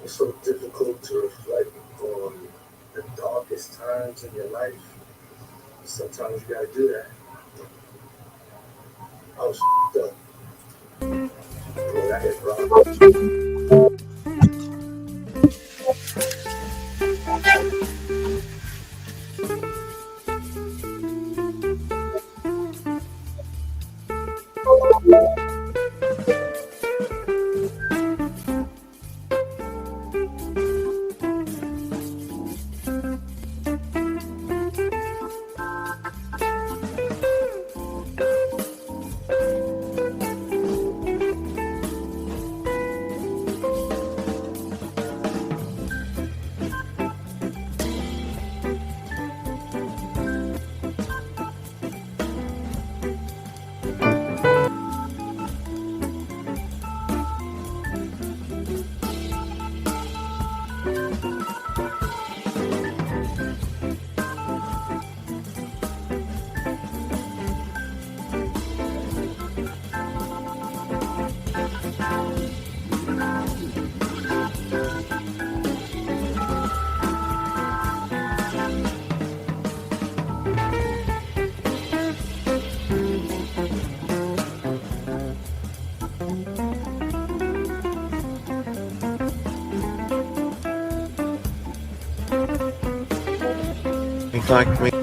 It's so difficult to reflect on the darkest times in your life. Sometimes you gotta do that. I was up. Boy, I hit rock. In fact,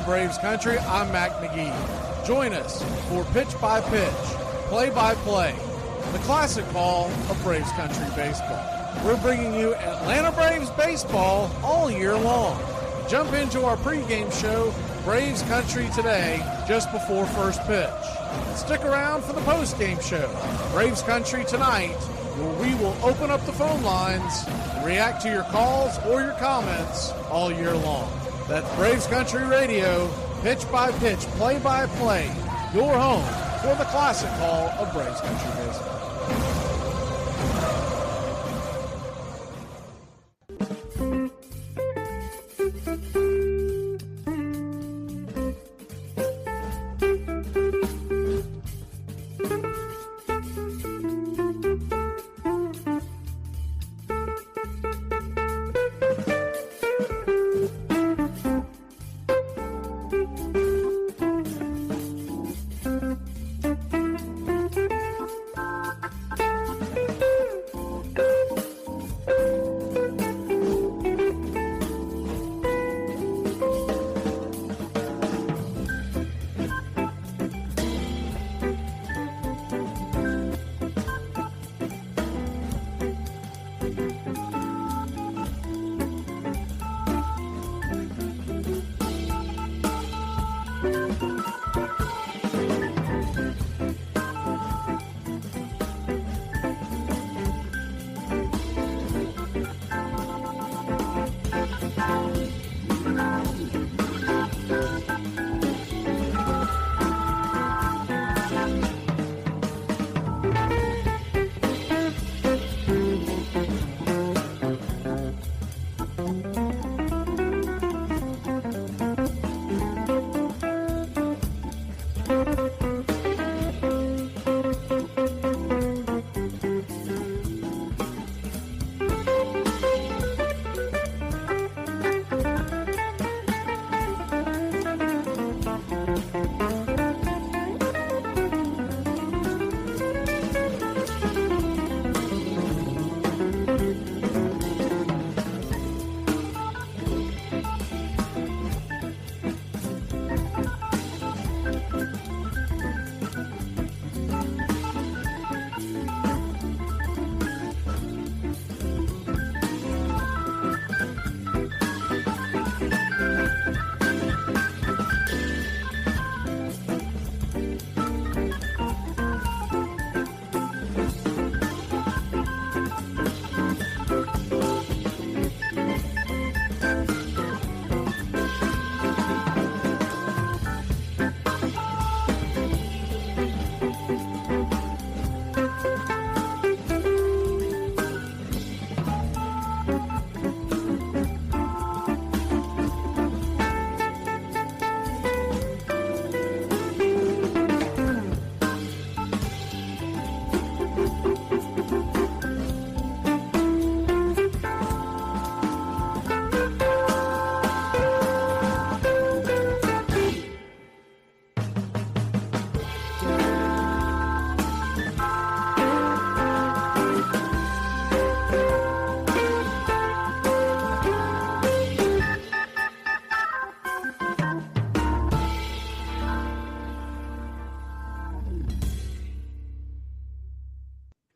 Braves Country, I'm Mac Magee. Join us for Pitch by Pitch, Play by Play, the classic call of Braves Country baseball. We're bringing you Atlanta Braves baseball all year long. Jump into our pregame show, Braves Country Today, just before first pitch. Stick around for the postgame show, Braves Country Tonight, where we will open up the phone lines and react to your calls or your comments all year long. That's Braves Country Radio, pitch by pitch, play by play, your home for the classic call of Braves Country baseball.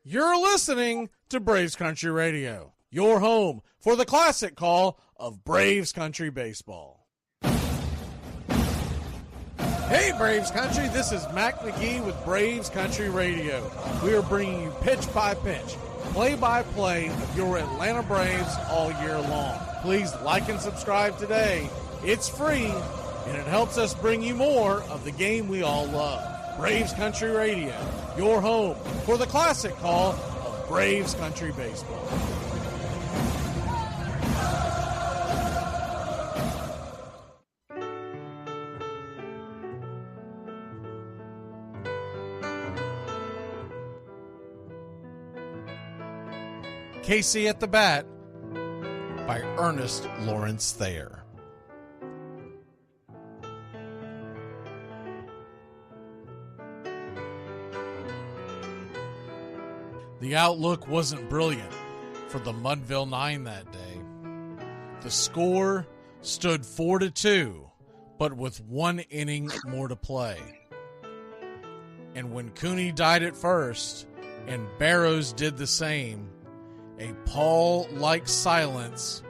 You're listening to Braves Country Radio, your home for the classic call of Braves Country baseball. Hey Braves Country, this is Mac Magee with Braves Country Radio. We are bringing you pitch by pitch, play by play of your Atlanta Braves all year long. Please like and subscribe today. It's free and it helps us bring you more of the game we all love. Braves Country Radio, your home for the classic call of Braves Country baseball. Casey at the Bat by Ernest Lawrence Thayer. The outlook wasn't brilliant for the Mudville Nine that day. The score stood 4-2, but with 1 inning more to play. And when Cooney died at first, and Barrows did the same, a pall-like silence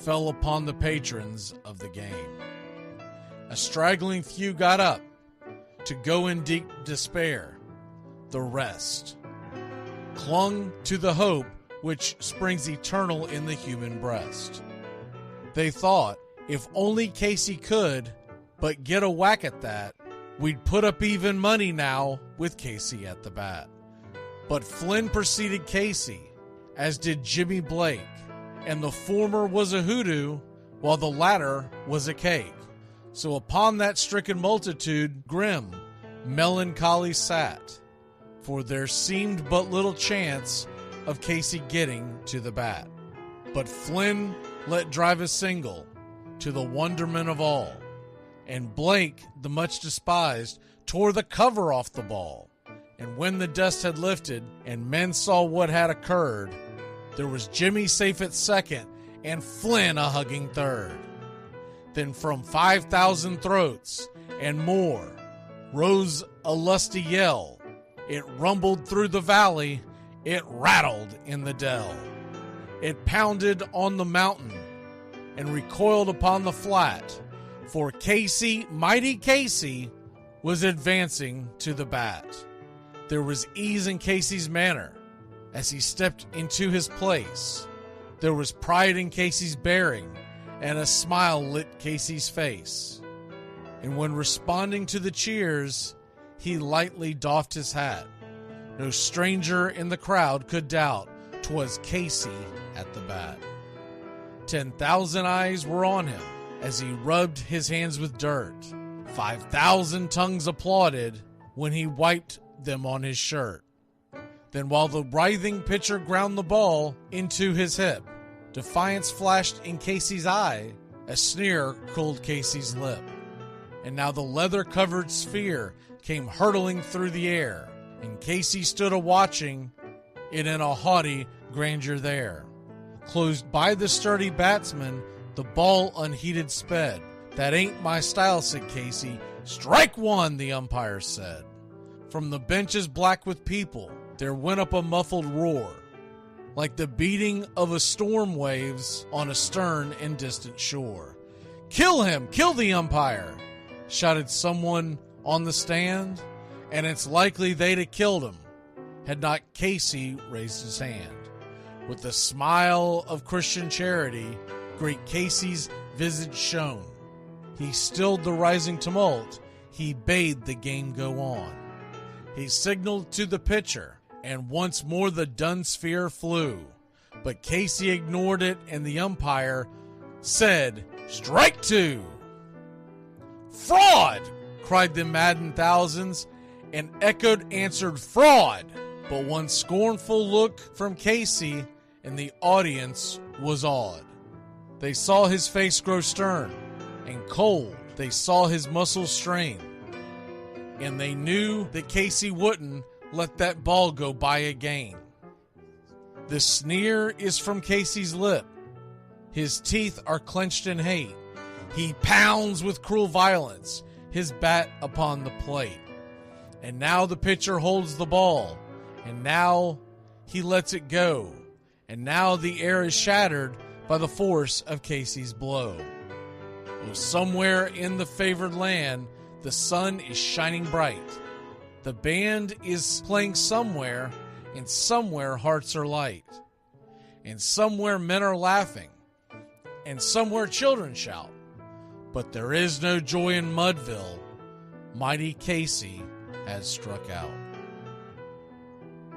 fell upon the patrons of the game. A straggling few got up to go in deep despair. The rest clung to the hope which springs eternal in the human breast. They thought, if only Casey could but get a whack at that, we'd put up even money now with Casey at the bat. But Flynn preceded Casey, as did Jimmy Blake, and the former was a hoodoo, while the latter was a cake. So upon that stricken multitude grim, melancholy sat, for there seemed but little chance of Casey getting to the bat. But Flynn let drive a single, to the wonderment of all, and Blake, the much despised, tore the cover off the ball. And when the dust had lifted, and men saw what had occurred, there was Jimmy safe at second, and Flynn a hugging third. Then from 5,000 throats and more rose a lusty yell. It rumbled through the valley, it rattled in the dell. It pounded on the mountain and recoiled upon the flat, for Casey, mighty Casey, was advancing to the bat. There was ease in Casey's manner as he stepped into his place. There was pride in Casey's bearing, and a smile lit Casey's face. And when responding to the cheers, he lightly doffed his hat. No stranger in the crowd could doubt 'twas Casey at the bat. 10,000 eyes were on him as he rubbed his hands with dirt. 5,000 tongues applauded when he wiped them on his shirt. Then while the writhing pitcher ground the ball into his hip, defiance flashed in Casey's eye, a sneer cooled Casey's lip. And now the leather-covered sphere came hurtling through the air, and Casey stood a-watching it in a haughty grandeur there. Closed by the sturdy batsman, the ball unheeded sped. "That ain't my style," said Casey. "Strike one," the umpire said. From the benches black with people, there went up a muffled roar, like the beating of a storm waves on a stern and distant shore. "Kill him! Kill the umpire!" shouted someone on the stand, and it's likely they'd have killed him had not Casey raised his hand. With the smile of Christian charity, great Casey's visage shone. He stilled the rising tumult, he bade the game go on. He signaled to the pitcher, and once more the dun sphere flew. But Casey ignored it, and the umpire said, "Strike two!" "Fraud!" cried the maddened thousands, and echoed answered, "Fraud!" But one scornful look from Casey, and the audience was awed. They saw his face grow stern and cold. They saw his muscles strain. And they knew that Casey wouldn't let that ball go by again. The sneer is from Casey's lip. His teeth are clenched in hate. He pounds with cruel violence his bat upon the plate. And now the pitcher holds the ball, and now he lets it go. And now the air is shattered by the force of Casey's blow. Oh, somewhere in the favored land, the sun is shining bright. The band is playing somewhere, and somewhere hearts are light. And somewhere men are laughing, and somewhere children shout. But there is no joy in Mudville. Mighty Casey has struck out.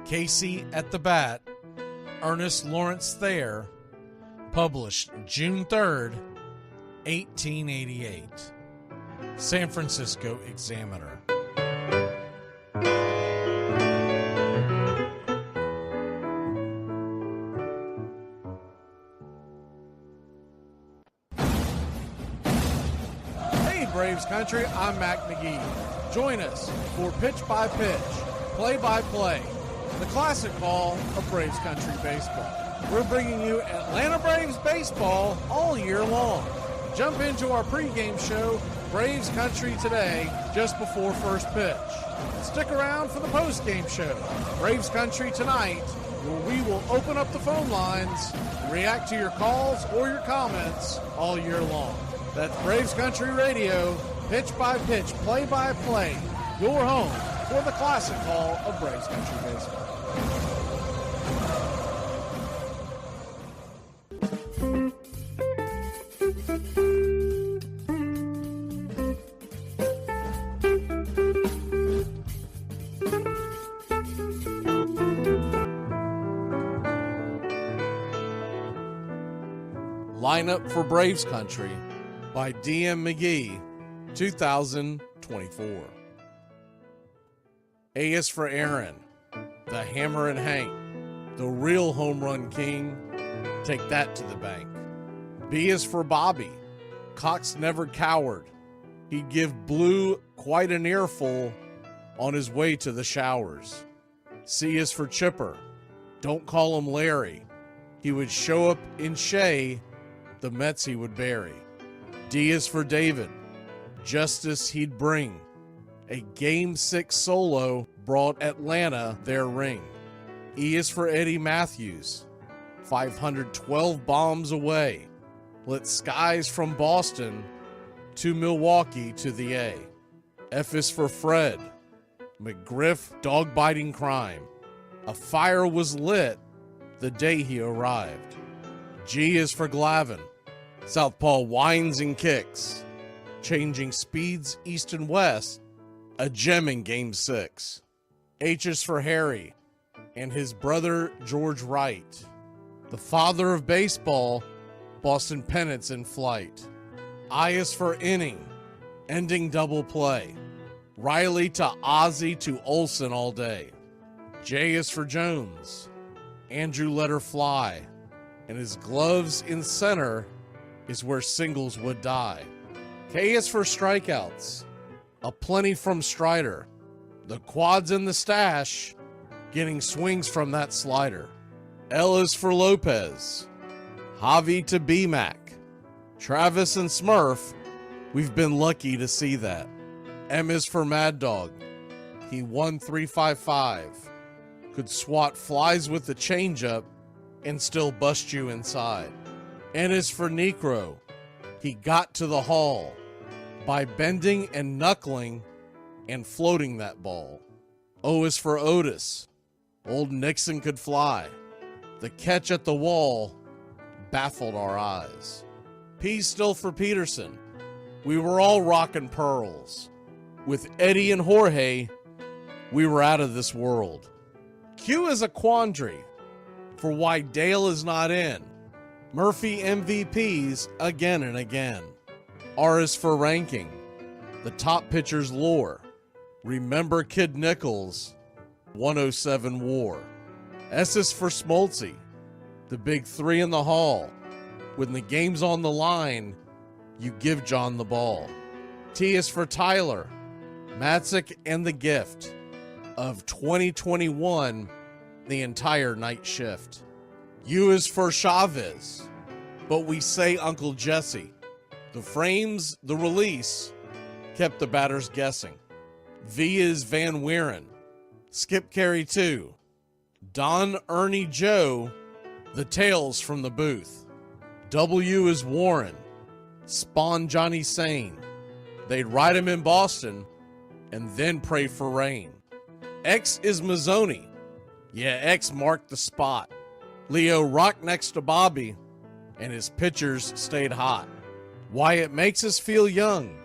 Casey at the Bat, Ernest Lawrence Thayer, published June 3rd, 1888. San Francisco Examiner. Hey Braves Country, I'm Mac Magee. Join us for Pitch by Pitch, Play by Play, the classic call of Braves Country baseball. We're bringing you Atlanta Braves baseball all year long. jump into our pregame show, Braves Country Today, just before first pitch. Stick around for the postgame show, Braves Country Tonight, where we will open up the phone lines and react to your calls or your comments all year long. That's Braves Country Radio, pitch by pitch, play by play, your home for the classic call of Braves Country Baseball. Lineup for Braves Country by DM McGee, 2024. A is for Aaron, the Hammer and Hank, the real home run king. Take that to the bank. B is for Bobby. Cox never cowered. He'd give Blue quite an earful on his way to the showers. C is for Chipper. Don't call him Larry. He would show up in Shea, the Mets he would bury. D is for David. Justice he'd bring. A Game 6 solo brought Atlanta their ring. E is for Eddie Matthews. 512 bombs away. Lit skies from Boston to Milwaukee to the A. F is for Fred. McGriff dog-biting crime. A fire was lit the day he arrived. G is for Glavin. Southpaw winds and kicks. Changing speeds east and west. A gem in Game 6. H is for Harry and his brother George Wright. The father of baseball, Boston pennants in flight. I is for inning, ending double play. Riley to Ozzie to Olsen all day. J is for Jones. Andrew let her fly. And his gloves in center is where singles would die. K is for strikeouts. A plenty from Strider. The quads in the stash, getting swings from that slider. L is for Lopez. Javi to B-Mac. Travis and Smurf, we've been lucky to see that. M is for Mad Dog. He won 355. Could swat flies with the changeup and still bust you inside. N is for Necro. He got to the hall by bending and knuckling and floating that ball. O is for Otis. Old Nixon could fly. The catch at the wall baffled our eyes. P still for Peterson. We were all rockin' pearls. With Eddie and Jorge, we were out of this world. Q is a quandary for why Dale is not in. Murphy MVPs again and again. R is for ranking. The top pitchers lore. Remember Kid Nichols, 107 WAR. S is for Smoltzy. The big three in the hall. When the game's on the line, you give John the ball. T is for Tyler. Matzik and the gift of 2021, the entire night shift. U is for Chavez, but we say Uncle Jesse. The frames, the release, kept the batters guessing. V is Van Weeren. Skip Carey 2. Don Ernie Joe, the tales from the booth. W is Warren. Spawn Johnny Sane. They'd ride him in Boston and then pray for rain. X is Mazzoni. Yeah, X marked the spot. Leo rocked next to Bobby, and his pitchers stayed hot. Why it makes us feel young,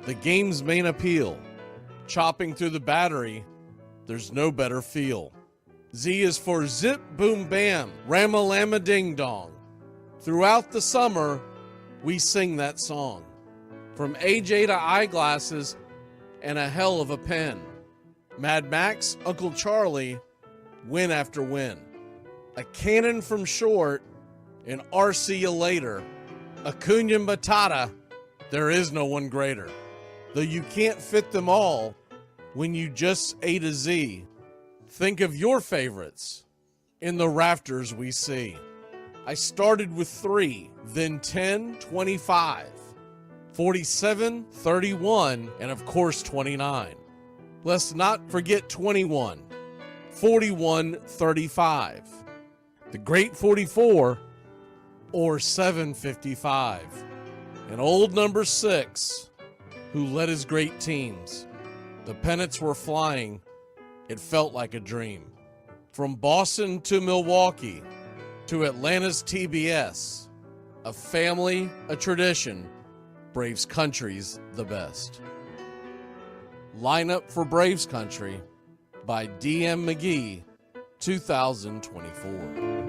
the game's main appeal. Chopping through the battery, there's no better feel. Z is for Zip Boom Bam, Rama-Lama Ding Dong. Throughout the summer, we sing that song. From AJ to eyeglasses and a hell of a pen. Mad Max, Uncle Charlie, win after win. A cannon from short, and RC you later. Acuna Matata, there is no one greater. Though you can't fit them all when you just A to Z. Think of your favorites in the rafters we see. I started with 3, then 10, 25. 47-31, and of course 29. Let's not forget 21, 41-35. The Great 44, or 755. And old number 6, who led his great teams. The pennants were flying. It felt like a dream. From Boston to Milwaukee to Atlanta's TBS, a family, a tradition, Braves Country's the best. Lineup for Braves Country by DM McGee, 2024.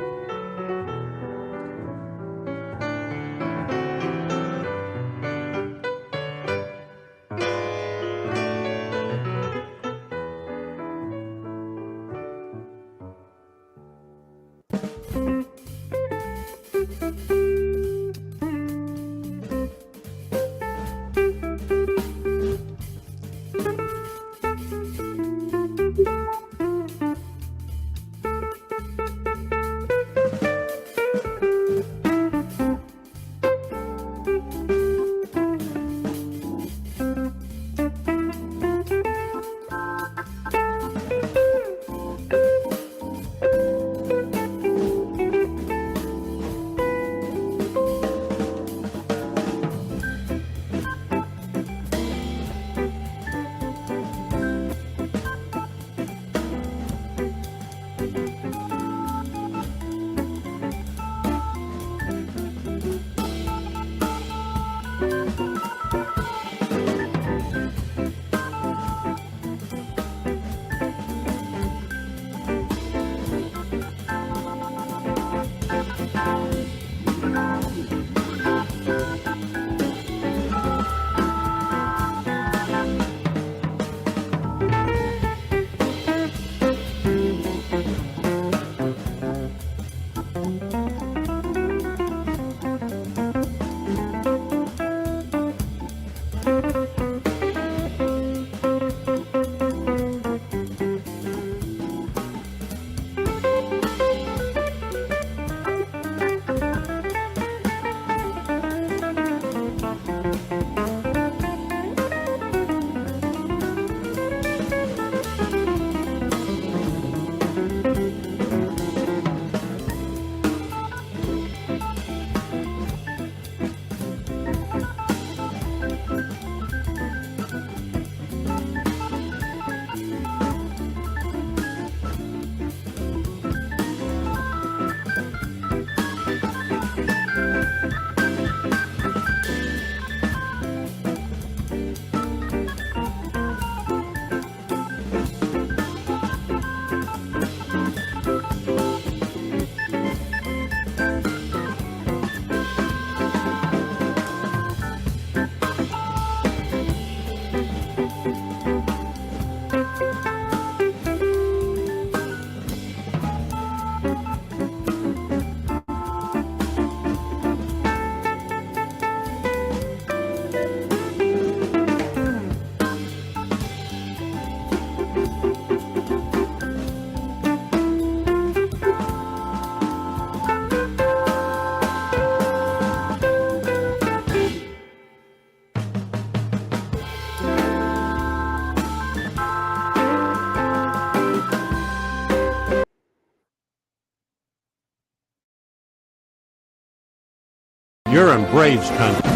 You're in Braves country.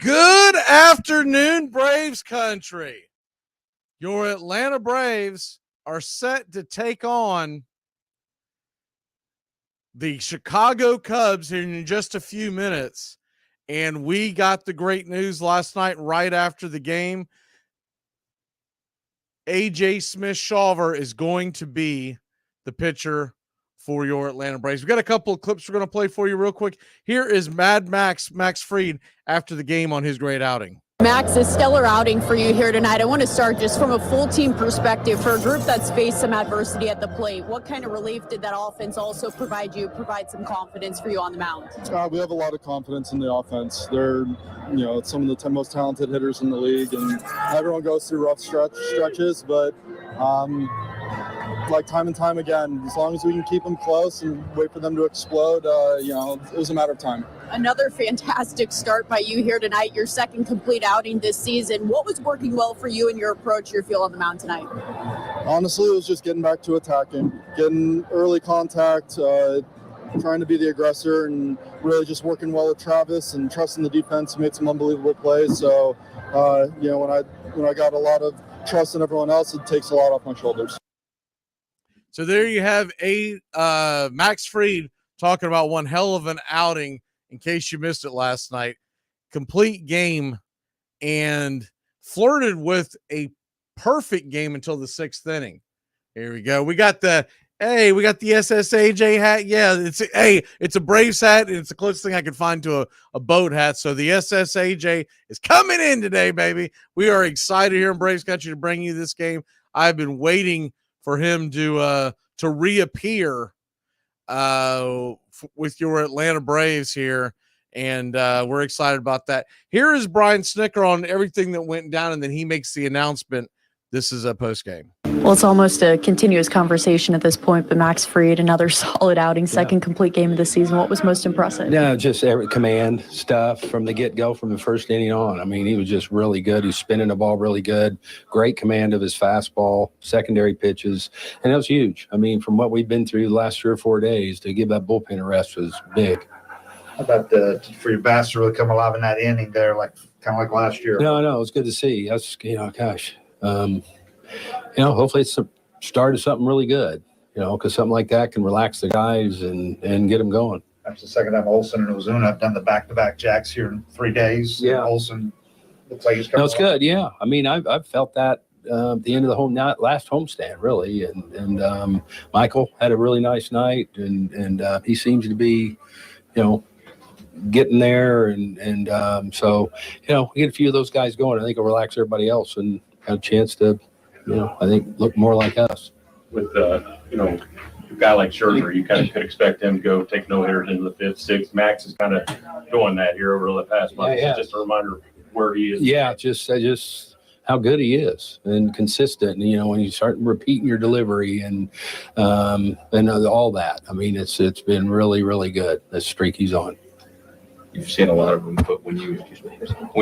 Good afternoon, Braves Country. Your Atlanta Braves are set to take on the Chicago Cubs here in just a few minutes. And we got the great news last night right after the game. AJ Smith-Shawver is going to be the pitcher for your Atlanta Braves. We got a couple of clips we're going to play for you real quick. Here is Max Fried after the game on his great outing. Max, a stellar outing for you here tonight. I want to start just from a full team perspective. For a group that's faced some adversity at the plate, what kind of relief did that offense also provide some confidence for you on the mound? We have a lot of confidence in the offense. They're, some of the most talented hitters in the league, and everyone goes through rough stretches, but like time and time again, as long as we can keep them close and wait for them to explode, it was a matter of time. Another fantastic start by you here tonight, your second complete outing this season. What was working well for you in your approach, your feel on the mound tonight? Honestly, it was just getting back to attacking, getting early contact, trying to be the aggressor, and really just working well with Travis and trusting the defense. Made some unbelievable plays. So, when I got a lot of trust in everyone else, it takes a lot off my shoulders. So there you have Max Fried talking about one hell of an outing. In case you missed it last night, complete game and flirted with a perfect game until the sixth inning. Here we go. We got the SSAJ hat. Yeah, it's a Braves hat, and it's the closest thing I could find to a boat hat. So the SSAJ is coming in today, baby. We are excited here in Braves Country to bring you this game. I've been waiting for him to reappear with your Atlanta Braves here, and we're excited about that. Here is Brian Snicker on everything that went down, and then he makes the announcement. This is a postgame. Well, it's almost a continuous conversation at this point, but Max Fried, another solid outing, second complete game of the season. What was most impressive? Yeah, just every command stuff from the get-go, from the first inning on. I mean, he was just really good. He was spinning the ball really good. Great command of his fastball, secondary pitches, and that was huge. I mean, from what we've been through the last 3 or 4 days, to give that bullpen a rest was big. How about for your bats to really come alive in that inning there, kind of like last year? No, it was good to see. That's, hopefully it's the start of something really good, because something like that can relax the guys and get them going. That's the second time Olsen and Ozuna have done the back-to-back jacks here in 3 days. Yeah. Olsen looks like he's coming. No, it's good. Yeah. I mean, I've felt that at the end of the last homestand, really. And Michael had a really nice night, and he seems to be, getting there. And so, we get a few of those guys going. I think it'll relax everybody else and have a chance to, I think look more like us. With a guy like Scherzer, you kind of could expect him to go take no hitters into the 5th, 6th. Max is kind of doing that here over the past month. Yeah. Just a reminder where he is. Yeah, just how good he is and consistent. And, when you start repeating your delivery and all that, I mean, it's been really, really good. The streak he's on. You've seen a lot of them, but when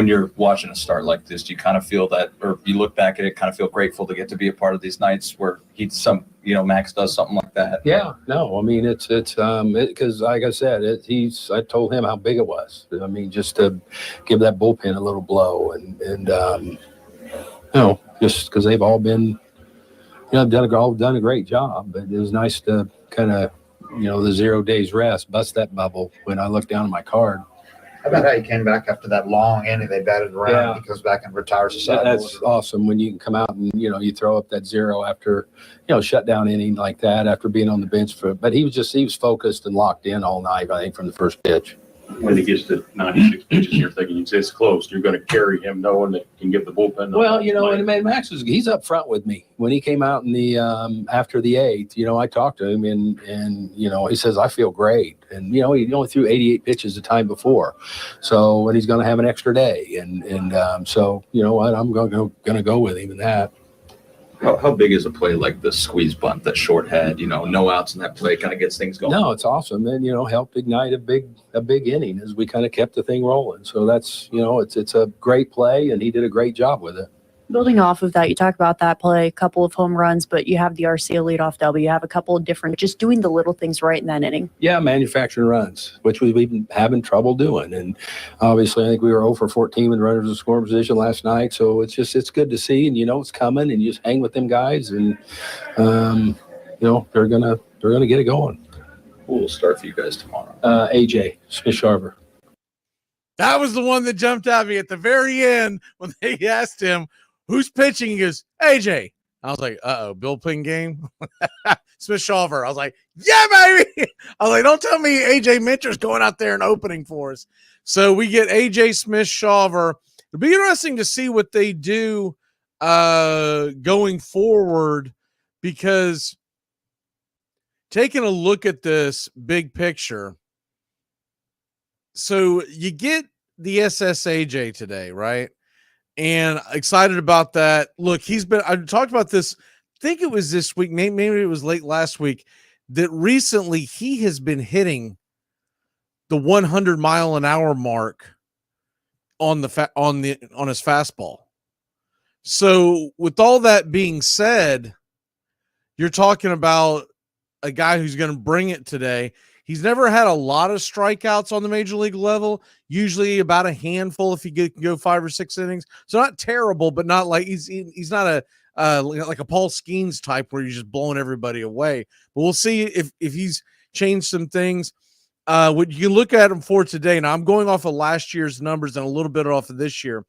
you're watching a start like this, do you kind of feel that, or you look back at it, kind of feel grateful to get to be a part of these nights where Max does something like that? Yeah, no, I mean, it's because like I said, I told him how big it was. I mean, just to give that bullpen a little blow and just because they've all been, done a great job, but it was nice to kind of, the 0 days rest, bust that bubble when I looked down at my card. How about how he came back after that long inning they batted around? Yeah. He comes back and retires the side. That's awesome when you can come out and, you throw up that 0 after, shutdown inning like that after being on the bench but he was focused and locked in all night, I think, from the first pitch. When he gets to 96 pitches, you're thinking it's close. You're going to carry him knowing that you can give the bullpen. Well, and Max he's up front with me. When he came out in the after the 8th, I talked to him and he says, I feel great. And, he only threw 88 pitches the time before. So, and he's going to have an extra day. And so, you know what, I'm going to go with him in that. How big is a play like the squeeze bunt that Short had? No outs in that play kind of gets things going. No, it's awesome, and helped ignite a big inning as we kind of kept the thing rolling. So that's it's a great play, and he did a great job with it. Building off of that, you talk about that play, a couple of home runs, but you have the RCA leadoff double. You have a couple of different, just doing the little things right in that inning. Yeah, manufacturing runs, which we've been having trouble doing. And obviously, I think we were 0 for 14 with runners in scoring position last night. So it's good to see, and it's coming, and you just hang with them guys, and they're gonna get it going. Who will start for you guys tomorrow? AJ Smith-Sharver. That was the one that jumped at me at the very end when they asked him, who's pitching? He goes, AJ. I was like, bullpen game. Smith Shawver. I was like, yeah, baby. I was like, don't tell me AJ Minter's going out there and opening for us. So we get AJ Smith Shawver. It'll be interesting to see what they do going forward, because taking a look at this big picture, so you get the SSAJ today, right? And excited about that. Look, I talked about this, I think it was this week, maybe it was late last week, that recently he has been hitting the 100-mile-an-hour mark on his fastball. So with all that being said, you're talking about a guy who's going to bring it today. He's never had a lot of strikeouts on the major league level, usually about a handful if he can go 5 or 6 innings. So not terrible, but not like he's not like a Paul Skeens type where he's just blowing everybody away. But we'll see if he's changed some things. What you look at him for today, now I'm going off of last year's numbers and a little bit off of this year.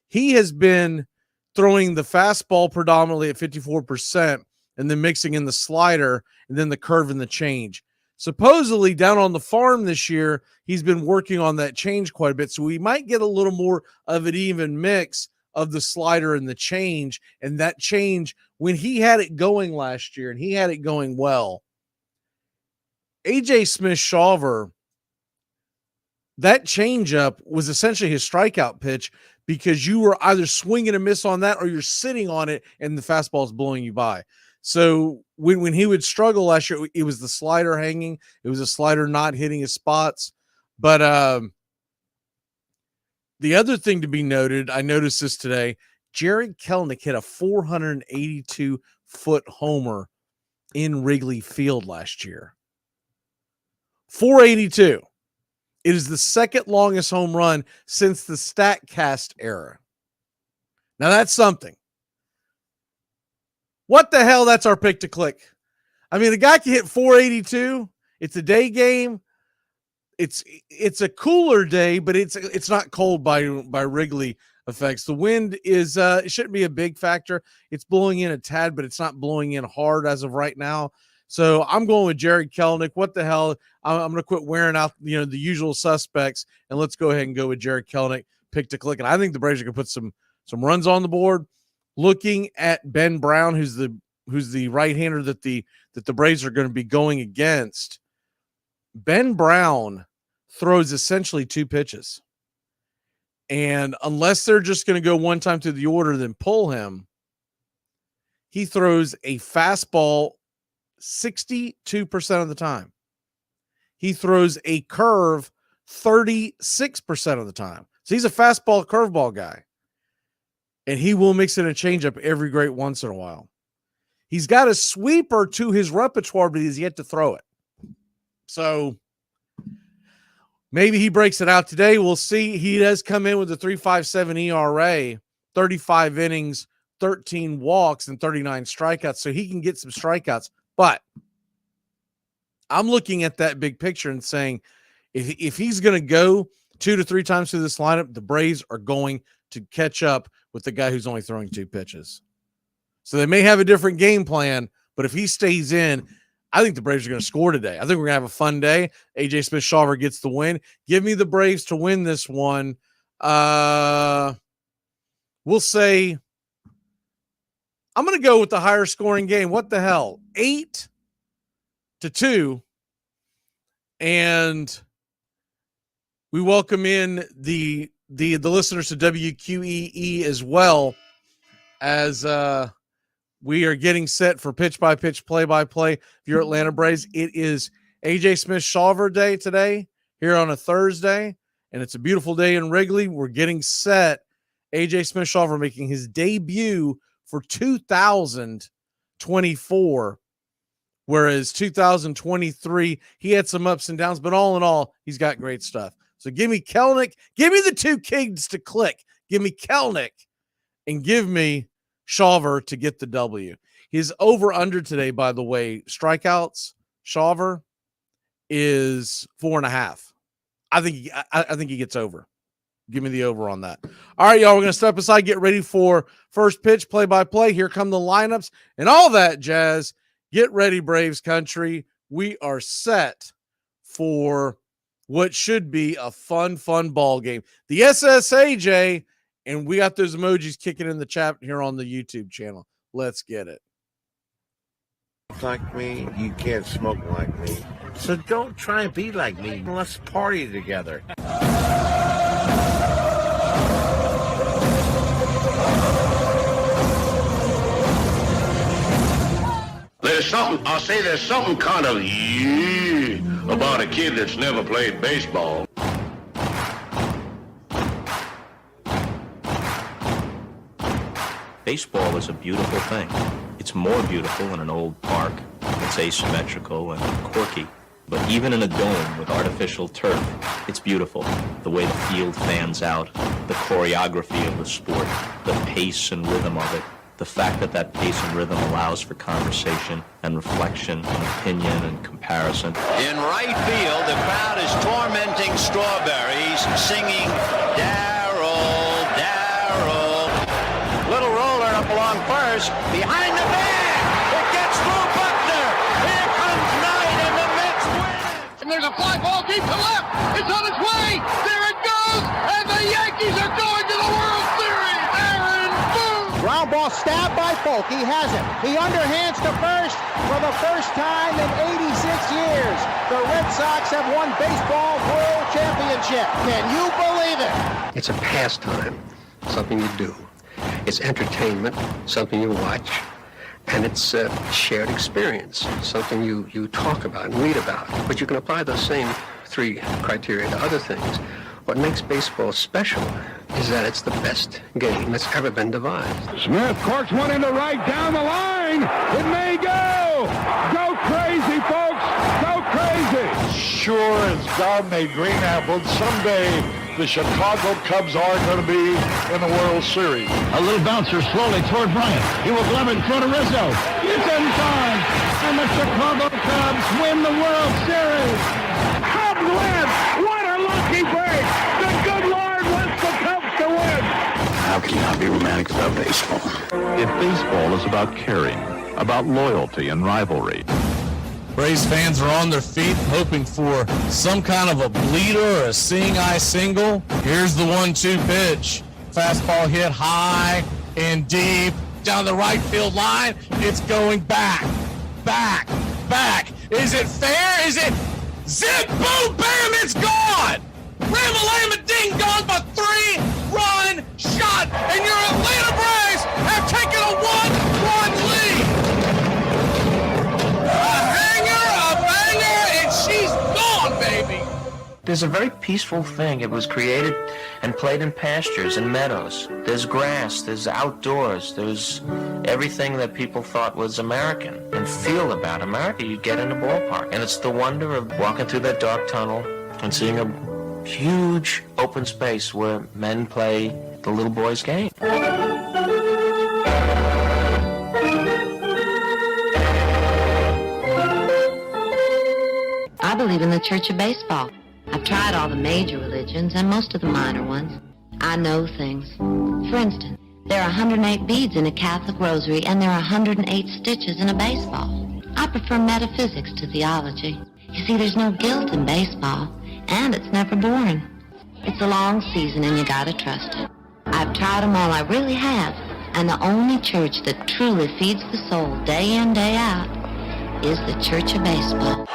He has been throwing the fastball predominantly at 54% and then mixing in the slider and then the curve and the change. Supposedly down on the farm this year, he's been working on that change quite a bit. So we might get a little more of an even mix of the slider and the change. And that change, when he had it going last year and he had it going well, AJ Smith Shawver, that changeup was essentially his strikeout pitch, because you were either swinging a miss on that or you're sitting on it and the fastball is blowing you by. So when he would struggle last year, it was the slider hanging. It was a slider not hitting his spots. But the other thing to be noted, I noticed this today, Jared Kelenic hit a 482-foot homer in Wrigley Field last year. 482. It is the second longest home run since the StatCast era. Now that's something. What the hell? That's our pick to click. I mean, the guy can hit 482. It's a day game. It's a cooler day, but it's not cold by Wrigley effects. The wind is it shouldn't be a big factor. It's blowing in a tad, but it's not blowing in hard as of right now. So I'm going with Jared Kelenic. What the hell? I'm going to quit wearing out the usual suspects, and let's go ahead and go with Jared Kelenic, pick to click. And I think the Braves are going to put some runs on the board. Looking at Ben Brown, who's the right-hander that the Braves are going to be going against, Ben Brown throws essentially 2 pitches. And unless they're just going to go one time through the order, then pull him, he throws a fastball 62% of the time. He throws a curve 36% of the time. So he's a fastball curveball guy. And he will mix in a changeup every great once in a while. He's got a sweeper to his repertoire, but he's yet to throw it. So maybe he breaks it out today. We'll see. He does come in with a 3.57 ERA, 35 innings, 13 walks, and 39 strikeouts. So he can get some strikeouts. But I'm looking at that big picture and saying, if he's going to go 2 to 3 times through this lineup, the Braves are going to catch up with the guy who's only throwing 2 pitches. So they may have a different game plan, but if he stays in, I think the Braves are going to score today. I think we're going to have a fun day. AJ Smith Shawver gets the win. Give me the Braves to win this one. We'll say I'm going to go with the higher scoring game. What the hell? 8-2. And we welcome in the listeners to WQEE as well, as we are getting set for pitch-by-pitch, play-by-play. If you're Atlanta Braves, it is AJ Smith Shawver Day today here on a Thursday, and it's a beautiful day in Wrigley. We're getting set. AJ Smith Shawver making his debut for 2024, whereas 2023, he had some ups and downs, but all in all, he's got great stuff. So give me Kelenic. Give me the 2 kids to click. Give me Kelenic and give me Shawver to get the W. His over-under today, by the way, strikeouts, Shawver, is 4.5. I think he gets over. Give me the over on that. All right, y'all, we're going to step aside, get ready for first pitch, play-by-play. Here come the lineups and all that jazz. Get ready, Braves country. We are set for what should be a fun ball game. The SSAJ, and we got those emojis kicking in the chat here on the YouTube channel. Let's get it. Like me, you can't smoke like me. So don't try and be like me. Let's party together. There's something kind of about a kid that's never played baseball. Baseball is a beautiful thing. It's more beautiful in an old park. It's asymmetrical and quirky. But even in a dome with artificial turf, it's beautiful. The way the field fans out, the choreography of the sport, the pace and rhythm of it. The fact that that pace and rhythm allows for conversation and reflection and opinion and comparison. In right field, the crowd is tormenting Strawberries, singing Darryl, Darryl. Little roller up along first, behind the bag. It gets through Buckner. Here comes Knight, and the Mets win. And there's a fly ball deep to left. It's on its way. There it goes. And the Yankees are going to the World Series. Aaron Boone. Ground ball stabbed by Polk. He has it. He underhands to first for the first time in 86 years. The Red Sox have won baseball world championship. Can you believe it? It's a pastime, something you do. It's entertainment, something you watch. And it's a shared experience, something you talk about and read about. But you can apply those same three criteria to other things. What makes baseball special is that it's the best game that's ever been devised. Smith corks one into right down the line. It may go. Go crazy, folks. Go crazy. Sure as God made green apples, someday the Chicago Cubs are going to be in the World Series. A little bouncer slowly toward Bryant. He will glove it in front of Rizzo. It's in time. And the Chicago Cubs win the World Series. Cubs win. What a lucky break. The good Lord wants the Cubs to win. How can you not be romantic about baseball? If baseball is about caring, about loyalty and rivalry. Braves fans are on their feet hoping for some kind of a bleeder or a seeing-eye single. Here's the 1-2 pitch. Fastball hit high and deep down the right field line. It's going back. Is it fair? Is it zip, boom, bam, it's gone. Ram-a-lam, ding dong, a 3-run shot, and your Atlanta Braves have taken a 1-1 lead. She's gone, baby. There's a very peaceful thing. It was created and played in pastures and meadows. There's grass, there's outdoors, there's everything that people thought was American and feel about America. You get in a ballpark, and it's the wonder of walking through that dark tunnel and seeing a huge open space where men play the little boy's game. I believe in the Church of Baseball. I've tried all the major religions and most of the minor ones. I know things. For instance, there are 108 beads in a Catholic rosary and there are 108 stitches in a baseball. I prefer metaphysics to theology. You see, there's no guilt in baseball, and it's never boring. It's a long season and you gotta trust it. I've tried them all, I really have. And the only church that truly feeds the soul day in, day out is the Church of Baseball.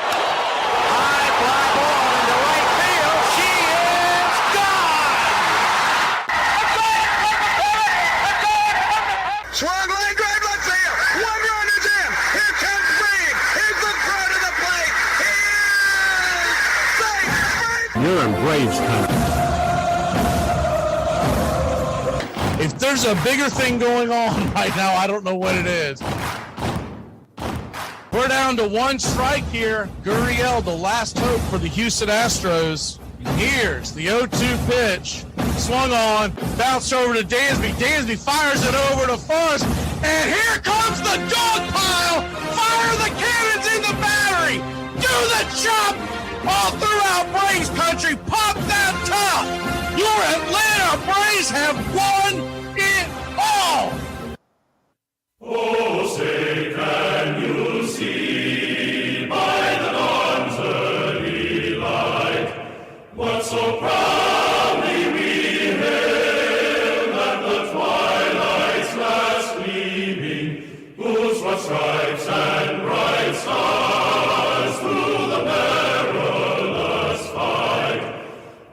Swung line drive left field. 1 run is in. Here comes Green. Here's the throw to the plate. He is safe. You're in Braves country. If there's a bigger thing going on right now, I don't know what it is. We're down to 1 strike here. Gurriel, the last hope for the Houston Astros. Here's the 0-2 pitch. Swung on, bounced over to Dansby. Dansby fires it over to first, and here comes the dog pile. Fire the cannons in the battery. Do the chop. all throughout Braves country. Pop that top! Your Atlanta Braves have won it all! Oh, say can you see by the dawn's early light what so proudly we hailed at the twilight's last gleaming, whose what stripes and bright stars through the perilous fight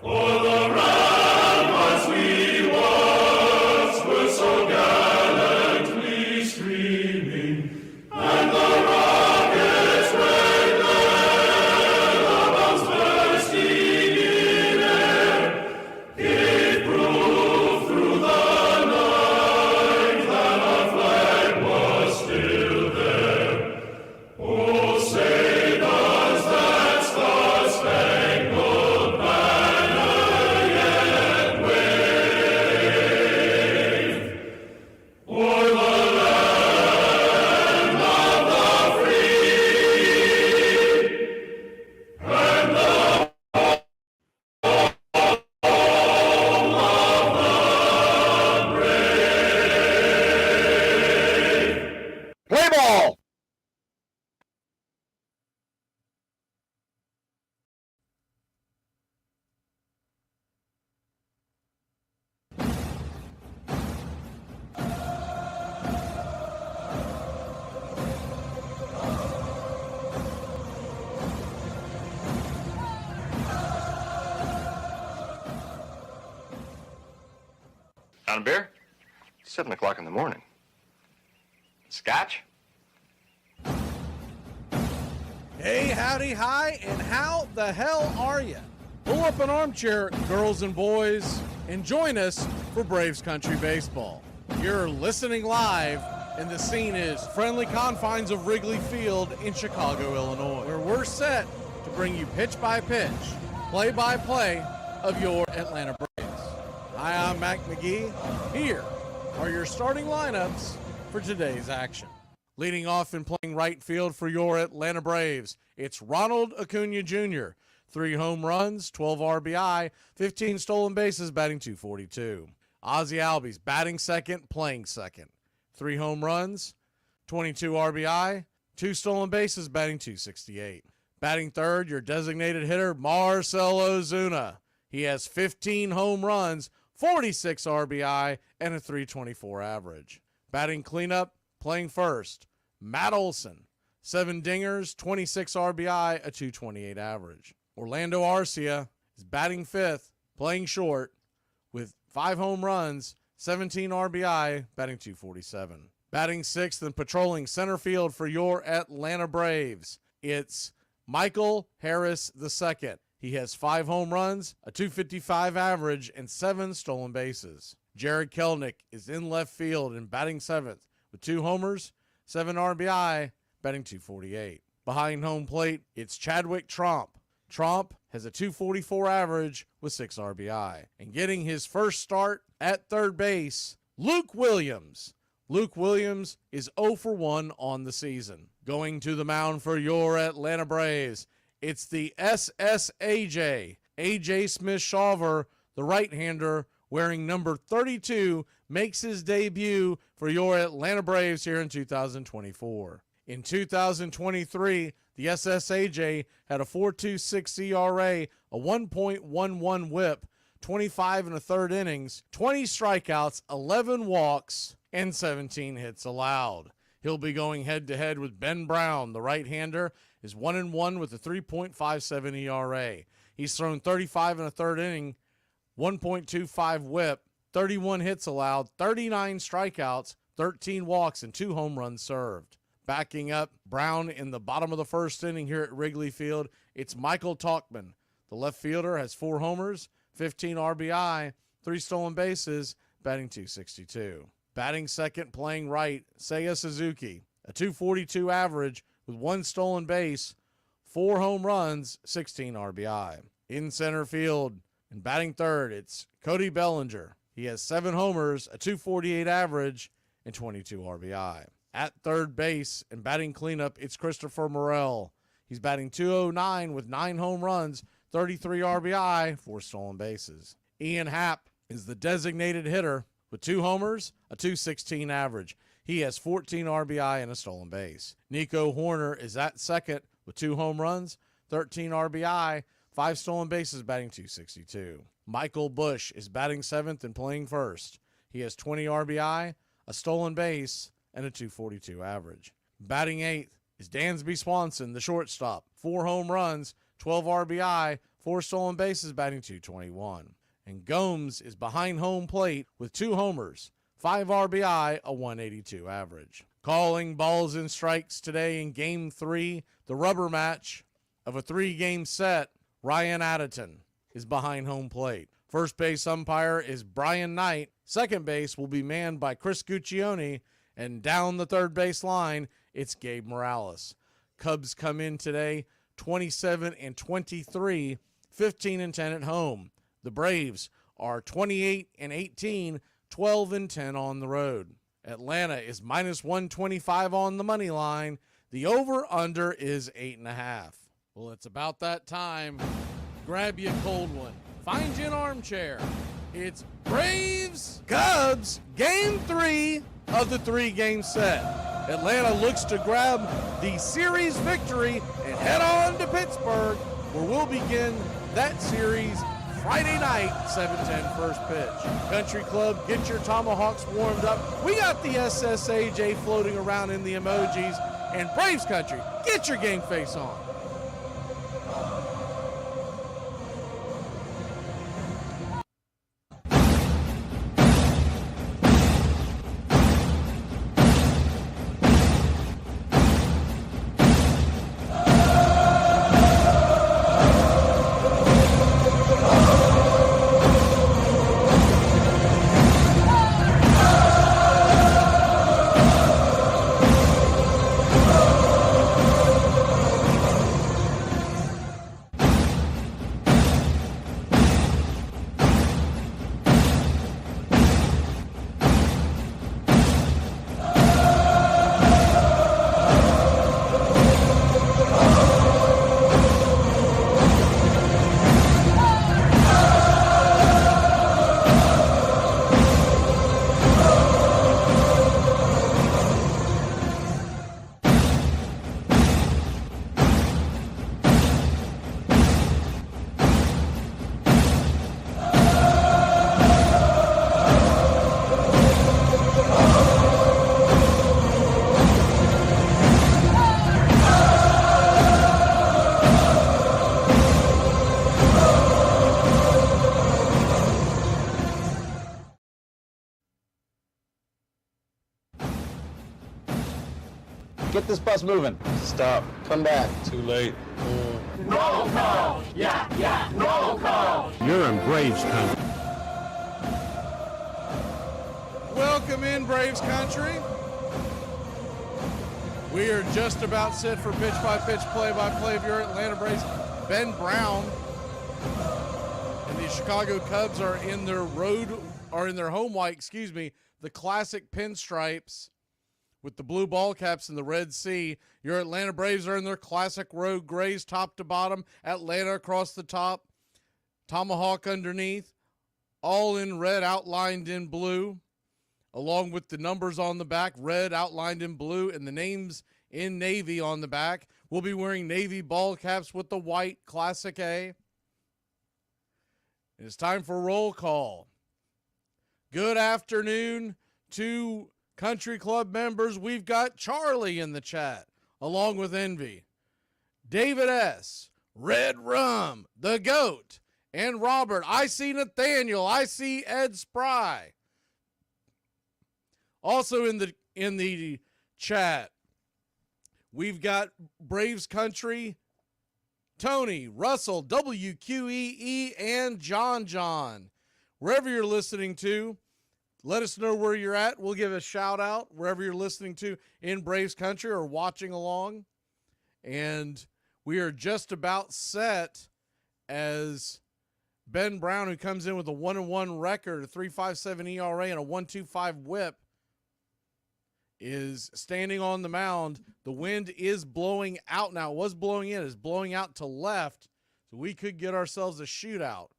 o'er the ramparts we once were so gallantly streaming, and the rockets' red glare bombs bursting in air gave proof through the night that our flag was still there. Oh, say does that star-spangled banner yet wave o'er the land of the free and the home of the brave? Play ball! On a beer? 7 o'clock in the morning. Scotch? Hey, howdy, hi, and how the hell are you? Pull up an armchair, girls and boys, and join us for Braves Country Baseball. You're listening live, and the scene is friendly confines of Wrigley Field in Chicago, Illinois, where we're set to bring you pitch by pitch, play by play of your Atlanta Braves. Hi, I'm Mac Magee. Here are your starting lineups for today's action. Leading off and playing right field for your Atlanta Braves, it's Ronald Acuna Jr. 3 home runs, 12 RBI, 15 stolen bases, batting .242. Ozzie Albies batting second, playing second. 3 home runs, 22 RBI, 2 stolen bases, batting .268. Batting third, your designated hitter, Marcell Ozuna. He has 15 home runs, 46 RBI, and a .324 average. Batting cleanup, playing first, Matt Olson. 7 dingers, 26 RBI, a .228 average. Orlando Arcia is batting fifth, playing short, with 5 home runs, 17 RBI, batting .247. Batting sixth and patrolling center field for your Atlanta Braves, it's Michael Harris II. He has 5 home runs, a .255 average, and 7 stolen bases. Jared Kelenic is in left field and batting seventh with 2 homers, 7 RBI, batting .248. Behind home plate, it's Chadwick Tromp. Tromp has a .244 average with 6 RBI. And getting his first start at third base, Luke Williams. Luke Williams is 0 for 1 on the season. Going to the mound for your Atlanta Braves, it's the SSAJ. A.J. Smith-Shawver, the right-hander, wearing number 32, makes his debut for your Atlanta Braves here in 2024. In 2023, the SSAJ had a 4.26 ERA, a 1.11 whip, 25 1/3 innings, 20 strikeouts, 11 walks, and 17 hits allowed. He'll be going head-to-head with Ben Brown. The right-hander is 1-1 with a 3.57 ERA. He's thrown 35 1/3 inning, 1.25 whip, 31 hits allowed, 39 strikeouts, 13 walks, and 2 home runs served. Backing up Brown in the bottom of the first inning here at Wrigley Field, it's Michael Tauchman. The left fielder has 4 homers, 15 RBI, 3 stolen bases, batting .262. Batting second, playing right, Seiya Suzuki, a .242 average with 1 stolen base, 4 home runs, 16 RBI. In center field and batting third, it's Cody Bellinger. He has 7 homers, a .248 average, and 22 RBI. At third base and batting cleanup, it's Christopher Morel. He's batting .209 with 9 home runs, 33 RBI, 4 stolen bases. Ian Happ is the designated hitter with 2 homers, a .216 average. He has 14 RBI and a stolen base. Nico Horner is at second with 2 home runs, 13 RBI, 5 stolen bases, batting .262. Michael Bush is batting 7th and playing first. He has 20 RBI, a stolen base, and a .242 average. Batting 8th is Dansby Swanson, the shortstop. 4 home runs, 12 RBI, 4 stolen bases, batting .221. And Gomes is behind home plate with 2 homers, 5 RBI, a .182 average. Calling balls and strikes today in Game 3, the rubber match of a 3-game set. Ryan Additon is behind home plate. First base umpire is Brian Knight. Second base will be manned by Chris Guccione. And down the third base line, it's Gabe Morales. Cubs come in today 27-23, 15-10 at home. The Braves are 28-18, 12-10 on the road. Atlanta is -125 on the money line. The over-under is 8.5. Well, it's about that time. Grab you a cold one. Find you an armchair. It's Braves Cubs Game 3 of the 3-game set. Atlanta looks to grab the series victory and head on to Pittsburgh, where we'll begin that series Friday night, 7:10 first pitch. Country Club, get your tomahawks warmed up. We got the SSAJ floating around in the emojis. And Braves Country, get your game face on. Get this bus moving. Stop. Come back. Too late. Roll call! Yeah, roll call! You're in Braves country. Welcome in, Braves Country. We are just about set for pitch-by-pitch, play-by-play of your Atlanta Braves. Ben Brown and the Chicago Cubs are in their home white, the classic pinstripes with the blue ball caps and the red C. Your Atlanta Braves are in their classic road grays, top to bottom. Atlanta across the top, tomahawk underneath, all in red, outlined in blue, along with the numbers on the back, red outlined in blue, and the names in navy on the back. We'll be wearing navy ball caps with the white classic A. It's time for roll call. Good afternoon to Country Club members. We've got Charlie in the chat, along with Envy, David S., Red Rum, The Goat, and Robert. I see Nathaniel. I see Ed Spry. Also in the chat, we've got Braves Country, Tony, Russell, WQEE, and John. Wherever you're listening to, let us know where you're at. We'll give a shout out wherever you're listening to in Braves Country or watching along. And we are just about set as Ben Brown, who comes in with a 1-1 record, a 3.57 ERA, and a 1.25 WHIP, is standing on the mound. The wind is blowing out now. It was blowing in. It's blowing out to left, so we could get ourselves a shootout.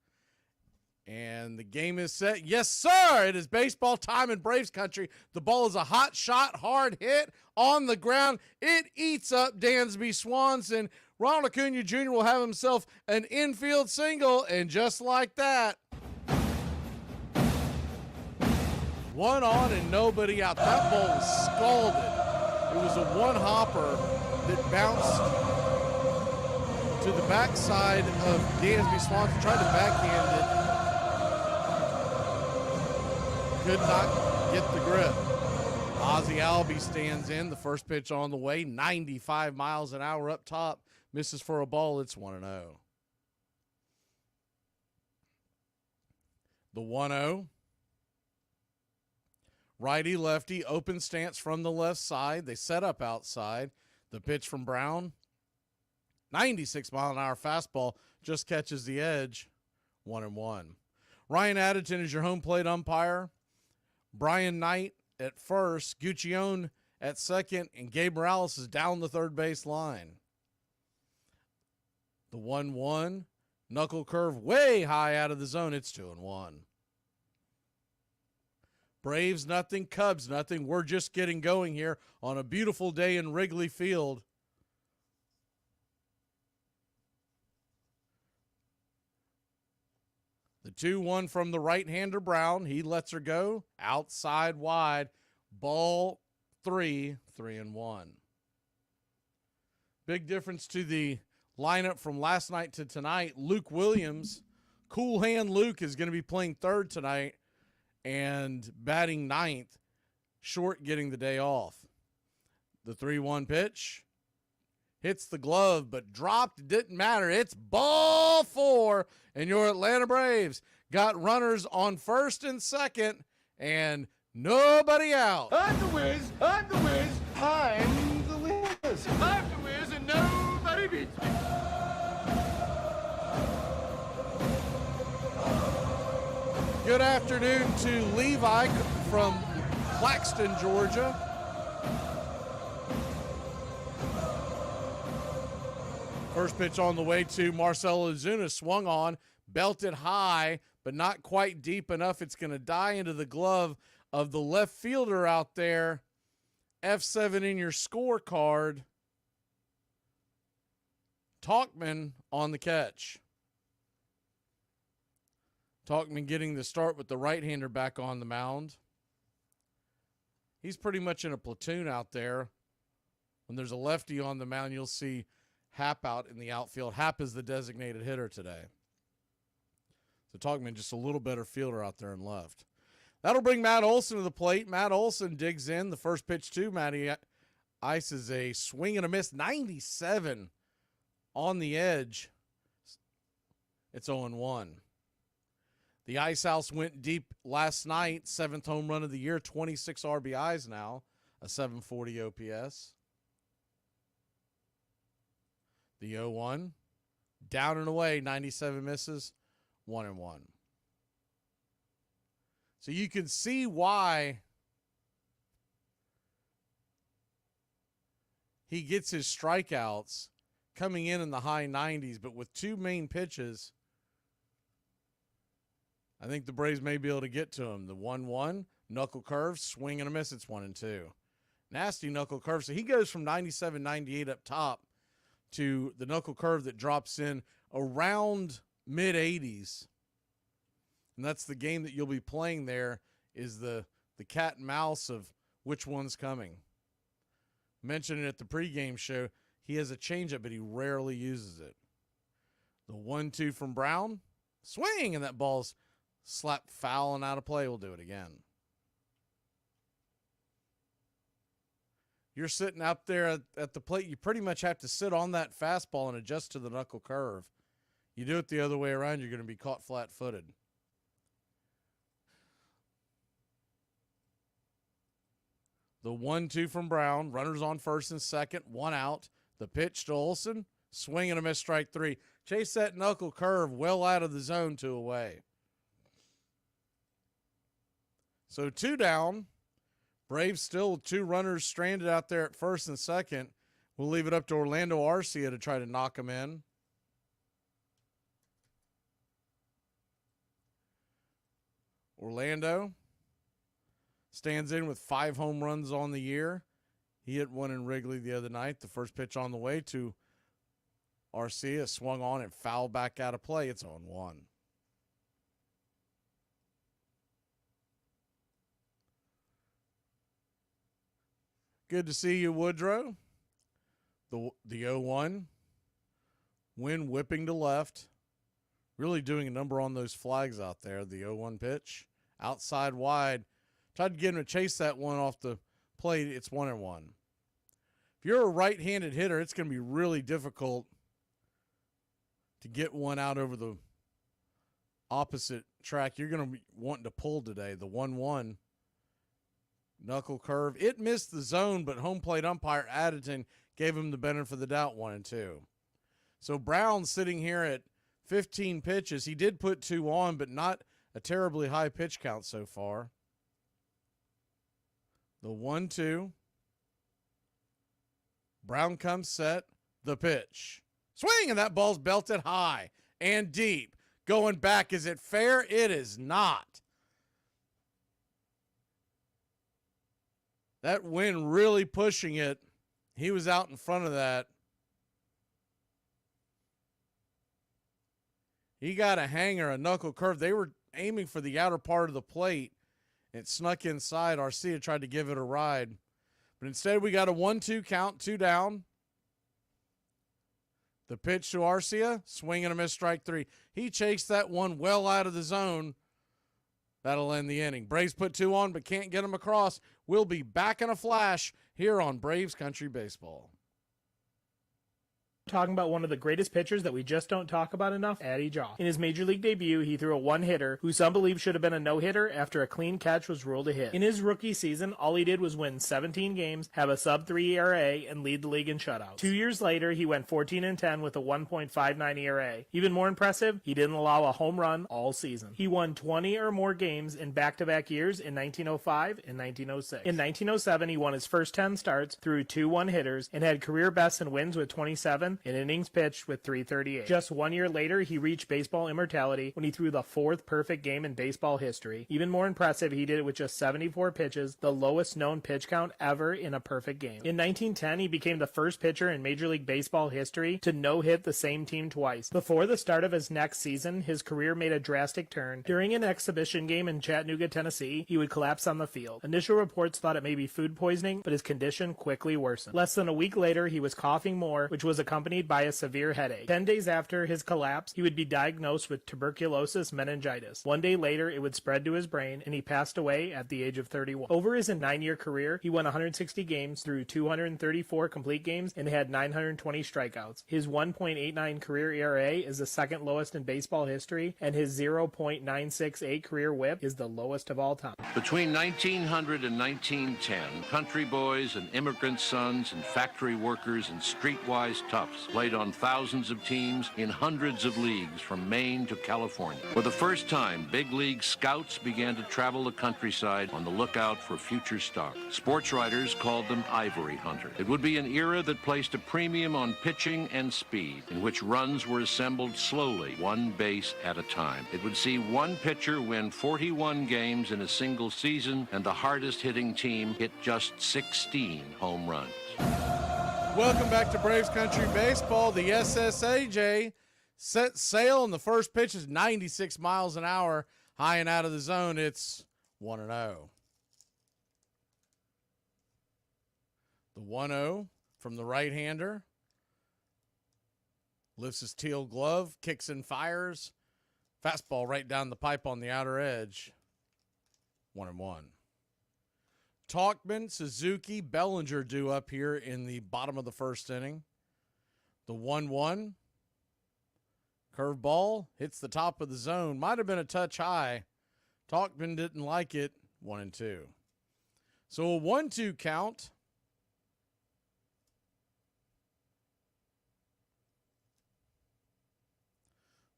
And the game is set. Yes, sir! It is baseball time in Braves country. The ball is a hot shot, hard hit on the ground. It eats up Dansby Swanson. Ronald Acuna Jr. will have himself an infield single, and just like that, one on and nobody out. That ball was scalded. It was a one-hopper that bounced to the backside of Dansby Swanson, tried to backhand it. Could not get the grip. Ozzie Albies stands in. The first pitch on the way, 95 miles an hour up top. Misses for a ball. It's 1-0. The 1-0. Righty, lefty, open stance from the left side. They set up outside. The pitch from Brown, 96-mile-an-hour fastball, just catches the edge. 1-1. Ryan Addington is your home plate umpire. Brian Knight at first, Guccione at second, and Gabe Morales is down the third base line. The 1-1, knuckle curve way high out of the zone. It's 2-1. Braves nothing, Cubs nothing. We're just getting going here on a beautiful day in Wrigley Field. The 2-1 from the right-hander Brown. He lets her go. Outside wide. Ball 3, 3-1. Big difference to the lineup from last night to tonight. Luke Williams, cool hand Luke, is going to be playing third tonight and batting ninth. Short getting the day off. The 3-1 pitch. Hits the glove, but dropped. It didn't matter. It's ball 4, and your Atlanta Braves got runners on first and second, and nobody out. I'm the Wiz. I'm the Wiz. I'm the Wiz. I'm the Wiz, and nobody beats me. Good afternoon to Levi from Claxton, Georgia. First pitch on the way to Marcell Ozuna, swung on, belted high, but not quite deep enough. It's going to die into the glove of the left fielder out there. F7 in your scorecard. Talkman on the catch. Talkman getting the start with the right-hander back on the mound. He's pretty much in a platoon out there. When there's a lefty on the mound, you'll see Happ out in the outfield. Happ is the designated hitter today. So Talkman just a little better fielder out there in left. That'll bring Matt Olson to the plate. Matt Olson digs in. The first pitch to Matty Ice is a swing and a miss. 97 on the edge. It's 0-1. The Ice House went deep last night. 7th home run of the year. 26 RBIs now. A 740 OPS. The 0-1, down and away, 97 misses, 1-1. So you can see why he gets his strikeouts coming in the high 90s, but with two main pitches, I think the Braves may be able to get to him. The 1-1, knuckle curve, swing and a miss, it's 1-2. Nasty knuckle curve. So he goes from 97, 98 up top to the knuckle curve that drops in around mid-80s. And that's the game that you'll be playing there, is the cat and mouse of which one's coming. Mentioned it at the pregame show. He has a changeup, but he rarely uses it. The 1-2 from Brown. Swing, and that ball's slapped foul and out of play. We'll do it again. You're sitting up there at the plate. You pretty much have to sit on that fastball and adjust to the knuckle curve. You do it the other way around, you're going to be caught flat-footed. The 1-2 from Brown. Runners on first and second. One out. The pitch to Olson. Swing and a miss, strike 3. Chase that knuckle curve well out of the zone, 2 away. So 2 down. Braves still with 2 runners stranded out there at first and second. We'll leave it up to Orlando Arcia to try to knock him in. Orlando stands in with 5 home runs on the year. He hit one in Wrigley the other night. The first pitch on the way to Arcia, swung on and fouled back out of play. It's 0-1. Good to see you, Woodrow. The 0-1. Wind whipping to left. Really doing a number on those flags out there. The 0-1 pitch. Outside wide. Tried to get him to chase that one off the plate. It's 1-1. If you're a right-handed hitter, it's going to be really difficult to get one out over the opposite track. You're going to be wanting to pull today. The 1-1 knuckle curve. It missed the zone, but home plate umpire Addington gave him the benefit of the doubt, 1-2. So Brown sitting here at 15 pitches. He did put 2 on, but not a terribly high pitch count so far. The 1-2. Brown comes set. The pitch. Swing, and that ball's belted high and deep. Going back. Is it fair? It is not. That wind really pushing it. He was out in front of that. He got a hanger, a knuckle curve. They were aiming for the outer part of the plate. It snuck inside. Arcia tried to give it a ride. But instead we got a 1-2 count, 2 down. The pitch to Arcia, swing and a miss, strike 3. He chased that one well out of the zone. That'll end the inning. Braves put 2 on, but can't get them across. We'll be back in a flash here on Braves Country Baseball. Talking about one of the greatest pitchers that we just don't talk about enough, Addie Jaw. In his major league debut, he threw a one-hitter, who some believe should have been a no-hitter after a clean catch was ruled a hit. In his rookie season, all he did was win 17 games, have a sub-3 ERA, and lead the league in shutouts. 2 years later, he went 14-10 with a 1.59 ERA. Even more impressive, he didn't allow a home run all season. He won 20 or more games in back-to-back years in 1905 and 1906. In 1907, he won his first 10 starts, threw 2 one-hitters, and had career bests in wins with 27 and innings pitched with 338. Just 1 year later, he reached baseball immortality when he threw the 4th perfect game in baseball history. Even more impressive, he did it with just 74 pitches, the lowest known pitch count ever in a perfect game. In 1910, he became the first pitcher in Major League Baseball history to no-hit the same team twice. Before the start of his next season, his career made a drastic turn. During an exhibition game in Chattanooga, Tennessee, he would collapse on the field. Initial reports thought it may be food poisoning, but his condition quickly worsened. Less than a week later, he was coughing more, which was accompanied by a severe headache. 10 days after his collapse, he would be diagnosed with tuberculosis meningitis. 1 day later, it would spread to his brain, and he passed away at the age of 31. Over his 9-year career, he won 160 games through 234 complete games and had 920 strikeouts. His 1.89 career ERA is the second lowest in baseball history, and his 0.968 career whip is the lowest of all time. Between 1900 and 1910, country boys and immigrant sons and factory workers and streetwise toughs played on thousands of teams in hundreds of leagues from Maine to California. For the first time, big league scouts began to travel the countryside on the lookout for future stars. Sports writers called them ivory hunters. It would be an era that placed a premium on pitching and speed, in which runs were assembled slowly, one base at a time. It would see one pitcher win 41 games in a single season, and the hardest hitting team hit just 16 home runs. Welcome back to Braves Country Baseball. The SSAJ set sail, and the first pitch is 96 miles an hour, high and out of the zone. It's 1-0. The 1-0 from the right-hander. Lifts his teal glove, kicks and fires. Fastball right down the pipe on the outer edge. 1-1. Talkman, Suzuki, Bellinger due up here in the bottom of the first inning. The 1-1. Curveball hits the top of the zone. Might have been a touch high. Talkman didn't like it. 1-2. So a 1-2 count.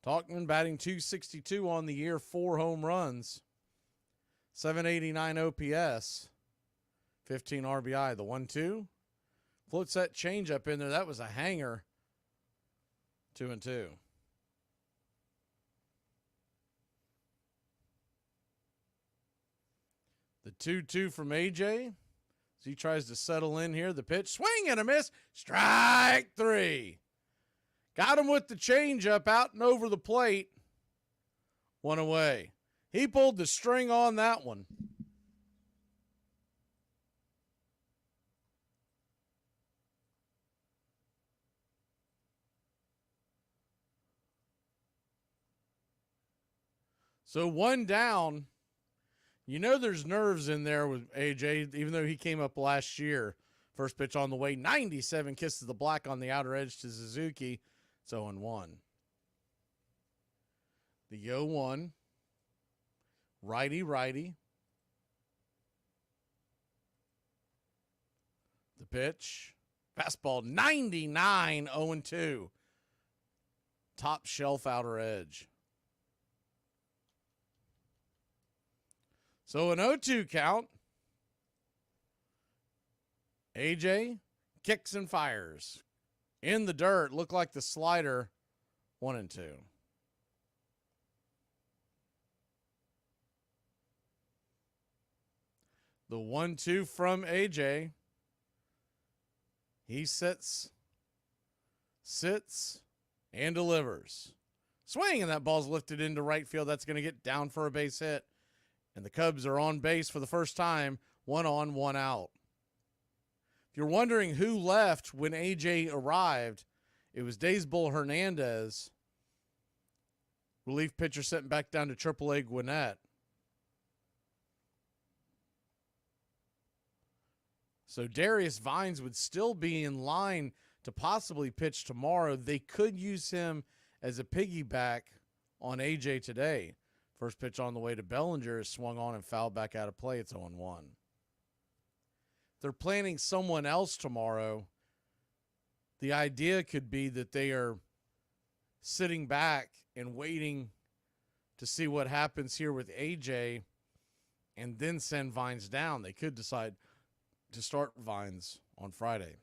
Talkman batting .262 on the year, 4 home runs, .789 OPS. 15 RBI. The 1-2. Floats that changeup in there. That was a hanger. 2-2. The 2-2 from AJ. As he tries to settle in here. The pitch. Swing and a miss. Strike 3. Got him with the changeup out and over the plate. 1 away. He pulled the string on that one. So 1 down. You know there's nerves in there with AJ, even though he came up last year. First pitch on the way, 97 kisses the black on the outer edge to Suzuki. It's 0-1. The 0-1. Righty. The pitch. Fastball, 99, 0-2. Top shelf outer edge. So an 0-2 count. AJ kicks and fires. In the dirt, looked like the slider. 1-2. The 1-2 from AJ. He sits, and delivers. Swing, and that ball's lifted into right field. That's going to get down for a base hit. And the Cubs are on base for the first time, 1 on, 1 out. If you're wondering who left when AJ arrived, it was Daysbull Hernandez, relief pitcher sent back down to AAA Gwinnett. So Darius Vines would still be in line to possibly pitch tomorrow. They could use him as a piggyback on AJ today. First pitch on the way to Bellinger is swung on and fouled back out of play. It's 0-1. They're planning someone else tomorrow. The idea could be that they are sitting back and waiting to see what happens here with AJ and then send Vines down. They could decide to start Vines on Friday.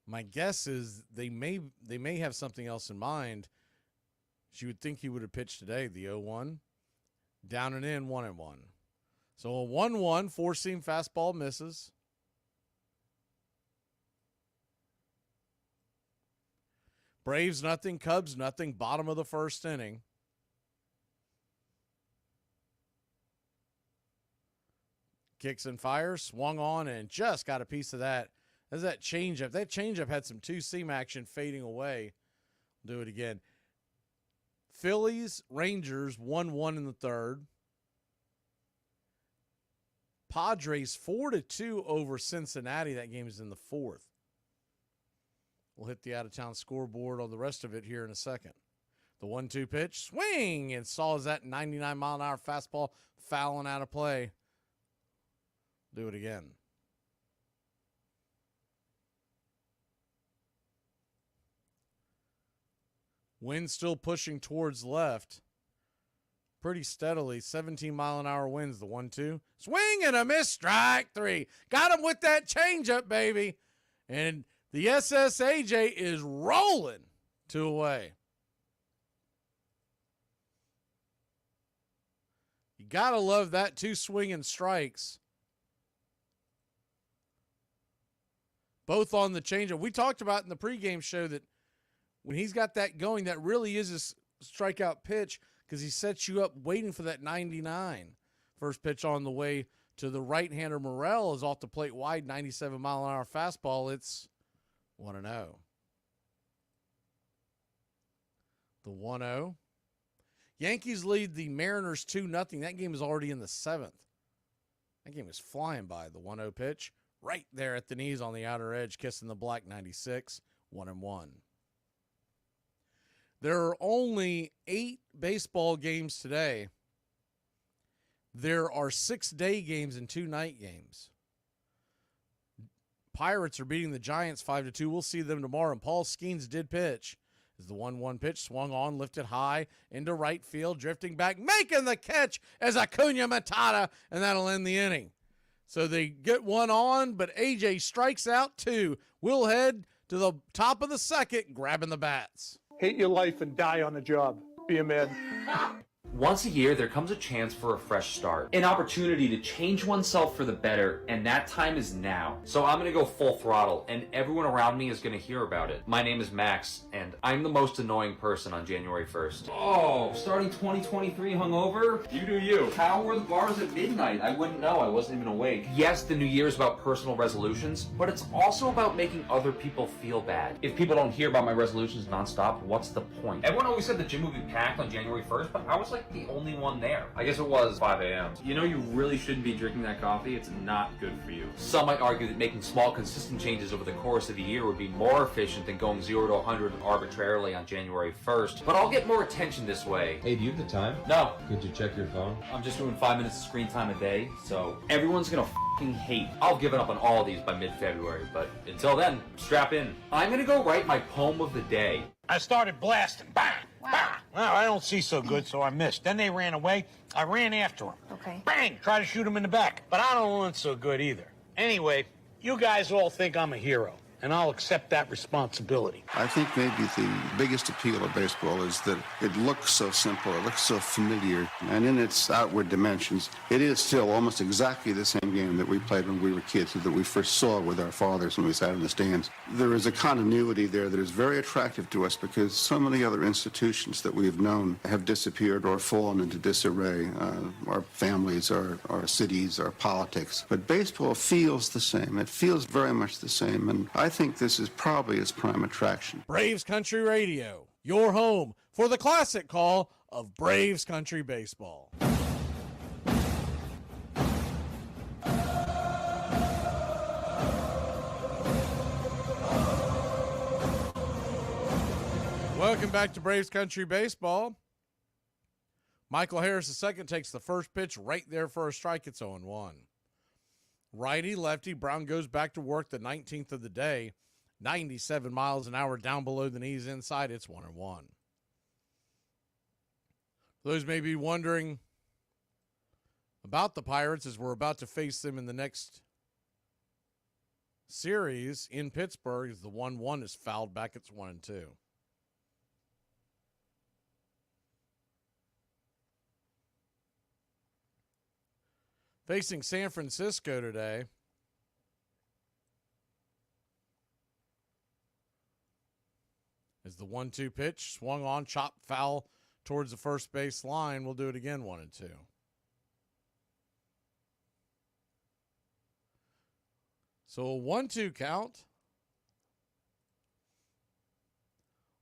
My guess is they may have something else in mind. You would think he would have pitched today. The 0-1, down and in, 1-1. So a 1-1, four-seam fastball misses. Braves nothing, Cubs nothing, bottom of the first inning. Kicks and fires, swung on and just got a piece of that. There's that changeup. That changeup had some two-seam action fading away. Do it again. Phillies, Rangers, 1-1 in the third. Padres 4-2 over Cincinnati. That game is in the fourth. We'll hit the out-of-town scoreboard on the rest of it here in a second. The 1-2 pitch, swing, and saws that 99-mile-an-hour fastball fouling out of play. Do it again. Wind still pushing towards left. Pretty steadily. 17-mile-an-hour winds. The 1-2. Swing and a miss. Strike 3. Got him with that changeup, baby. And the SSAJ is rolling 2 away. You got to love that 2 swinging strikes. Both on the changeup. We talked about in the pregame show that when he's got that going, that really is a strikeout pitch because he sets you up waiting for that 99. First pitch on the way to the right-hander Morel is off the plate wide, 97-mile-an-hour fastball. It's 1-0. The 1-0. Yankees lead the Mariners 2-0. That game is already in the 7th. That game is flying by. The 1-0 pitch right there at the knees on the outer edge, kissing the black, 96, 1-1. There are only 8 baseball games today. There are 6 day games and 2 night games. Pirates are beating the Giants 5-2. We'll see them tomorrow. And Paul Skeens did pitch As the 1-1 pitch swung on, lifted high into right field, drifting back, making the catch as Acuna Matata, and that'll end the inning. So they get one on, but AJ strikes out 2. We'll head to the top of the second, grabbing the bats. Hate your life and die on the job. Be a man. Once a year, there comes a chance for a fresh start. An opportunity to change oneself for the better, and that time is now. So I'm gonna go full throttle, and everyone around me is gonna hear about it. My name is Max, and I'm the most annoying person on January 1st. Oh, starting 2023 hungover? You do you. How were the bars at midnight? I wouldn't know, I wasn't even awake. Yes, the new year is about personal resolutions, but it's also about making other people feel bad. If people don't hear about my resolutions nonstop, what's the point? Everyone always said the gym would be packed on January 1st, but I was like the only one there. I guess it was 5 a.m. You know you really shouldn't be drinking that coffee. It's not good for you. Some might argue that making small consistent changes over the course of the year would be more efficient than going 0 to 100 arbitrarily on January 1st, but I'll get more attention this way. Hey, do you have the time? No. Could you check your phone? I'm just doing 5 minutes of screen time a day, so everyone's gonna f***ing hate. I'll give it up on all of these by mid-February, but until then, strap in. I'm gonna go write my poem of the day. I started blasting. Bang! Bang! Well, I don't see so good, so I missed. Then they ran away. I ran after them. Okay. Bang! Try to shoot him in the back. But I don't want so good either. Anyway, you guys all think I'm a hero, and I'll accept that responsibility. I think maybe the biggest appeal of baseball is that it looks so simple, it looks so familiar, and in its outward dimensions, it is still almost exactly the same game that we played when we were kids, or that we first saw with our fathers when we sat in the stands. There is a continuity there that is very attractive to us because so many other institutions that we've known have disappeared or fallen into disarray. Our families, our cities, our politics. But baseball feels the same. It feels very much the same, and I think this is probably its prime attraction. Braves Country Radio, your home for the classic call of Braves Country Baseball. Welcome back to Braves Country Baseball. Michael Harris II takes the first pitch right there for a strike. It's 0-1. Righty, lefty, Brown goes back to work, the 19th of the day. 97 miles an hour down below the knees inside. It's 1-1. Those may be wondering about the Pirates as we're about to face them in the next series in Pittsburgh as the 1-1 is fouled back. It's 1-2. Facing San Francisco today, as the 1-2 pitch swung on, chopped foul towards the first base line. We'll do it again, 1-2. So a 1-2 count.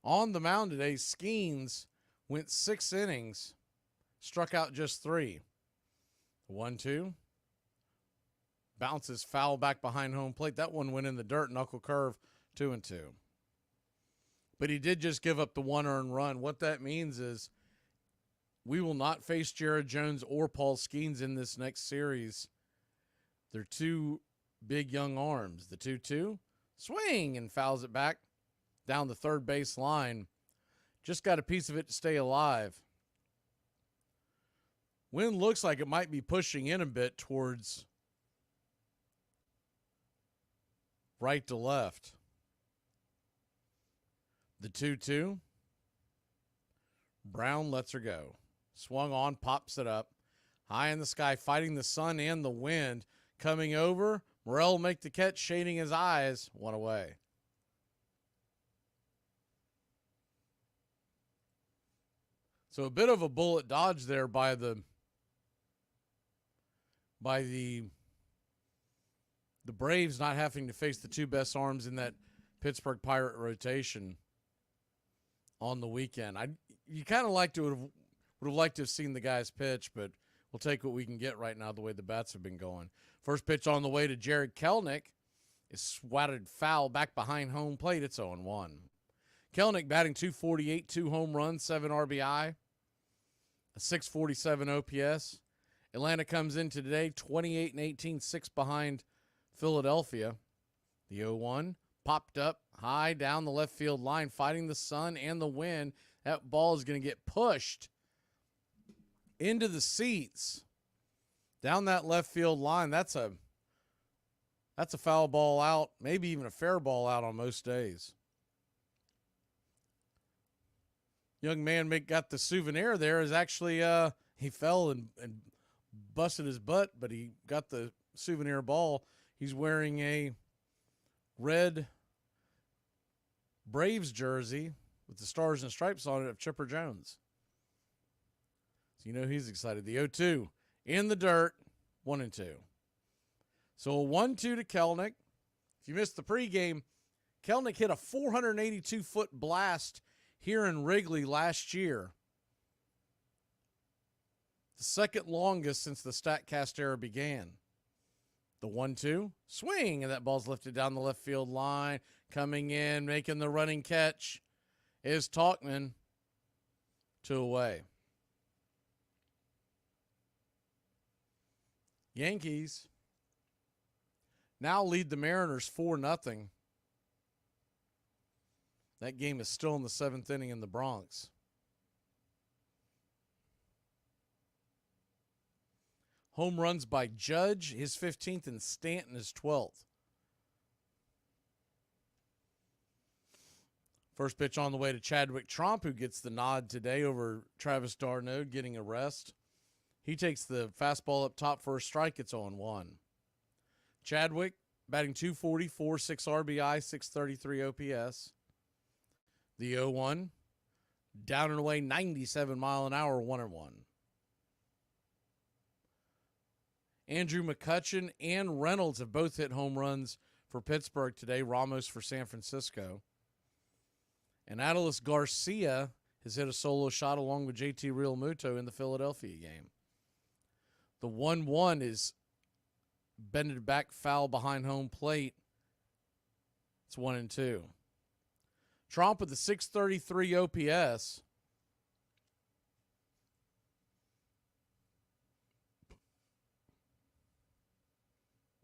On the mound today, Skeens went 6 innings, struck out just 3. 1-2. Bounces foul back behind home plate. That one went in the dirt, knuckle curve, 2-2. But he did just give up the 1 earned run. What that means is we will not face Jared Jones or Paul Skeens in this next series. They're 2 big young arms. The 2-2, swing, and fouls it back down the third base line. Just got a piece of it to stay alive. Wind looks like it might be pushing in a bit towards right to left. The 2-2. Brown lets her go. Swung on, pops it up. High in the sky, fighting the sun and the wind. Coming over. Morel will make the catch, shading his eyes. 1 away. So a bit of a bullet dodge there by the Braves not having to face the 2 best arms in that Pittsburgh Pirate rotation on the weekend. You kind of would have liked to have seen the guys pitch, but we'll take what we can get right now the way the bats have been going. First pitch on the way to Jared Kelenic is swatted foul back behind home plate. It's 0-1. Kelenic batting .248, 2 home runs, 7 RBI, a .647 OPS. Atlanta comes in today 28-18, 6 behind Philadelphia. The 0-1 popped up high down the left field line, fighting the sun and the wind. That ball is going to get pushed into the seats down that left field line. That's a foul ball out, maybe even a fair ball out on most days. Young man got the souvenir there. Is actually he fell and busted his butt, but he got the souvenir ball. He's wearing a red Braves jersey with the stars and stripes on it of Chipper Jones. So you know he's excited. The 0-2 in the dirt, 1-2. So a 1-2 to Kelenic. If you missed the pregame, Kelenic hit a 482-foot blast here in Wrigley last year. The second longest since the StatCast era began. The 1-2, swing, and that ball's lifted down the left field line. Coming in, making the running catch is Talkman. 2 away. Yankees now lead the Mariners 4-0. That game is still in the 7th inning in the Bronx. Home runs by Judge, his 15th, and Stanton, his 12th. First pitch on the way to Chadwick Tromp, who gets the nod today over Travis d'Arnaud getting a rest. He takes the fastball up top for a strike. It's 0-1. Chadwick batting .244, 6 RBI, 633 OPS. The 0-1, down and away, 97 mile an hour, 1-1. Andrew McCutchen and Reynolds have both hit home runs for Pittsburgh today. Ramos for San Francisco. And Adolis Garcia has hit a solo shot along with JT Realmuto in the Philadelphia game. The 1-1 is bended back foul behind home plate. It's 1-2. Tromp with the 633 OPS.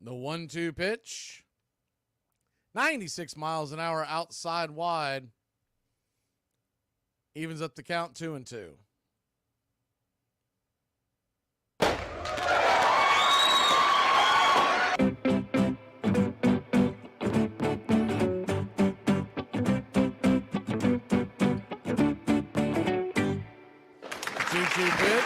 The 1-2 pitch. 96 miles an hour outside wide. Evens up the count, 2-2. Pitch.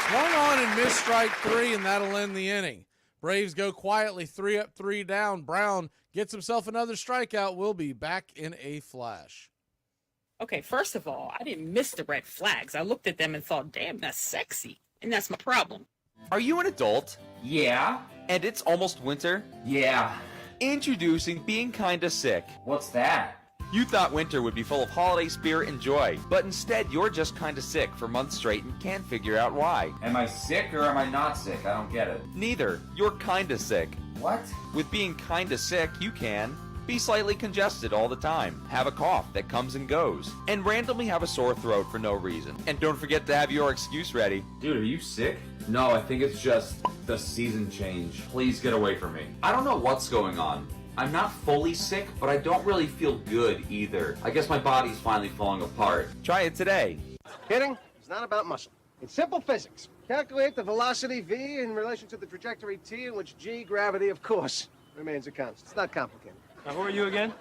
Swung on and missed strike 3, and that'll end the inning. Braves go quietly, 3 up, 3 down. Brown gets himself another strikeout. We'll be back in a flash. Okay, first of all, I didn't miss the red flags. I looked at them and thought, damn, that's sexy. And that's my problem. Are you an adult? Yeah. And it's almost winter? Yeah. Introducing Being Kinda Sick. What's that? You thought winter would be full of holiday spirit and joy, but instead you're just kinda sick for months straight and can't figure out why. Am I sick or am I not sick? I don't get it. Neither. You're kinda sick. What? With Being Kinda Sick, you can be slightly congested all the time, have a cough that comes and goes, and randomly have a sore throat for no reason. And don't forget to have your excuse ready. Dude, are you sick? No, I think it's just the season change. Please get away from me. I don't know what's going on. I'm not fully sick, but I don't really feel good either. I guess my body's finally falling apart. Try it today. Hitting is not about muscle. It's simple physics. Calculate the velocity v in relation to the trajectory t, in which g, gravity, of course, remains a constant. It's not complicated. Now, who are you again?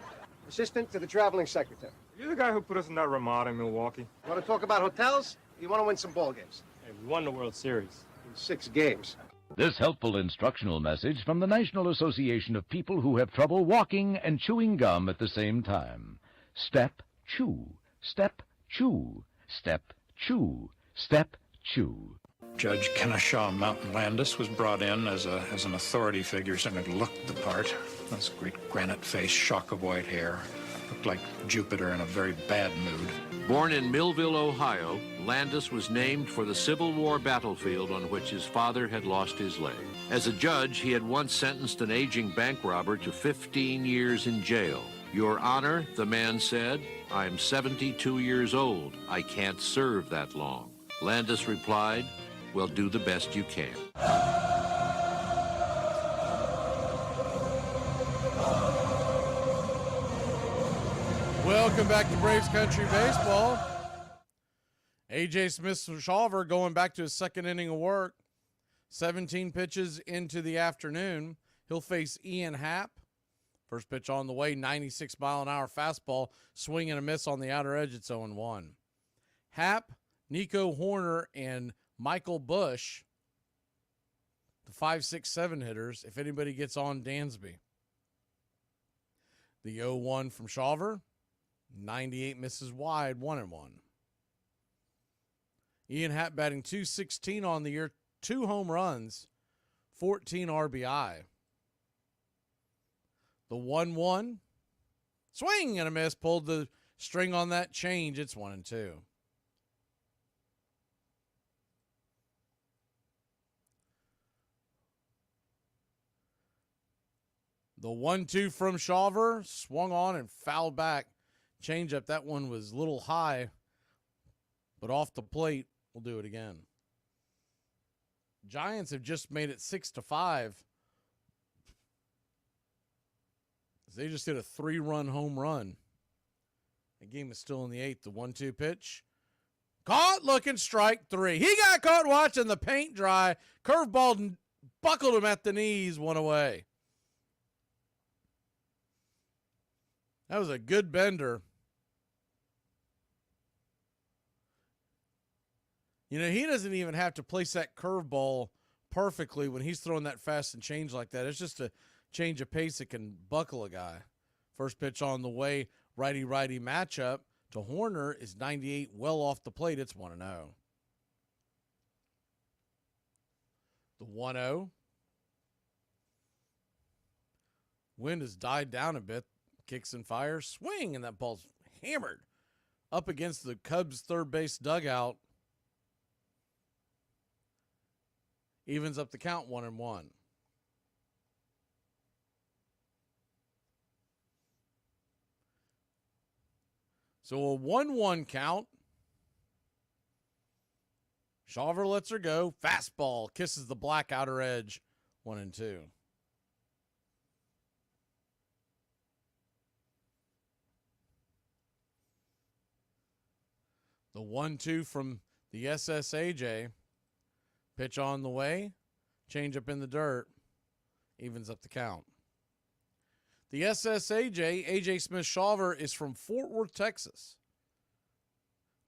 Assistant to the traveling secretary. You're the guy who put us in that Ramada in Milwaukee. You want to talk about hotels? You want to win some ball games? Hey, we won the World Series. In 6 games. This helpful instructional message from the National Association of People Who Have Trouble Walking and Chewing Gum at the same time. Step, chew. Step, chew. Step, chew. Step, chew. Judge Kennesaw Mountain Landis was brought in as an authority figure, and it looked the part. That's great granite face, shock of white hair. Looked like Jupiter in a very bad mood. Born in Millville, Ohio, Landis was named for the Civil War battlefield on which his father had lost his leg. As a judge, he had once sentenced an aging bank robber to 15 years in jail. Your Honor, the man said, I'm 72 years old. I can't serve that long. Landis replied, well, do the best you can. Welcome back to Braves Country Baseball. A.J. Smith-Shawver going back to his second inning of work. 17 pitches into the afternoon. He'll face Ian Happ. First pitch on the way, 96-mile-an-hour fastball. Swing and a miss on the outer edge. It's 0-1. Happ, Nico Horner, and Michael Bush, the 5, 6, 7 hitters, if anybody gets on Dansby. The 0-1 from Shawver. 98 misses wide, 1-1. Ian Happ batting .216 on the year, 2 home runs, 14 RBI. The 1-1, swing and a miss, pulled the string on that change. It's 1-2. The 1-2 from Shawver, swung on and fouled back. Changeup, that one was a little high, but off the plate. We'll do it again. Giants have just made it 6-5. They just hit a 3-run home run. The game is still in the 8th. The 1-2 pitch. Caught looking, strike 3. He got caught watching the paint dry. Curveball buckled him at the knees, 1 away. That was a good bender. You know, he doesn't even have to place that curveball perfectly when he's throwing that fast and change like that. It's just a change of pace that can buckle a guy. First pitch on the way, righty-righty matchup to Horner is 98, well off the plate. It's 1-0. The 1-0. Wind has died down a bit. Kicks and fires. Swing, and that ball's hammered up against the Cubs' third base dugout. Evens up the count, 1-1. So a 1-1 count. Shawver lets her go. Fastball kisses the black outer edge, 1-2. The 1-2 from the SSAJ. Pitch on the way. Change up in the dirt. Evens up the count. The SSAJ, A.J. Smith-Shawver, is from Fort Worth, Texas.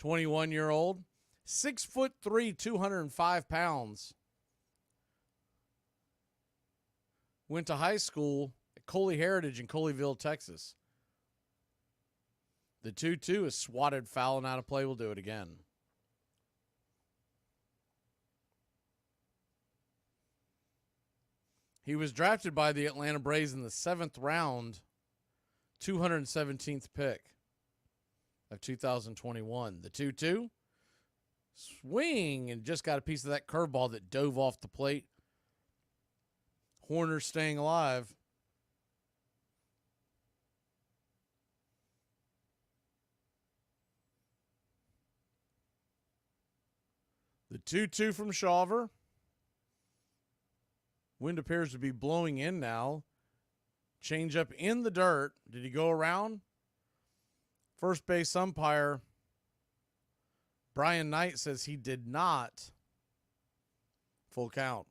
21-year-old. 6'3", 205 pounds. Went to high school at Coley Heritage in Coleyville, Texas. The 2-2 is swatted foul and out of play. We'll do it again. He was drafted by the Atlanta Braves in the 7th round, 217th pick of 2021. The 2-2, swing, and just got a piece of that curveball that dove off the plate. Horner staying alive. The 2-2 from Shawver. Wind appears to be blowing in now. Change up in the dirt. Did he go around? First base umpire Brian Knight says he did not. Full count.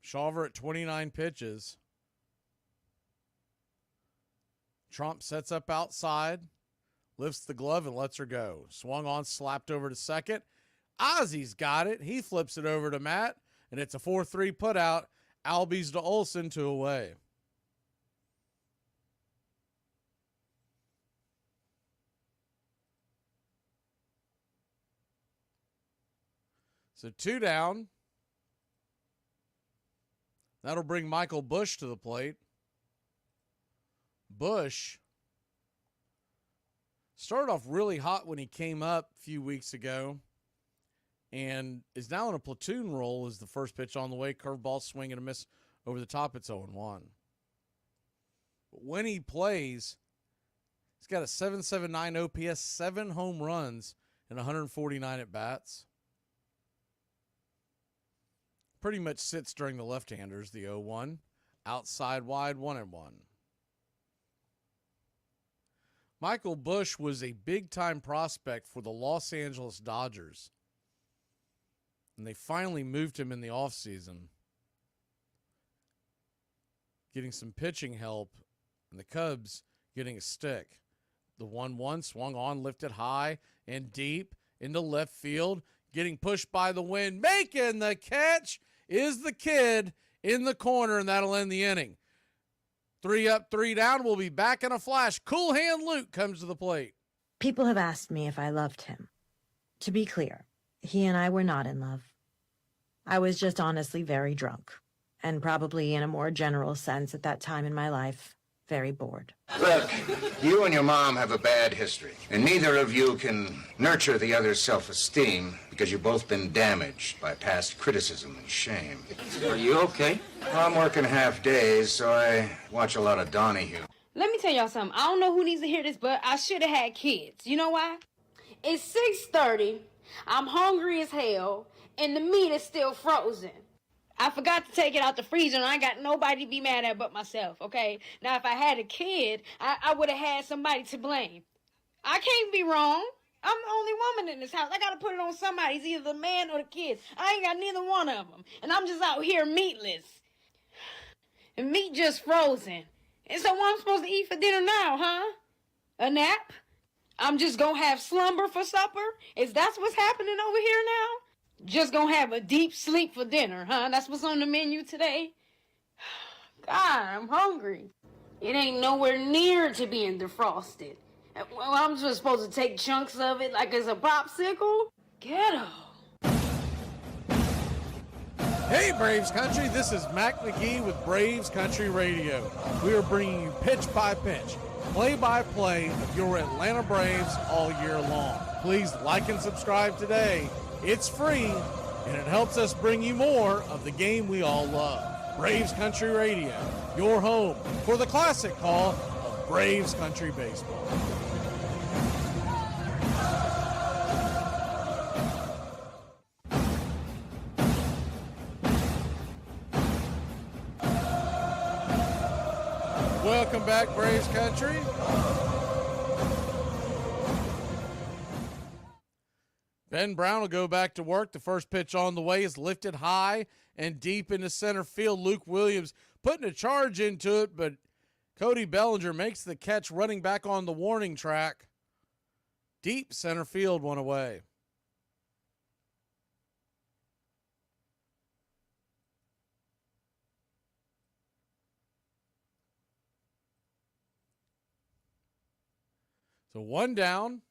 Shawver at 29 pitches. Trump sets up outside. Lifts the glove and lets her go. Swung on, slapped over to second. Ozzy's got it. He flips it over to Matt, and it's a 4-3 putout. Albies to Olsen, 2 away. So 2 down. That'll bring Michael Bush to the plate. Bush started off really hot when he came up a few weeks ago and is now in a platoon role as the first pitch on the way. Curveball, swing and a miss over the top. It's 0-1. But when he plays, he's got a 7.79 OPS, 7 home runs, and 149 at bats. Pretty much sits during the left-handers, the 0-1. Outside wide, 1-1. Michael Busch was a big-time prospect for the Los Angeles Dodgers, and they finally moved him in the offseason, getting some pitching help, and the Cubs getting a stick. The 1-1 swung on, lifted high and deep into left field, getting pushed by the wind. Making the catch is the kid in the corner, and that'll end the inning. 3 up, 3 down. We'll be back in a flash. Cool Hand Luke comes to the plate. People have asked me if I loved him. To be clear, he and I were not in love. I was just honestly very drunk, and probably in a more general sense at that time in my life, very bored. Look, you and your mom have a bad history, and neither of you can nurture the other's self-esteem because you've both been damaged by past criticism and shame. Are you okay? I'm working half days, so I watch a lot of Donahue. Let me tell y'all something. I don't know who needs to hear this, but I should have had kids. You know why? It's 6:30, I'm hungry as hell, and the meat is still frozen. I forgot to take it out the freezer, and I ain't got nobody to be mad at but myself, okay? Now, if I had a kid, I would have had somebody to blame. I can't be wrong. I'm the only woman in this house. I got to put it on somebody. It's either the man or the kids. I ain't got neither one of them, and I'm just out here meatless. And meat just frozen. And so what I'm supposed to eat for dinner now, huh? A nap? I'm just going to have slumber for supper? Is that what's happening over here now? Just gonna have a deep sleep for dinner, huh? That's what's on the menu today? God, I'm hungry. It ain't nowhere near to being defrosted. Well, I'm just supposed to take chunks of it like it's a popsicle? Ghetto. Hey, Braves Country, this is Mac Magee with Braves Country Radio. We are bringing you pitch by pitch, play-by-play of your Atlanta Braves all year long. Please like and subscribe today. It's free, and it helps us bring you more of the game we all love. Braves Country Radio, your home for the classic call of Braves Country Baseball. Welcome back, Braves Country. Ben Brown will go back to work. The first pitch on the way is lifted high and deep into center field. Luke Williams putting a charge into it, but Cody Bellinger makes the catch running back on the warning track. Deep center field, one away. So 1 down.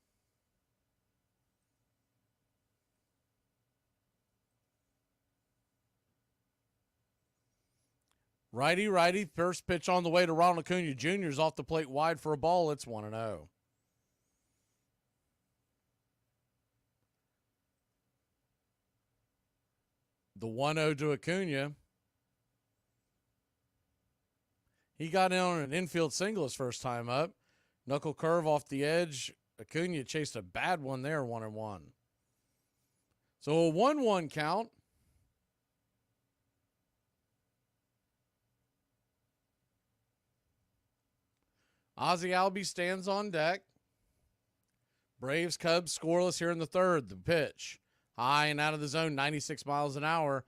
Righty, first pitch on the way to Ronald Acuna Jr. is off the plate wide for a ball. It's 1-0. The 1-0 to Acuna. He got in on an infield single his first time up. Knuckle curve off the edge. Acuna chased a bad one there, 1-1. So a 1-1 count. Ozzie Albies stands on deck. Braves, Cubs scoreless here in the third. The pitch. High and out of the zone, 96 miles an hour,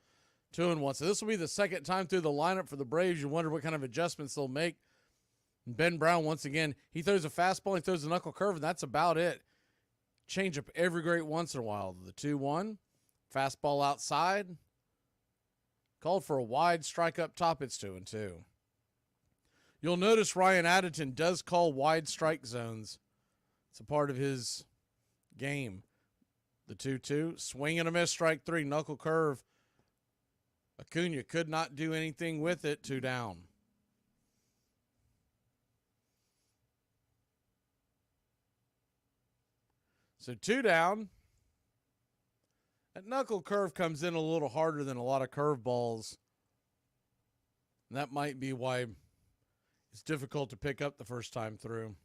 2-1. So this will be the second time through the lineup for the Braves. You wonder what kind of adjustments they'll make. Ben Brown, once again, he throws a fastball, he throws a knuckle curve, and that's about it. Change up every great once in a while. The 2-1, fastball outside. Called for a wide strike up top. It's 2-2. You'll notice Ryan Addington does call wide strike zones. It's a part of his game. The 2-2, swing and a miss, strike 3, knuckle curve. Acuna could not do anything with it, 2 down. So 2 down. That knuckle curve comes in a little harder than a lot of curveballs. And that might be why it's difficult to pick up the first time through.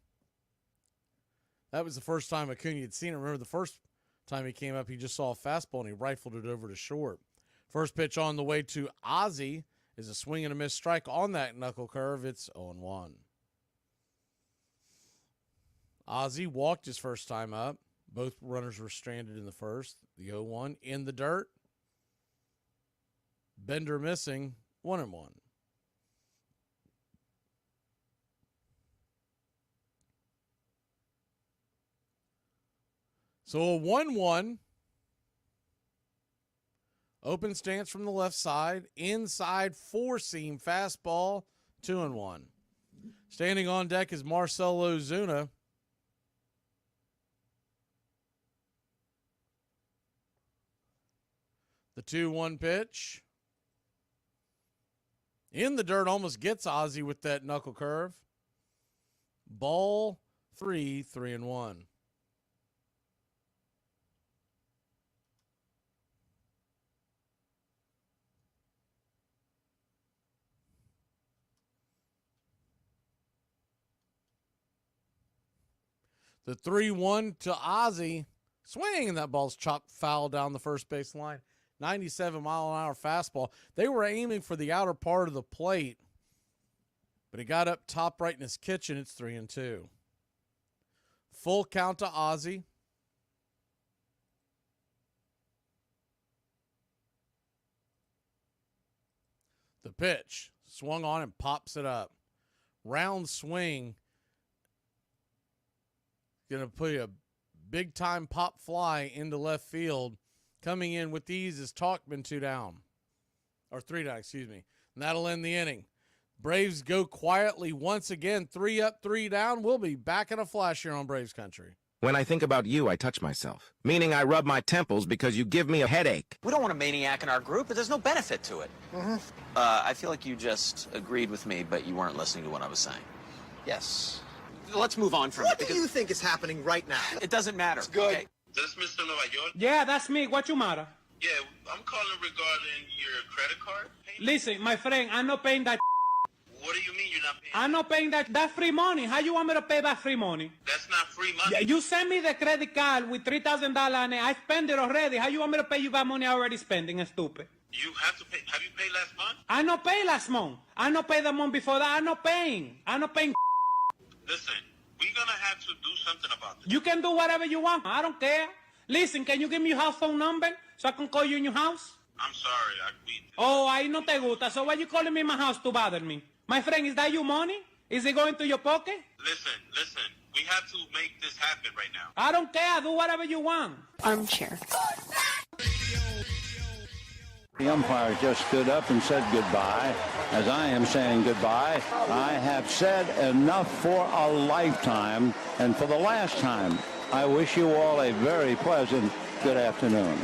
That was the first time Acuna had seen it. Remember, the first time he came up, he just saw a fastball and he rifled it over to short. First pitch on the way to Ozzie is a swing and a miss strike on that knuckle curve. It's 0-1. Ozzie walked his first time up. Both runners were stranded in the first. The 0-1 in the dirt. Bender missing, 1-1. So a 1-1. Open stance from the left side. Inside four-seam fastball, 2-1. Standing on deck is Marcell Ozuna. The 2-1 pitch. In the dirt, almost gets Ozzie with that knuckle curve. Ball 3-1. The 3-1 to Ozzie. Swing, and that ball's chopped foul down the first base line. 97-mile-an-hour fastball. They were aiming for the outer part of the plate, but he got up top right in his kitchen. It's 3-2. Full count to Ozzie. The pitch. Swung on and pops it up. Round swing. Going to put a big-time pop fly into left field. Coming in with these is Talkman 3 down. And that'll end the inning. Braves go quietly once again. 3 up, 3 down. We'll be back in a flash here on Braves Country. When I think about you, I touch myself. Meaning I rub my temples because you give me a headache. We don't want a maniac in our group, but there's no benefit to it. I feel like you just agreed with me, but you weren't listening to what I was saying. Yes. Let's move on from it. What do you think is happening right now? It doesn't matter. It's good. Okay? This Mr. Nueva York? Yeah, that's me. What you matter? Yeah, I'm calling regarding your credit card payment. Listen, my friend, I'm not paying that. What do you mean you're not paying? I'm not paying that. That's free money. How you want me to pay that free money? That's not free money. Yeah, you send me the credit card with $3,000 on it. I spend it already. How you want me to pay you that money I already spending, stupid? You have to pay. Have you paid last month? I not pay last month. I not pay the month before that. I'm not paying. Listen, we're gonna have to do something about this. You can do whatever you want. I don't care. Listen, can you give me your house phone number so I can call you in your house? I'm sorry, Oh, ahí no te gusta. So why you calling me in my house to bother me? My friend, is that your money? Is it going to your pocket? Listen, we have to make this happen right now. I don't care. Do whatever you want. Armchair. The umpire just stood up and said goodbye. As I am saying goodbye, I have said enough for a lifetime. And for the last time, I wish you all a very pleasant good afternoon.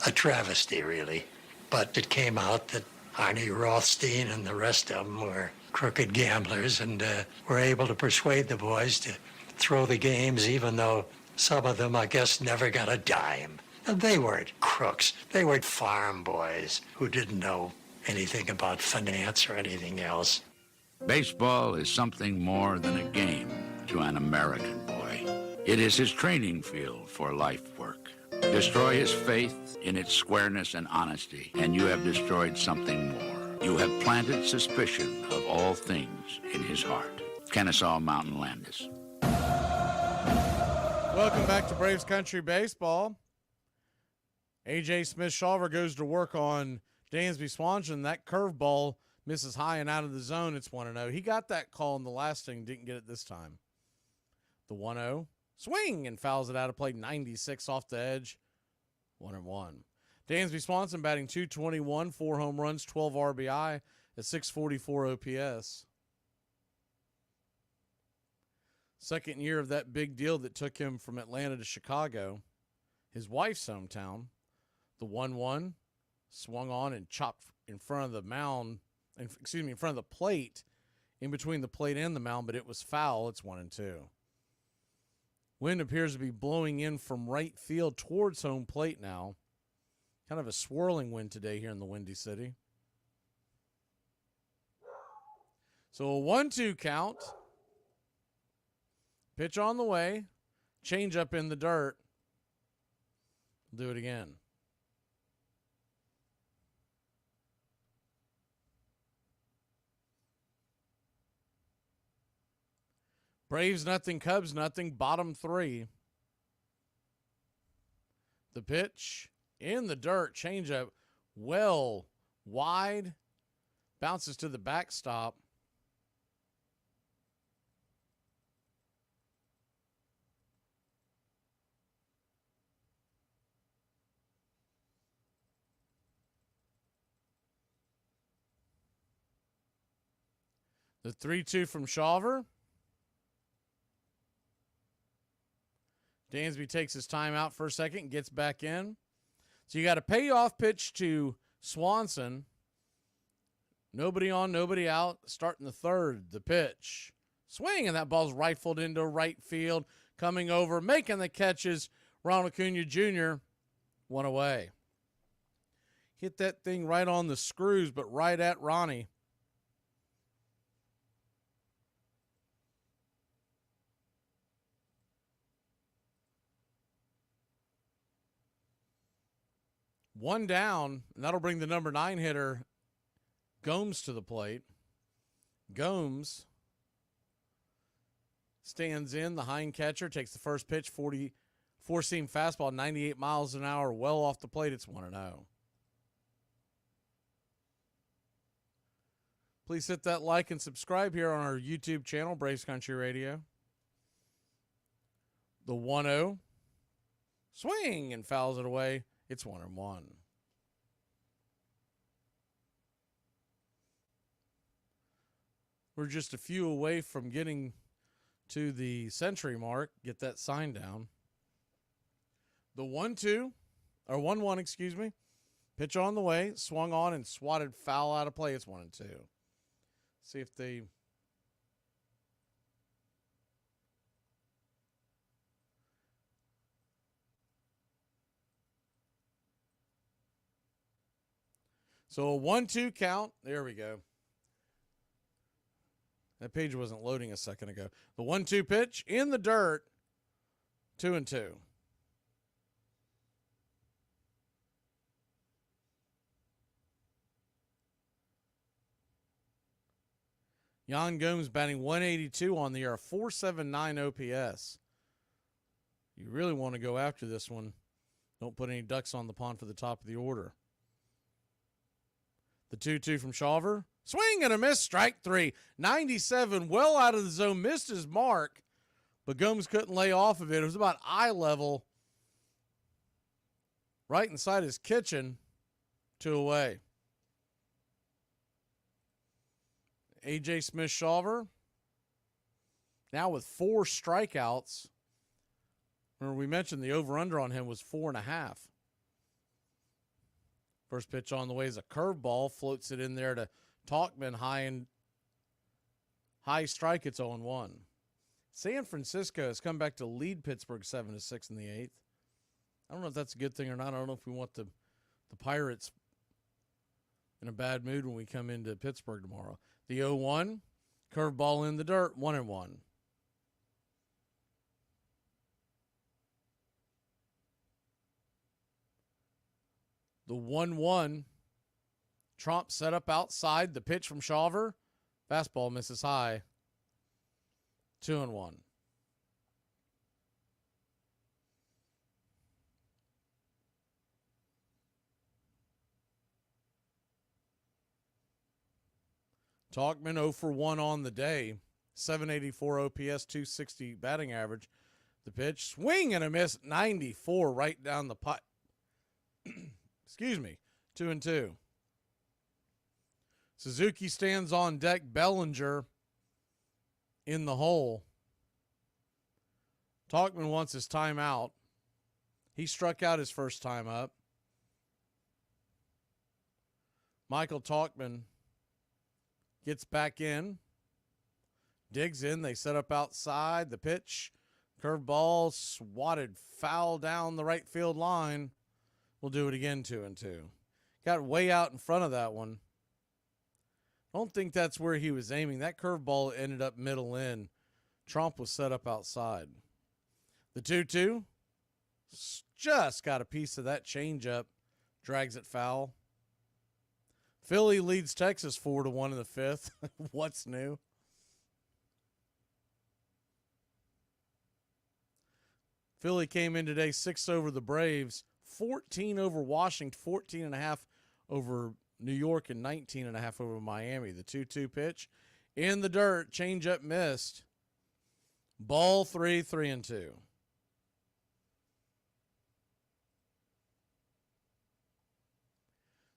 A travesty, really. But it came out that Arnie Rothstein and the rest of them were crooked gamblers and were able to persuade the boys to throw the games, even though some of them, I guess, never got a dime. And they weren't crooks. They were farm boys who didn't know anything about finance or anything else. Baseball is something more than a game to an American boy. It is his training field for life work. Destroy his faith in its squareness and honesty, and you have destroyed something more. You have planted suspicion of all things in his heart. Kennesaw Mountain Landis. Welcome back to Braves Country Baseball. A.J. Smith-Shawver goes to work on Dansby Swanson. That curveball misses high and out of the zone. It's 1-0. He got that call in the last inning, didn't get it this time. The 1-0. Swing and fouls it out of play. 96 off the edge. 1-1. Dansby Swanson batting .221, 4 home runs, 12 RBI at .644 OPS. Second year of that big deal that took him from Atlanta to Chicago. His wife's hometown. The 1-1 swung on and chopped in front of the mound, in front of the plate, in between the plate and the mound, but it was foul. It's 1-2. Wind appears to be blowing in from right field towards home plate now. Kind of a swirling wind today here in the Windy City. So a 1-2 count. Pitch on the way. Change up in the dirt. Do it again. Braves nothing, Cubs nothing, bottom 3. The pitch in the dirt, changeup, well wide, bounces to the backstop. The 3-2 from Shawver. Dansby takes his time out for a second and gets back in. So you got a payoff pitch to Swanson. Nobody on, nobody out. Starting the third, the pitch. Swing, and that ball's rifled into right field. Coming over, making the catches. Ronald Acuna Jr. one away. Hit that thing right on the screws, but right at Ronnie. One down, and that'll bring the number 9 hitter, Gomes, to the plate. Gomes stands in, the hind catcher, takes the first pitch, 4-seam fastball, 98 miles an hour, well off the plate. It's 1-0. Please hit that like and subscribe here on our YouTube channel, Braves Country Radio. The 1-0. Swing, and fouls it away. It's 1-1. We're just a few away from getting to the century mark. Get that sign down. The 1-2, or 1-1, excuse me. Pitch on the way, swung on and swatted foul out of play. It's 1-2. See if they... So a 1-2 count. There we go. That page wasn't loading a second ago. The 1-2 pitch in the dirt. 2-2. Yan Gomes batting 182 on the year, a 4.79 OPS. You really want to go after this one. Don't put any ducks on the pond for the top of the order. The 2-2 from Shawver. Swing and a miss. Strike 3. 97, well out of the zone. Missed his mark, but Gomes couldn't lay off of it. It was about eye level. Right inside his kitchen. 2 away. A.J. Smith-Shawver. Now with 4 strikeouts. Remember, we mentioned the over-under on him was 4.5. First pitch on the way is a curveball. Floats it in there to Talkman. High strike. It's 0-1. San Francisco has come back to lead Pittsburgh 7-6 in the 8th. I don't know if that's a good thing or not. I don't know if we want the Pirates in a bad mood when we come into Pittsburgh tomorrow. The 0-1. Curveball in the dirt. 1-1. The 1-1. Trump set up outside. The pitch from Shawver. Fastball misses high. 2-1. Talkman 0 for 1 on the day. 784 OPS, 260 batting average. The pitch, swing and a miss. 94 right down the pipe. Excuse me. 2-2. Suzuki stands on deck. Bellinger in the hole. Talkman wants his timeout. He struck out his first time up. Michael Talkman gets back in. Digs in. They set up outside. The pitch. Curveball swatted foul down the right field line. We'll do it again, 2-2. Got way out in front of that one. I don't think that's where he was aiming. That curveball ended up middle in. Trump was set up outside. The 2-2. Just got a piece of that changeup. Drags it foul. Philly leads Texas 4-1 in the 5th. What's new? Philly came in today 6 over the Braves, 14 over Washington, 14.5 over New York, and 19.5 over Miami. The 2-2 pitch in the dirt, changeup missed. Ball 3, 3-2.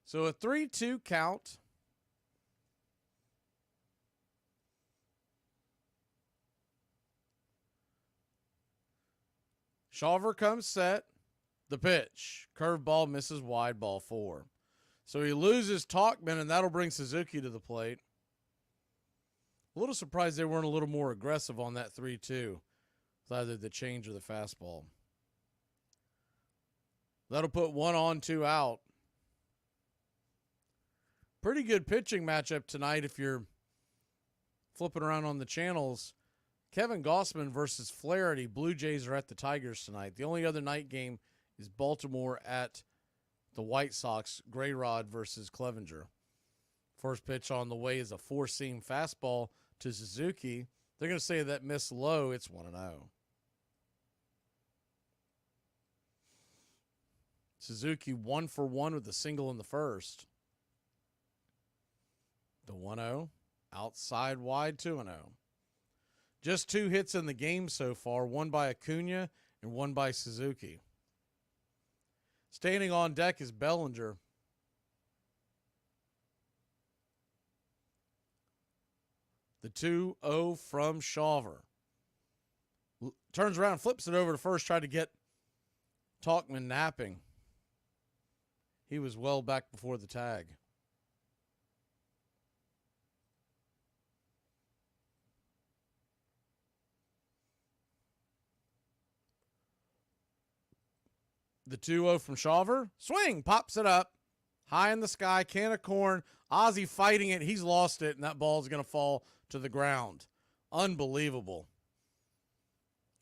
So a 3-2 count. Shawver comes set. The pitch. Curveball misses wide, ball 4. So he loses Talkman, and that'll bring Suzuki to the plate. A little surprised they weren't a little more aggressive on that 3-2 with either the change or the fastball. That'll put 1 on, 2 out. Pretty good pitching matchup tonight if you're flipping around on the channels. Kevin Gossman versus Flaherty. Blue Jays are at the Tigers tonight. The only other night game is Baltimore at the White Sox. Grayrod versus Clevenger. First pitch on the way is a 4-seam fastball to Suzuki. They're going to say that missed low. It's 1-0. Suzuki 1 for 1 with a single in the first. The 1-0. Outside wide, 2-0. Just 2 hits in the game so far, one by Acuna and one by Suzuki. Standing on deck is Bellinger. The 2-0 from Shawver. Turns around, flips it over to first, tried to get Talkman napping. He was well back before the tag. The 2-0 from Shawver. Swing, pops it up. High in the sky, can of corn. Ozzie fighting it. He's lost it, and that ball is going to fall to the ground. Unbelievable.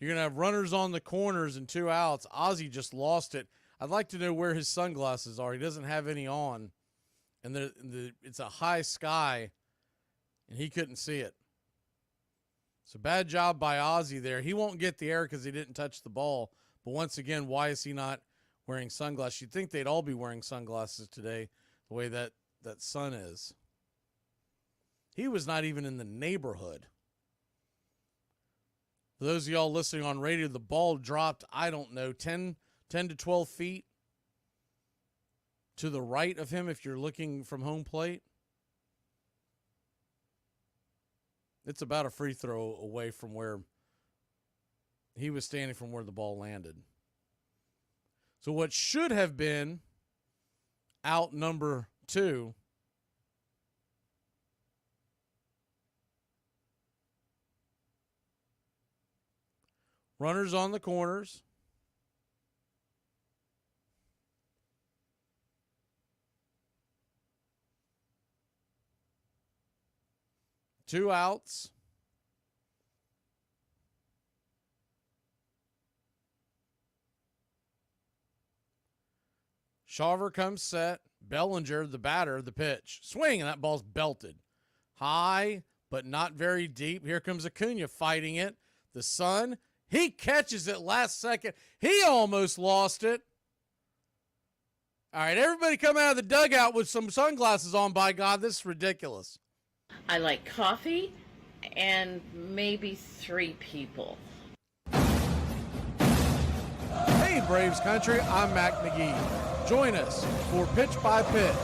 You're going to have runners on the corners and 2 outs. Ozzie just lost it. I'd like to know where his sunglasses are. He doesn't have any on. And it's a high sky, and he couldn't see it. So bad job by Ozzie there. He won't get the error because he didn't touch the ball. But once again, why is he not wearing sunglasses? You'd think they'd all be wearing sunglasses today, the way that sun is. He was not even in the neighborhood. For those of y'all listening on radio, the ball dropped, I don't know, 10 to 12 feet to the right of him if you're looking from home plate. It's about a free throw away from where he was standing, from where the ball landed. So what should have been out number 2 runners on the corners. Two outs. Shawver comes set. Bellinger, the batter, the pitch. Swing, and that ball's belted. High, but not very deep. Here comes Acuna fighting it. The Sun, he catches it last second. He almost lost it. All right, everybody come out of the dugout with some sunglasses on, by God. This is ridiculous. I like coffee and maybe 3 people. Hey, Braves country, I'm Mac Magee. Join us for Pitch by Pitch,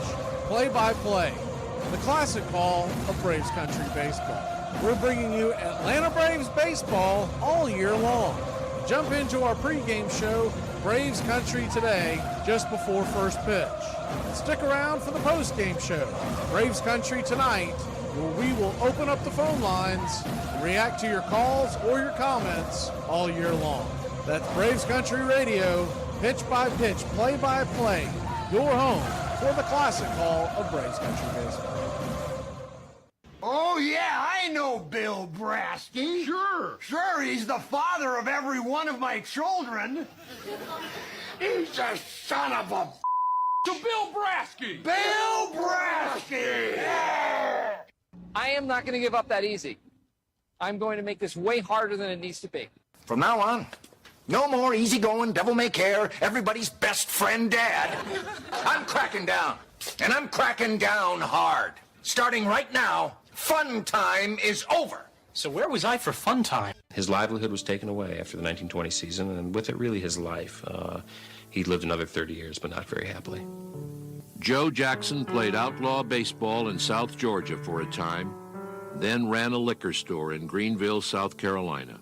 Play by Play, the classic call of Braves country baseball. We're bringing you Atlanta Braves baseball all year long. Jump into our pregame show, Braves Country Today, just before first pitch. Stick around for the postgame show, Braves Country Tonight, where we will open up the phone lines and react to your calls or your comments all year long. That's Braves Country Radio, pitch by pitch, play by play, your home for the classic call of Braves Country Baseball. Oh, yeah, I know Bill Brasky. Sure, he's the father of every one of my children. He's a son of a... To Bill Brasky! Bill Brasky! Yeah! I am not going to give up that easy. I'm going to make this way harder than it needs to be. From now on, No more easygoing, devil-may-care, everybody's best friend dad. I'm cracking down, and I'm cracking down hard. Starting right now, fun time is over. So where was I for fun time? His livelihood was taken away after the 1920 season, and with it, really, his life. He lived another 30 years, but not very happily. Joe Jackson played outlaw baseball in South Georgia for a time, then ran a liquor store in Greenville, South Carolina.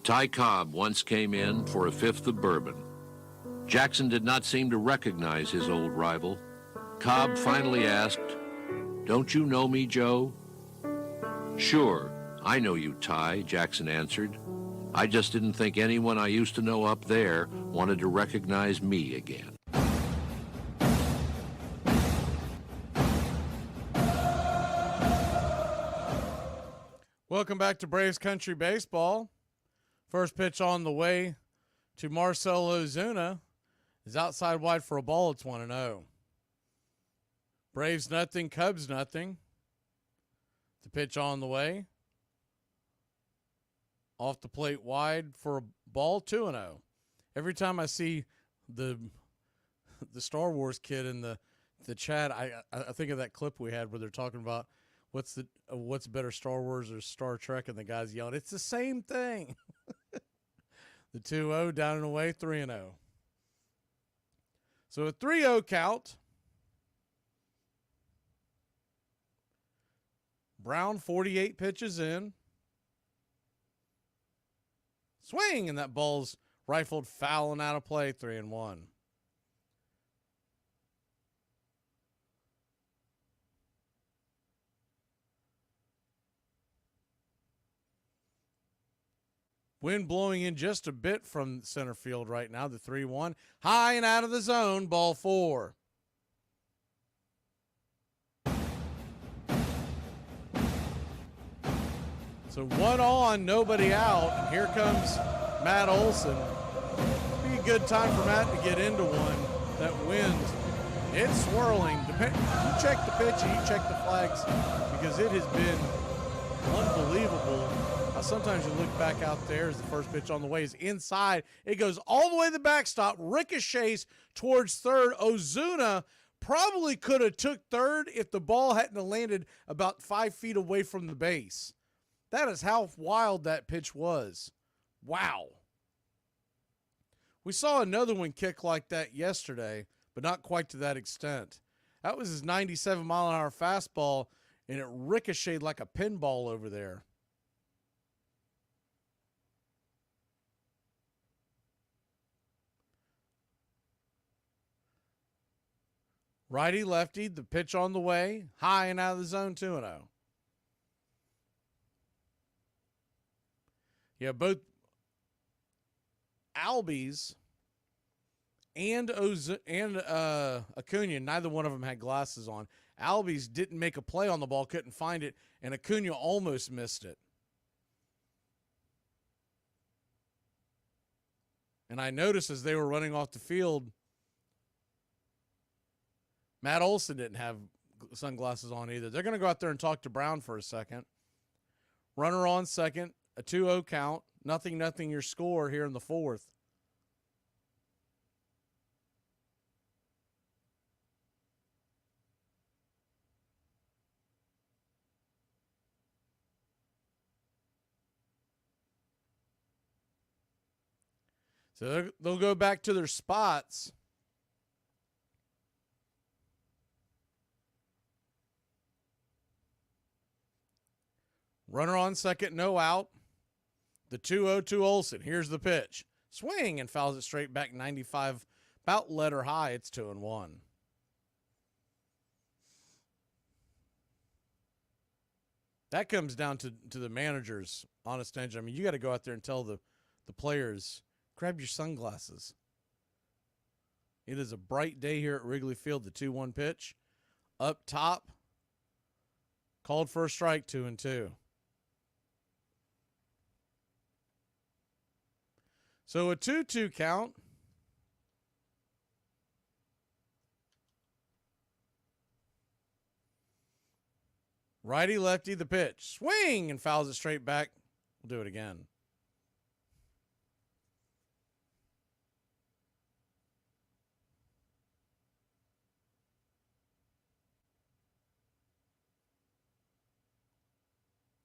Ty Cobb once came in for a fifth of bourbon. Jackson did not seem to recognize his old rival. Cobb finally asked, "Don't you know me, Joe?" "Sure, I know you, Ty," Jackson answered. "I just didn't think anyone I used to know up there wanted to recognize me again." Welcome back to Braves Country Baseball. First pitch on the way to Marcell Ozuna is outside wide for a ball. It's 1-0. Braves nothing, Cubs nothing. The pitch on the way. Off the plate wide for a ball, 2-0. Every time I see the Star Wars kid in the chat, I think of that clip we had where they're talking about what's better, Star Wars or Star Trek, and the guy's yelling, "It's the same thing." The 2-0 down and away, 3-0. So a 3-0 count. Brown 48 pitches in. Swing, and that ball's rifled foul and out of play, 3-1. Wind blowing in just a bit from center field right now, the 3-1. High and out of the zone, ball 4. So 1 on, nobody out. And here comes Matt Olson. Be a good time for Matt to get into one. That wind, it's swirling. You check the pitch and you check the flags because it has been unbelievable. Sometimes you look back out there as the first pitch on the way is inside. It goes all the way to the backstop, ricochets towards third. Ozuna probably could have took third if the ball hadn't landed about 5 feet away from the base. That is how wild that pitch was. Wow. We saw another one kick like that yesterday, but not quite to that extent. That was his 97-mile-an-hour fastball, and it ricocheted like a pinball over there. Righty, lefty, the pitch on the way, high and out of the zone, 2-0. Yeah, both Albies and Acuna, neither one of them had glasses on. Albies didn't make a play on the ball, couldn't find it, and Acuna almost missed it. And I noticed as they were running off the field, Matt Olson didn't have sunglasses on either. They're going to go out there and talk to Brown for a second. Runner on second, a 2-0 count. 0-0 your score here in the fourth. So they'll go back to their spots. Runner on second, no out. The 2-0 to Olson. Here's the pitch. Swing and fouls it straight back 95, about letter high. It's 2-1. That comes down to the manager's honest intention. I mean, you got to go out there and tell the players, grab your sunglasses. It is a bright day here at Wrigley Field. The 2-1 pitch. Up top. Called for a strike, 2-2. So a 2-2 count. Righty, lefty, the pitch. Swing and fouls it straight back. We'll do it again.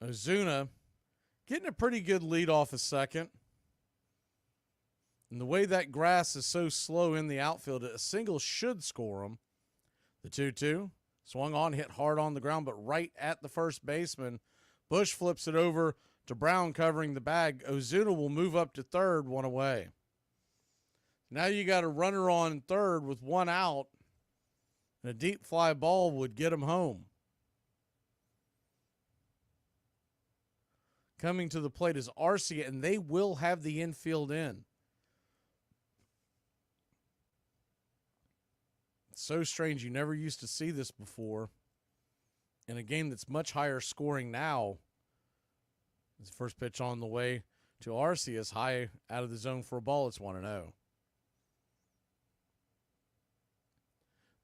Ozuna getting a pretty good lead off a second. And the way that grass is so slow in the outfield, a single should score him. The 2-2. Swung on, hit hard on the ground, but right at the first baseman. Bush flips it over to Brown covering the bag. Ozuna will move up to third, one away. Now you got a runner on third with one out, and a deep fly ball would get him home. Coming to the plate is Arcia, and they will have the infield in. It's so strange. You never used to see this before in a game that's much higher scoring now. His first pitch on the way to Arcia is high out of the zone for a ball. It's 1-0.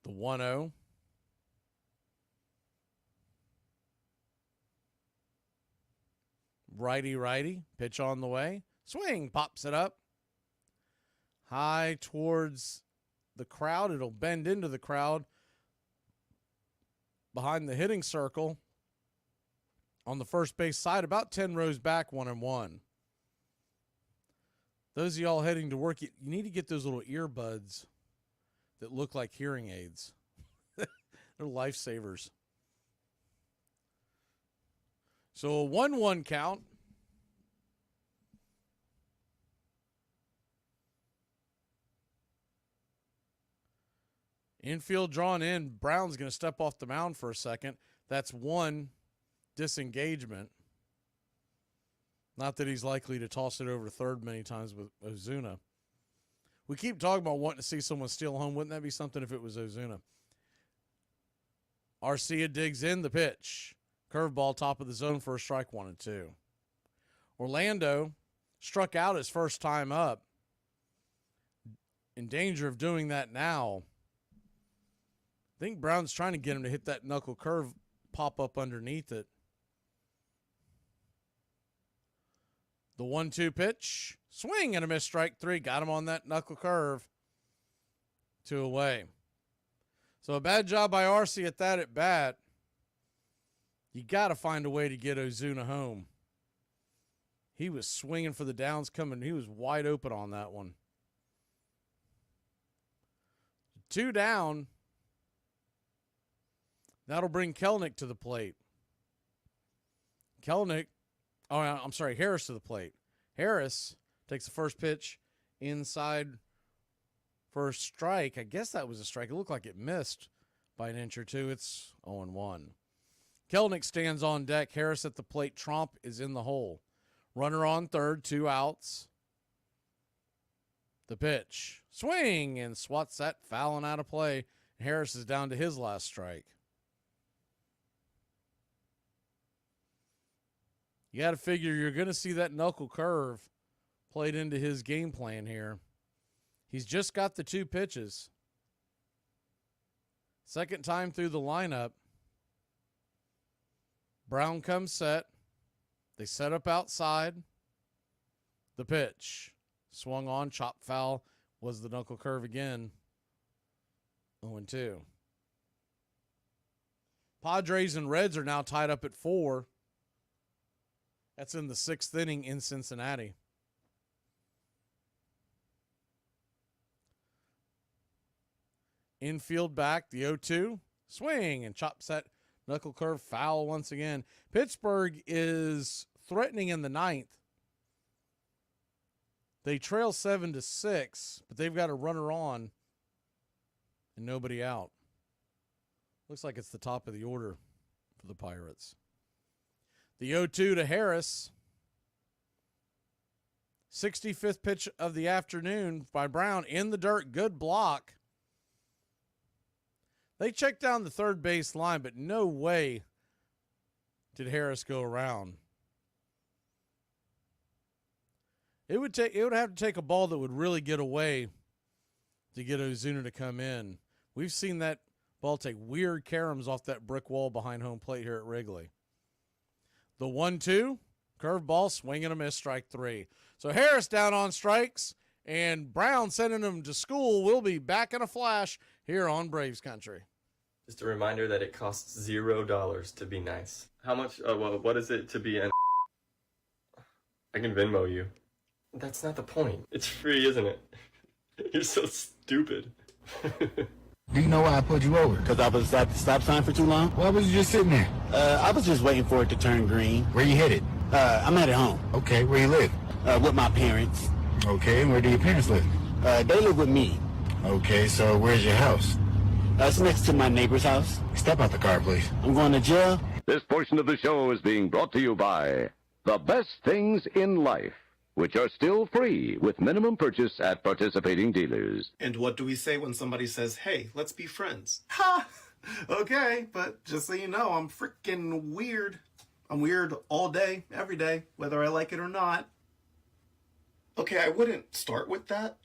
The 1-0. Righty. Pitch on the way. Swing. Pops it up. High towards the crowd. It'll bend into the crowd behind the hitting circle on the first base side, about 10 rows back, 1-1. Those of y'all heading to work, you need to get those little earbuds that look like hearing aids. They're lifesavers. So a 1-1 count. Infield drawn in. Brown's going to step off the mound for a second. That's one disengagement. Not that he's likely to toss it over third many times with Ozuna. We keep talking about wanting to see someone steal home. Wouldn't that be something if it was Ozuna? Arcia digs in the pitch. Curveball top of the zone for a strike, 1-2. Orlando struck out his first time up. In danger of doing that now. I think Brown's trying to get him to hit that knuckle curve, pop up underneath it. The 1-2 pitch. Swing and a miss, strike 3. Got him on that knuckle curve. 2 away. So a bad job by Arcia at that at bat. You got to find a way to get Ozuna home. He was swinging for the downs coming. He was wide open on that one. 2 down. That'll bring Kelenic to the plate. Harris to the plate. Harris takes the first pitch inside for a strike. I guess that was a strike. It looked like it missed by an inch or two. It's 0-1. Kelenic stands on deck. Harris at the plate. Tromp is in the hole. Runner on third, 2 outs. The pitch. Swing and swats that fouling out of play. Harris is down to his last strike. You got to figure you're going to see that knuckle curve played into his game plan here. He's just got the 2 pitches. Second time through the lineup. Brown comes set. They set up outside. The pitch. Swung on, chop foul. Was the knuckle curve again. 0-2. Padres and Reds are now tied up at 4. That's in the 6th inning in Cincinnati. Infield back, the 0-2. Swing and chop set. Knuckle curve foul once again. Pittsburgh is threatening in the 9th. They trail 7-6, but they've got a runner on and nobody out. Looks like it's the top of the order for the Pirates. The 0-2 to Harris. 65th pitch of the afternoon by Brown in the dirt. Good block. They checked down the third base line, but no way did Harris go around. It would have to take a ball that would really get away to get Ozuna to come in. We've seen that ball take weird caroms off that brick wall behind home plate here at Wrigley. The 1-2, curveball, swing and a miss, strike 3. So Harris down on strikes, and Brown sending him to school. Will be back in a flash here on Braves Country. Just a reminder that it costs $0 to be nice. How much, what is it to be an I can Venmo you. That's not the point. It's free, isn't it? You're so stupid. Do you know why I pulled you over? Because I was at the stop sign for too long? Why was you just sitting there? I was just waiting for it to turn green. Where you headed? I'm at home. Okay, where you live? With my parents. Okay, and where do your parents live? They live with me. Okay, so where's your house? It's next to my neighbor's house. Step out the car, please. I'm going to jail. This portion of the show is being brought to you by the best things in life, which are still free with minimum purchase at participating dealers. And what do we say when somebody says, hey, let's be friends? Ha! Okay, but just so you know, I'm freaking weird. I'm weird all day, every day, whether I like it or not. Okay, I wouldn't start with that.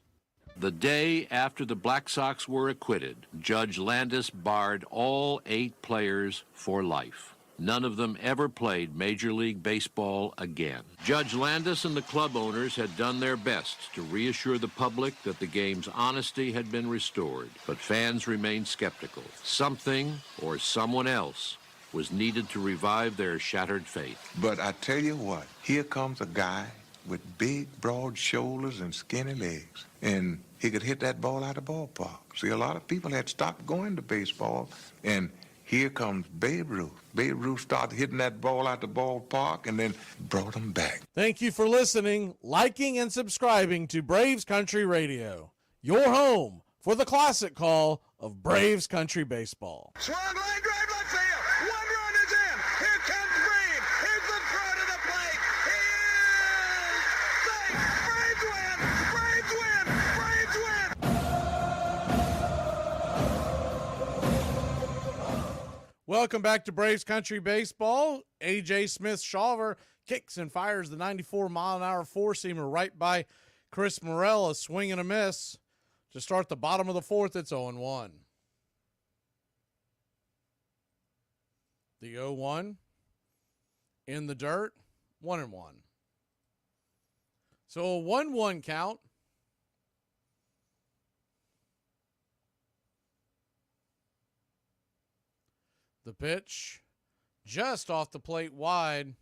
The day after the Black Sox were acquitted, Judge Landis barred all 8 players for life. None of them ever played Major League Baseball again. Judge Landis and the club owners had done their best to reassure the public that the game's honesty had been restored, but fans remained skeptical. Something or someone else was needed to revive their shattered faith. But I tell you what, here comes a guy with big, broad shoulders and skinny legs, and he could hit that ball out of the ballpark. See, a lot of people had stopped going to baseball, and here comes Babe Ruth. Babe Ruth started hitting that ball out the ballpark and then brought him back. Thank you for listening, liking, and subscribing to Braves Country Radio, your home for the classic call of Braves Country Baseball. Swung line drive left field. One run is in. Here comes Brave. Here's the throw to the plate. He is safe. Braves win. Braves win. Braves win. Welcome back to Braves Country Baseball. A.J. Smith-Shawver kicks and fires the 94-mile-an-hour four-seamer right by Chris Morel. A swing and a miss. To start the bottom of the fourth, it's 0-1. The 0-1 in the dirt, 1-1. So a 1-1 count. The pitch just off the plate wide.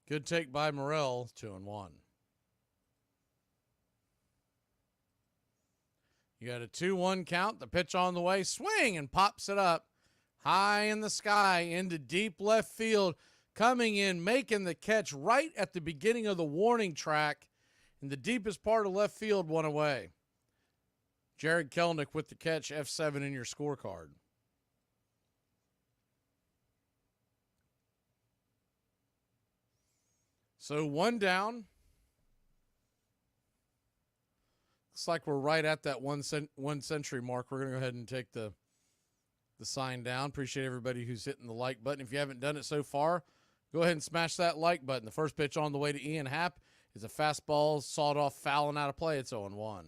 Good take by Morel, 2-1. You got a 2-1 count. The pitch on the way. Swing and pops it up high in the sky into deep left field. Coming in, making the catch right at the beginning of the warning track in the deepest part of left field, one away. Jared Kelnick with the catch, F7 in your scorecard. So 1 down. Looks like we're right at that one century mark. We're going to go ahead and take the sign down. Appreciate everybody who's hitting the like button. If you haven't done it so far, go ahead and smash that like button. The first pitch on the way to Ian Happ is a fastball, sawed off, foul and out of play. It's 0-1.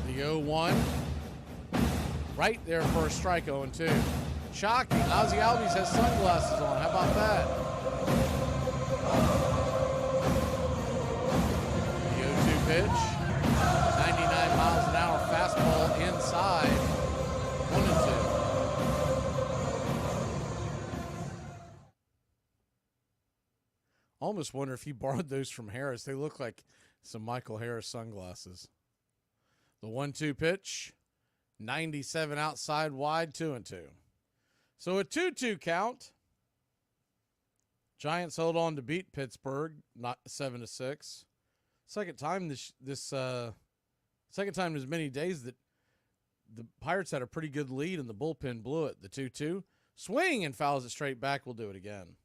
The 0-1. Right there for a strike, 0-2. Shocking. Ozzie Albies has sunglasses on. How about that? The 0-2 pitch. 99 miles an hour fastball inside. 1-2. Almost wonder if he borrowed those from Harris. They look like some Michael Harris sunglasses. The 1-2 pitch. 97 outside wide, 2-2. So a 2-2 count. Giants hold on to beat Pittsburgh, not 7-6. Second time second time in as many days that the Pirates had a pretty good lead and the bullpen blew it. The 2-2 swing and fouls it straight back. We'll do it again.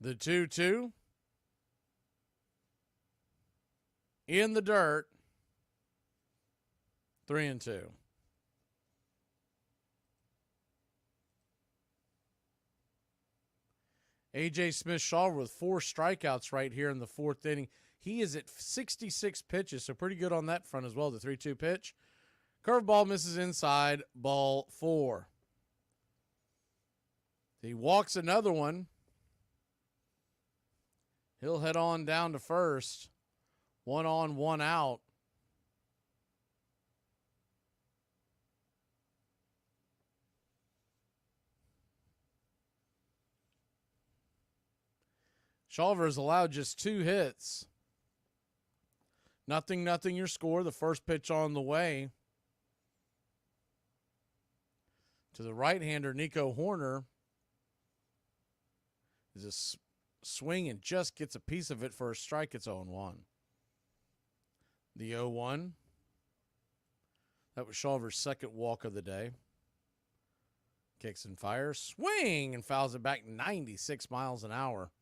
The 2-2 in the dirt, 3-2. A.J. Smith-Shawver with 4 strikeouts right here in the 4th inning. He is at 66 pitches, so pretty good on that front as well. The 3-2 pitch. Curveball misses inside, ball 4. He walks another one. He'll head on down to first. 1 on, 1 out. Shawver has allowed just 2 hits. 0-0 your score. The first pitch on the way to the right-hander, Nico Horner. Is a swing and just gets a piece of it for a strike. It's 0-1. The 0-1. That was Shawver's second walk of the day. Kicks and fires. Swing and fouls it back 96 miles an hour.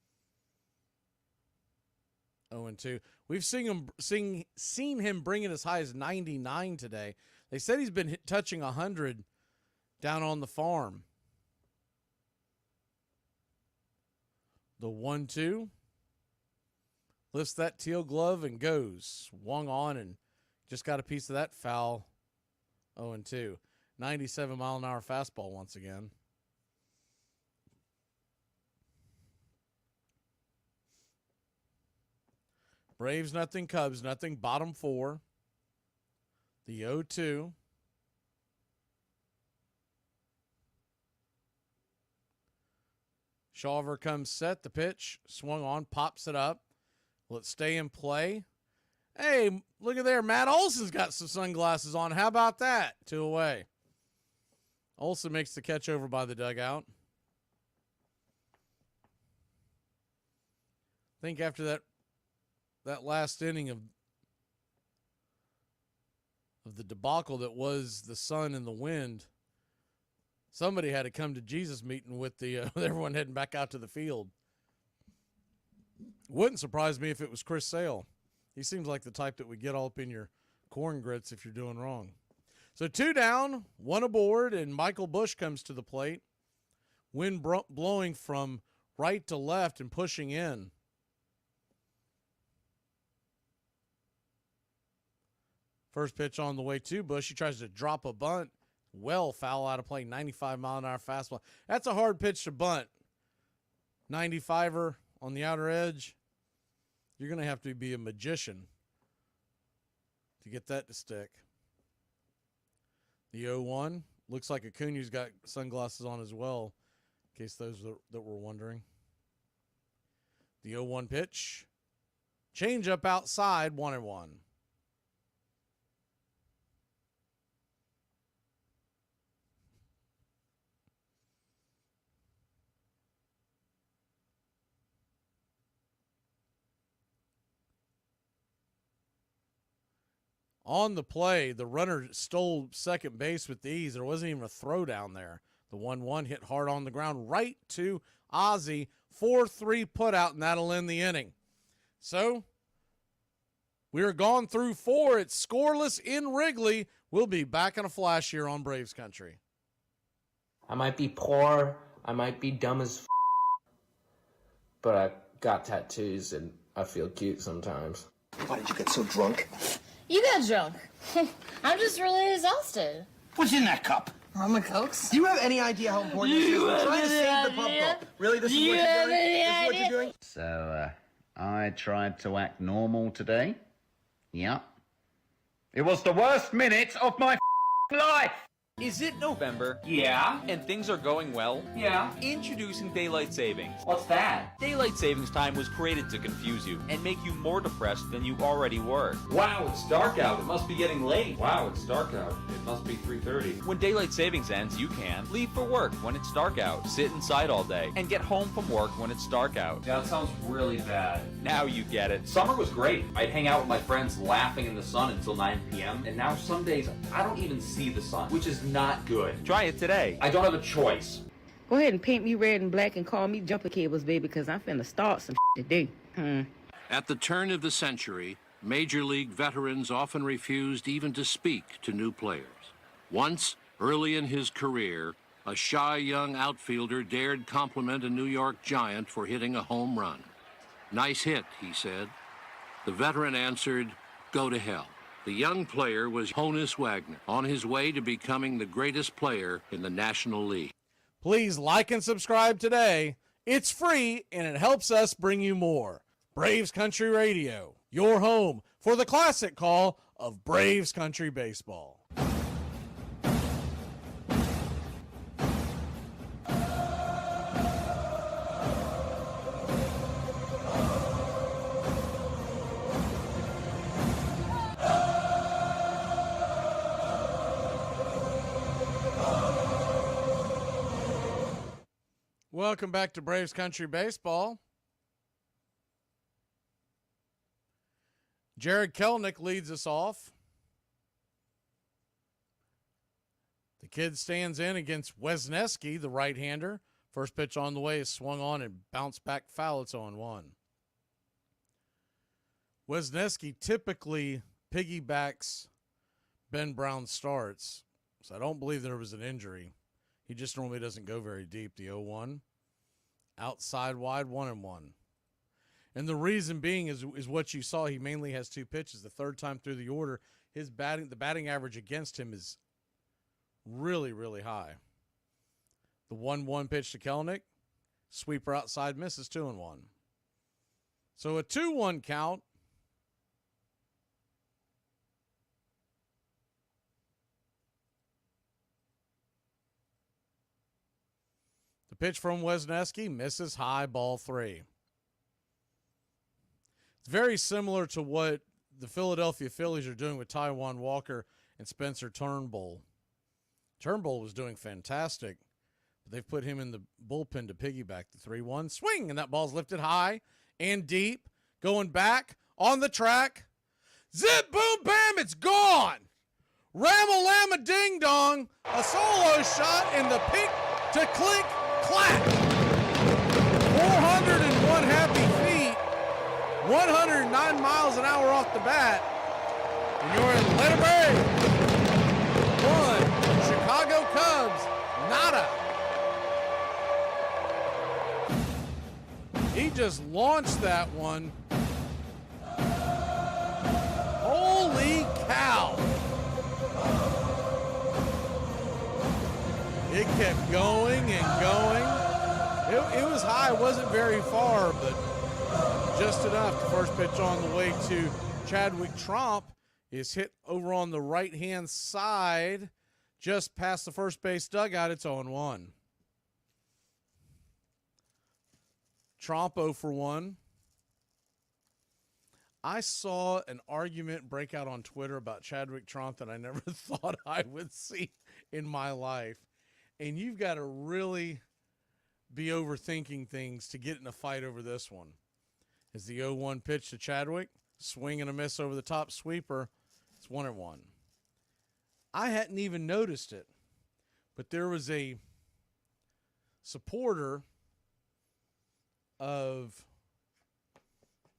0-2. We've seen him bring it as high as 99 today. They said he's been touching 100 down on the farm. The 1-2. Lifts that teal glove and goes. Swung on and just got a piece of that foul. 0-2. 97-mile-an-hour fastball once again. Braves nothing, Cubs nothing, bottom 4. The 0-2. Shawver comes set, the pitch, swung on, pops it up. Will it stay in play? Hey, look at there. Matt Olson's got some sunglasses on. How about that? 2 away. Olson makes the catch over by the dugout. I think after that last inning of the debacle that was the sun and the wind, somebody had to come to Jesus meeting with everyone heading back out to the field. Wouldn't surprise me if it was Chris Sale. He seems like the type that would get all up in your corn grits if you're doing wrong. So 2 down, 1 aboard, and Michael Busch comes to the plate. Wind blowing from right to left and pushing in. First pitch on the way to Busch. He tries to drop a bunt. Well foul out of play. 95-mile-an-hour fastball. That's a hard pitch to bunt. 95er on the outer edge. You're going to have to be a magician to get that to stick. The 0-1. Looks like Acuna's got sunglasses on as well, in case those that were wondering. The 0-1 pitch. Change up outside, 1-1. On the play, the runner stole second base with ease. There wasn't even a throw down there. The 1-1 hit hard on the ground right to Ozzie. 4-3 put out, and that'll end the inning. So, we are gone through 4. It's scoreless in Wrigley. We'll be back in a flash here on Braves Country. I might be poor. I might be dumb as but I got tattoos, and I feel cute sometimes. Why did you get so drunk? You got drunk. I'm just really exhausted. What's in that cup? Rum and Cokes. Do you have any idea how important this is? We're trying to save the pump cup. Really? This is what you're doing? This is what you're doing? So, I tried to act normal today. Yep. It was the worst minute of my life! Is it November? Yeah. And things are going well? Yeah. Introducing Daylight Savings. What's that? Daylight Savings Time was created to confuse you and make you more depressed than you already were. Wow, it's dark out. It must be getting late. Wow, it's dark out. It must be 3:30. When Daylight Savings ends, you can leave for work when it's dark out, sit inside all day, and get home from work when it's dark out. Yeah, that sounds really bad. Now you get it. Summer was great. I'd hang out with my friends laughing in the sun until 9 p.m. And now some days I don't even see the sun, which is not good. Try it today. I don't have a choice. Go ahead and paint me red and black and call me Jumper Cables, baby, because I'm finna start some today. At the turn of the century, Major League veterans often refused even to speak to new players. Once, early in his career, A shy young outfielder dared compliment a New York Giant for hitting a home run. "Nice hit," he said. The veteran answered, "Go to hell." The young player was Honus Wagner, on his way to becoming the greatest player in the National League. Please like and subscribe today. It's free, and it helps us bring you more. Braves Country Radio, your home for the classic call of Braves Country Baseball. Welcome back to Braves Country Baseball. Jared Kelenic leads us off. The kid stands in against Wisniewski, the right-hander. First pitch on the way is swung on and bounced back foul. It's 0-1. Wisniewski typically piggybacks Ben Brown's starts, so I don't believe there was an injury. He just normally doesn't go very deep. The 0-1. Outside wide, 1-1. And the reason being is what you saw. He mainly has two pitches. The third time through the order, the batting average against him is really, really high. The 1-1 pitch to Kelenic, sweeper outside, misses, 2-1. So a 2-1 count. The pitch from Wisniewski misses high, ball 3. It's very similar to what the Philadelphia Phillies are doing with Taijuan Walker and Spencer Turnbull. Turnbull was doing fantastic, but they've put him in the bullpen to piggyback the 3-1 swing, and that ball's lifted high and deep, going back on the track. Zip, boom, bam, it's gone. Ram-a-lam-a ding-dong, a solo shot, and the pink to clink clack. 401 happy feet, 109 miles an hour off the bat, and you're in Atlanta Braves 1, Chicago Cubs nada. He just launched that one. Holy cow. It kept going and going. It was high. It wasn't very far, but just enough. The first pitch on the way to Chadwick Tromp is hit over on the right-hand side, just past the first base dugout. It's 0-1. Tromp 0 for 1. I saw an argument break out on Twitter about Chadwick Tromp that I never thought I would see in my life. And you've got to really be overthinking things to get in a fight over this one. Is the 0-1 pitch to Chadwick. Swing and a miss over the top sweeper. It's 1-1. I hadn't even noticed it, but there was a supporter of,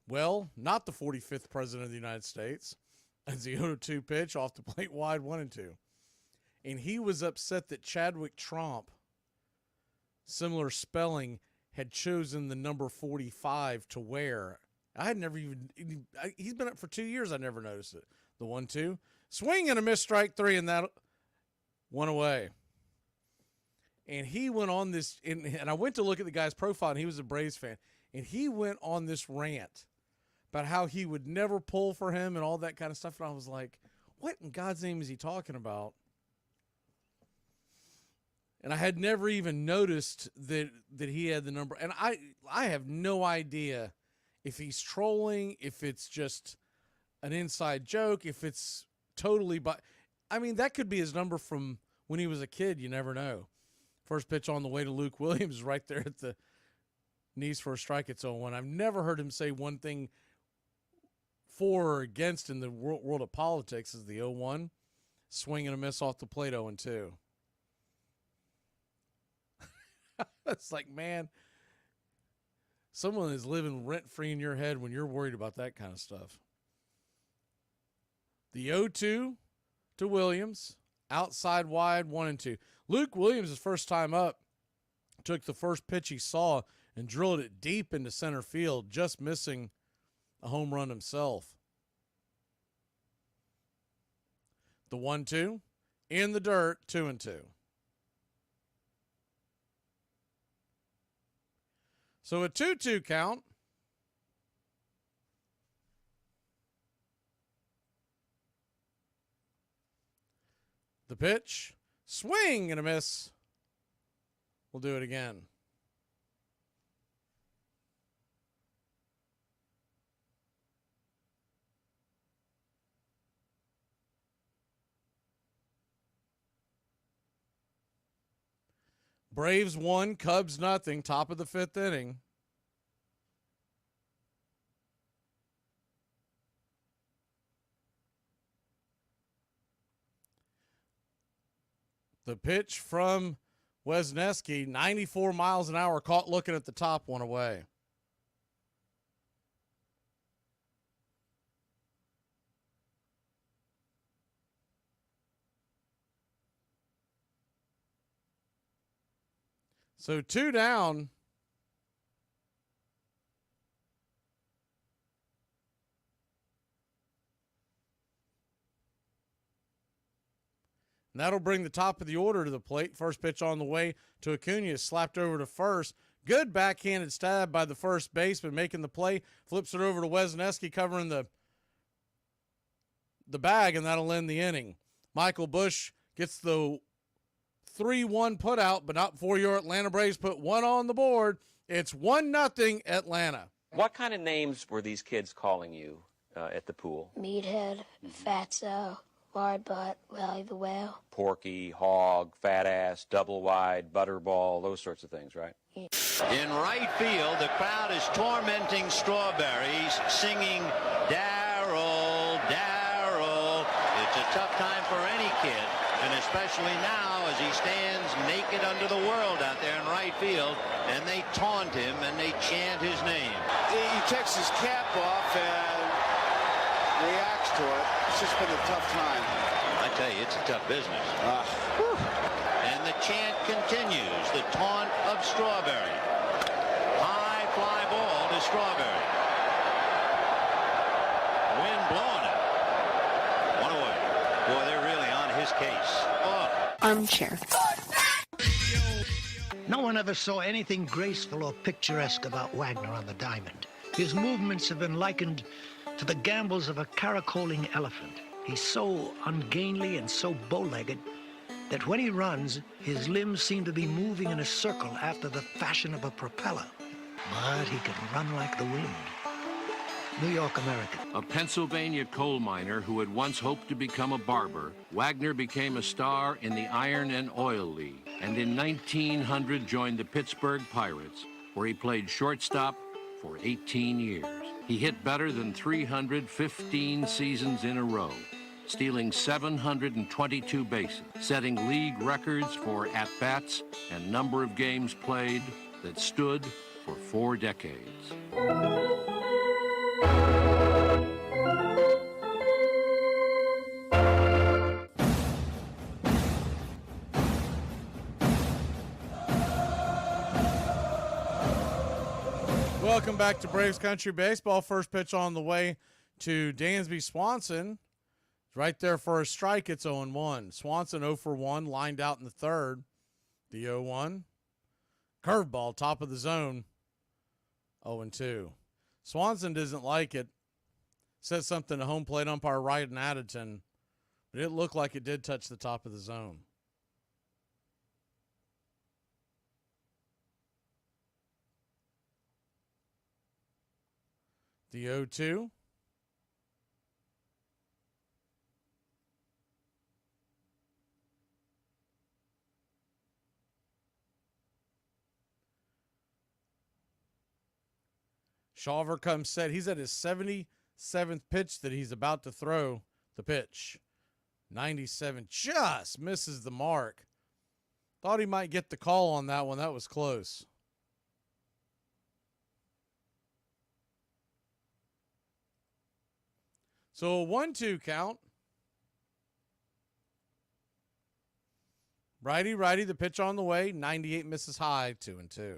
well, not the 45th president of the United States. As the 0-2 pitch off the plate wide, 1-2. And he was upset that Chadwick Tromp, similar spelling, had chosen the number 45 to wear. I had never even, he's been up for 2 years. I never noticed it. The 1-2, swing and a miss, strike 3, and that one away. And he went on this, and I went to look at the guy's profile, and he was a Braves fan. And he went on this rant about how he would never pull for him and all that kind of stuff. And I was like, what in God's name is he talking about? And I had never even noticed that he had the number. And I have no idea if he's trolling, if it's just an inside joke, if it's totally. I mean, that could be his number from when he was a kid. You never know. First pitch on the way to Luke Williams, right there at the knees for a strike. It's 0-1. I've never heard him say one thing for or against in the world of politics is the 0-1. Swing and a miss off the plate, 0-2. It's like, man, someone is living rent-free in your head when you're worried about that kind of stuff. The 0-2 to Williams. Outside wide, 1-2. Luke Williams, his first time up, took the first pitch he saw and drilled it deep into center field, just missing a home run himself. The 1-2 in the dirt, 2-2. So a 2-2 count. The pitch, swing and a miss. We'll do it again. Braves 1, Cubs nothing, top of the 5th inning. The pitch from Wesneski, 94 miles an hour, caught looking at the top, one away. So 2 down. And that'll bring the top of the order to the plate. First pitch on the way to Acuna, slapped over to first. Good backhanded stab by the first baseman, making the play. Flips it over to Wesneski, covering the bag, and that'll end the inning. Michael Busch gets the 3-1 put out, but not before your Atlanta Braves put one on the board. It's 1-0 Atlanta. What kind of names were these kids calling you at the pool? Meathead, Fatso, Lard Butt, Rally the Whale. Porky, Hog, Fat Ass, Double Wide, Butterball, those sorts of things, right? In right field, the crowd is tormenting Strawberries, singing Darryl, Darryl. It's a tough time for any kid, and especially now as he stands naked under the world out there in right field, and they taunt him and they chant his name. He takes his cap off and reacts to it. It's just been a tough time. I tell you, it's a tough business. And the chant continues, the taunt of Strawberry. High fly ball to Strawberry. Wind blowing it. One away. Boy, they're really on his case. Armchair. No one ever saw anything graceful or picturesque about Wagner on the diamond. His movements have been likened to the gambols of a caracoling elephant. He's so ungainly and so bow-legged that when he runs, his limbs seem to be moving in a circle after the fashion of a propeller. But he can run like the wind. New York American. A Pennsylvania coal miner who had once hoped to become a barber, Wagner became a star in the Iron and Oil League, and in 1900 joined the Pittsburgh Pirates, where he played shortstop for 18 years. He hit better than 315 seasons in a row, stealing 722 bases, setting league records for at-bats and number of games played that stood for 4 decades. Welcome back to Braves Country Baseball. First pitch on the way to Dansby Swanson. Right there for a strike. It's 0-1. Swanson 0 for 1, lined out in the third. The 0-1. Curveball, top of the zone. 0-2. Swanson doesn't like it. Said something to home plate umpire Ryan Adderton, but it looked like it did touch the top of the zone. The 0-2. Shawver comes set. He's at his 77th pitch that he's about to throw the pitch. 97 just misses the mark. Thought he might get the call on that one. That was close. So a 1-2 count. Righty, righty, the pitch on the way. 98 misses high, 2-2.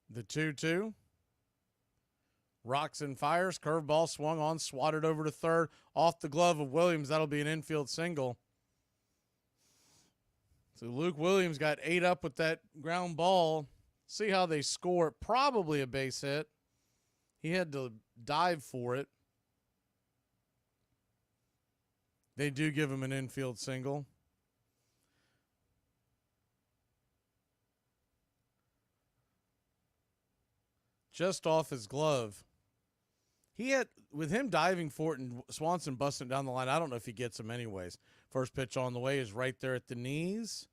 The 2-2. Rocks and fires. Curveball swung on, swatted over to third. Off the glove of Williams. That'll be an infield single. So Luke Williams got 8 up with that ground ball. See how they score. Probably a base hit. He had to dive for it. They do give him an infield single. Just off his glove. He had, with him diving for it and Swanson busting down the line, I don't know if he gets him anyways. First pitch on the way is right there at the knees.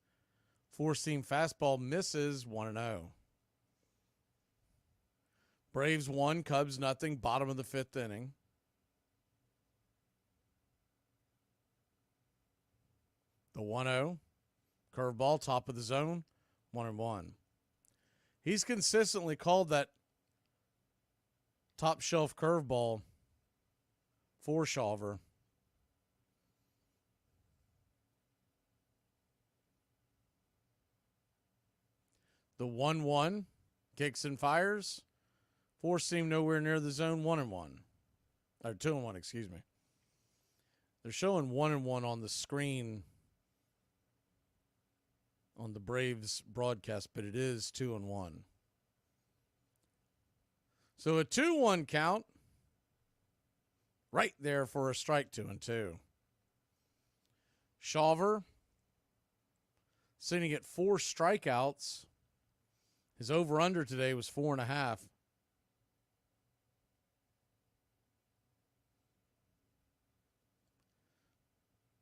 Four-seam fastball misses, 1-0. Braves 1, Cubs nothing, bottom of the 5th inning. The 1-0. Curveball, top of the zone, 1-1. He's consistently called that top shelf curveball for Shawver. The 1-1, kicks and fires. Four seam nowhere near the zone, 1-1. Or 2-1, excuse me. They're showing 1-1 on the screen on the Braves broadcast, but it is 2-1. So a 2-1 count right there for a strike, 2-2. Shawver sitting at 4 strikeouts. His over-under today was 4.5.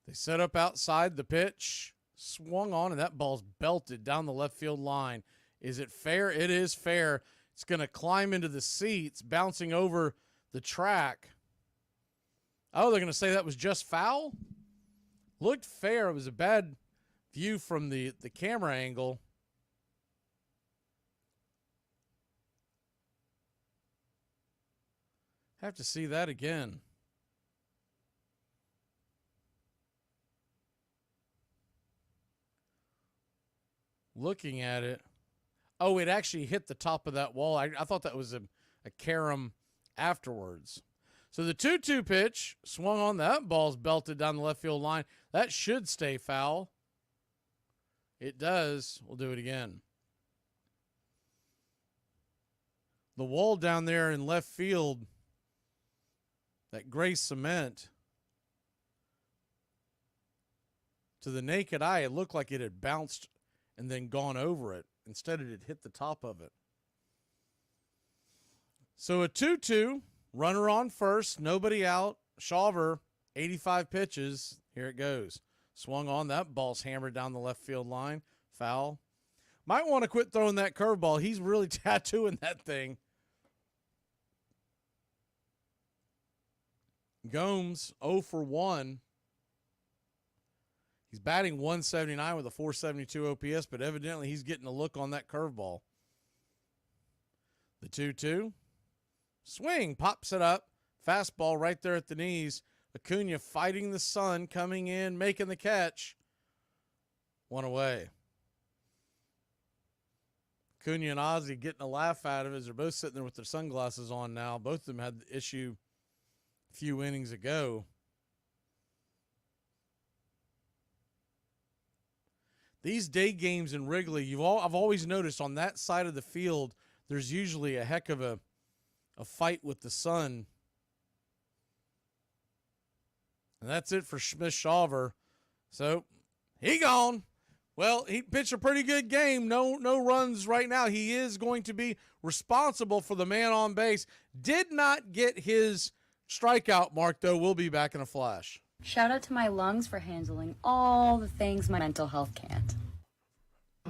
They set up outside the pitch, swung on, and that ball's belted down the left field line. Is it fair? It is fair. It's going to climb into the seats, bouncing over the track. Oh, they're going to say that was just foul? Looked fair. It was a bad view from the camera angle. Have to see that again. Looking at it. Oh, it actually hit the top of that wall. I thought that was a carom afterwards. So the 2-2 pitch swung on. That ball's belted down the left field line. That should stay foul. It does. We'll do it again. The wall down there in left field, that gray cement, to the naked eye, it looked like it had bounced and then gone over it. Instead, it had hit the top of it. So a 2-2, runner on first, nobody out. Shawver, 85 pitches. Here it goes. Swung on. That ball's hammered down the left field line. Foul. Might want to quit throwing that curveball. He's really tattooing that thing. Gomes, 0 for 1. He's batting 179 with a 472 OPS, but evidently he's getting a look on that curveball. The 2-2. Swing, pops it up. Fastball right there at the knees. Acuna fighting the sun, coming in, making the catch. 1 away. Acuna and Ozzie getting a laugh out of it as they're both sitting there with their sunglasses on now. Both of them had the issue a few innings ago. These day games in Wrigley, I've always noticed on that side of the field, there's usually a heck of a fight with the sun. And that's it for Smith Shawver. So, he gone. Well, he pitched a pretty good game. No runs right now. He is going to be responsible for the man on base. Did not get his strikeout mark, though. We'll be back in a flash. Shout out to my lungs for handling all the things my mental health can't.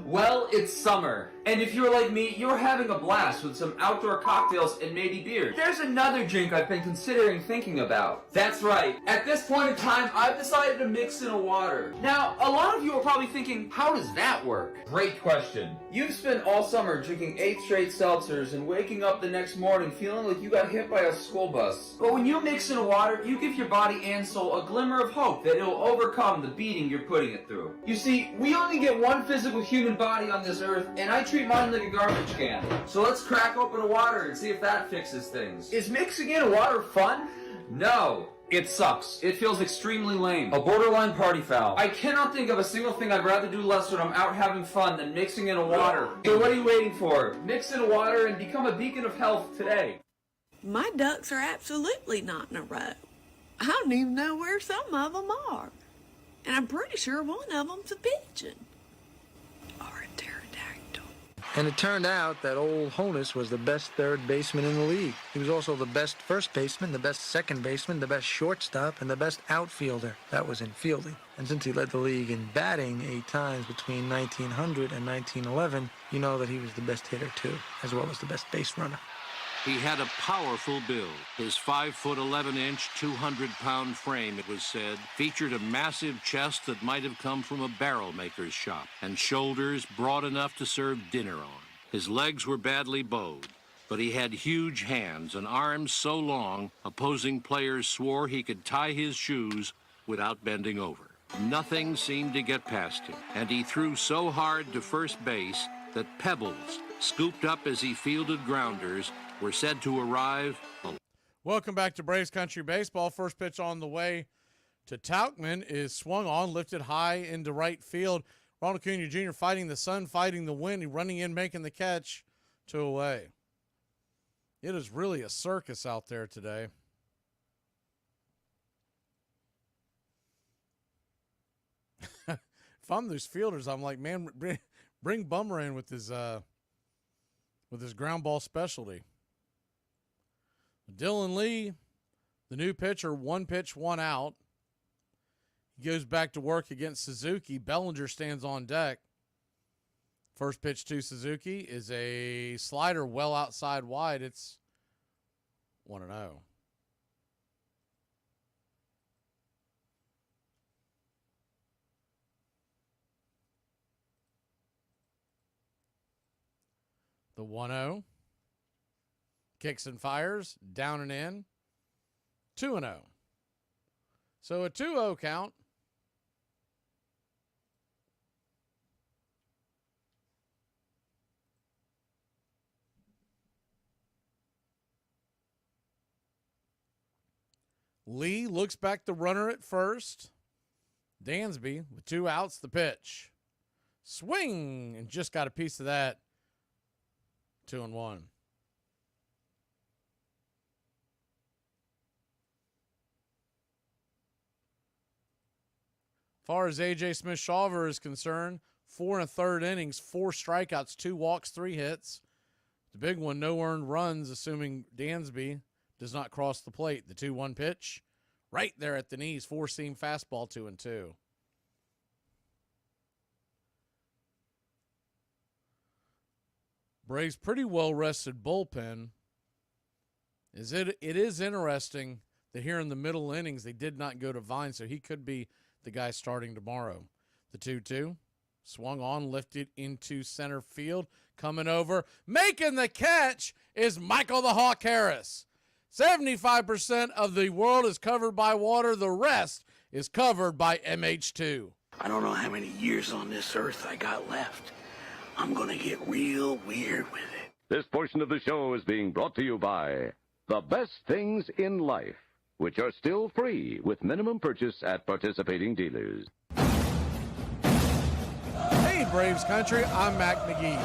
Well, it's summer, and if you're like me, you're having a blast with some outdoor cocktails and maybe beer. There's another drink I've been considering thinking about. That's right. At this point in time, I've decided to mix in a water. Now, a lot of you are probably thinking, how does that work? Great question. You've spent all summer drinking 8 straight seltzers and waking up the next morning feeling like you got hit by a school bus. But when you mix in a water, you give your body and soul a glimmer of hope that it'll overcome the beating you're putting it through. You see, we only get one physical human body on this earth, and I treat mine like a garbage can. So let's crack open a water and see if that fixes things. Is mixing in a water fun? No. It sucks. It feels extremely lame. A borderline party foul. I cannot think of a single thing I'd rather do less when I'm out having fun than mixing in a water. So what are you waiting for? Mix in a water and become a beacon of health today. My ducks are absolutely not in a row. I don't even know where some of them are. And I'm pretty sure one of them's a pigeon. Or a pterodactyl. And it turned out that old Honus was the best third baseman in the league. He was also the best first baseman, the best second baseman, the best shortstop, and the best outfielder. That was in fielding. And since he led the league in batting 8 times between 1900 and 1911, you know that he was the best hitter too, as well as the best base runner. He had a powerful build. His 5'11" 200-pound frame, it was said, featured a massive chest that might have come from a barrel maker's shop, and shoulders broad enough to serve dinner on. His legs were badly bowed, but he had huge hands and arms so long, opposing players swore he could tie his shoes without bending over. Nothing seemed to get past him, and he threw so hard to first base that pebbles, scooped up as he fielded grounders, were said to arrive. Welcome back to Braves Country Baseball. First pitch on the way to Tauchman is swung on, lifted high into right field. Ronald Acuna Jr. fighting the sun, fighting the wind. He running in, making the catch to away. It is really a circus out there today. If I'm those fielders, I'm like, man, bring Bummer in with his ground ball specialty. Dylan Lee, the new pitcher, 1 pitch, 1 out. He goes back to work against Suzuki. Bellinger stands on deck. First pitch to Suzuki is a slider well outside wide. It's 1-0. The 1-0. Kicks and fires, down and in, 2-0. So a 2-0 count. Lee looks back the runner at first. Dansby with 2 outs, the pitch. Swing, and just got a piece of that. 2-1. Far as A.J. Smith-Shawver is concerned, 4 1/3 innings, 4 strikeouts, 2 walks, 3 hits. The big one, no earned runs, assuming Dansby does not cross the plate. The 2-1 pitch, right there at the knees, 4-seam fastball, 2-2. Braves pretty well rested bullpen. It is interesting that here in the middle innings they did not go to Vine, so he could be the guy starting tomorrow. The 2-2 swung on, lifted into center field, coming over, making the catch is Michael the Hawk Harris. 75% of the world is covered by water. The rest is covered by MH2. I don't know how many years on this earth I got left. I'm gonna get real weird with it. This portion of the show is being brought to you by The Best Things in Life, which are still free with minimum purchase at participating dealers. Hey, Braves Country, I'm Mac Magee.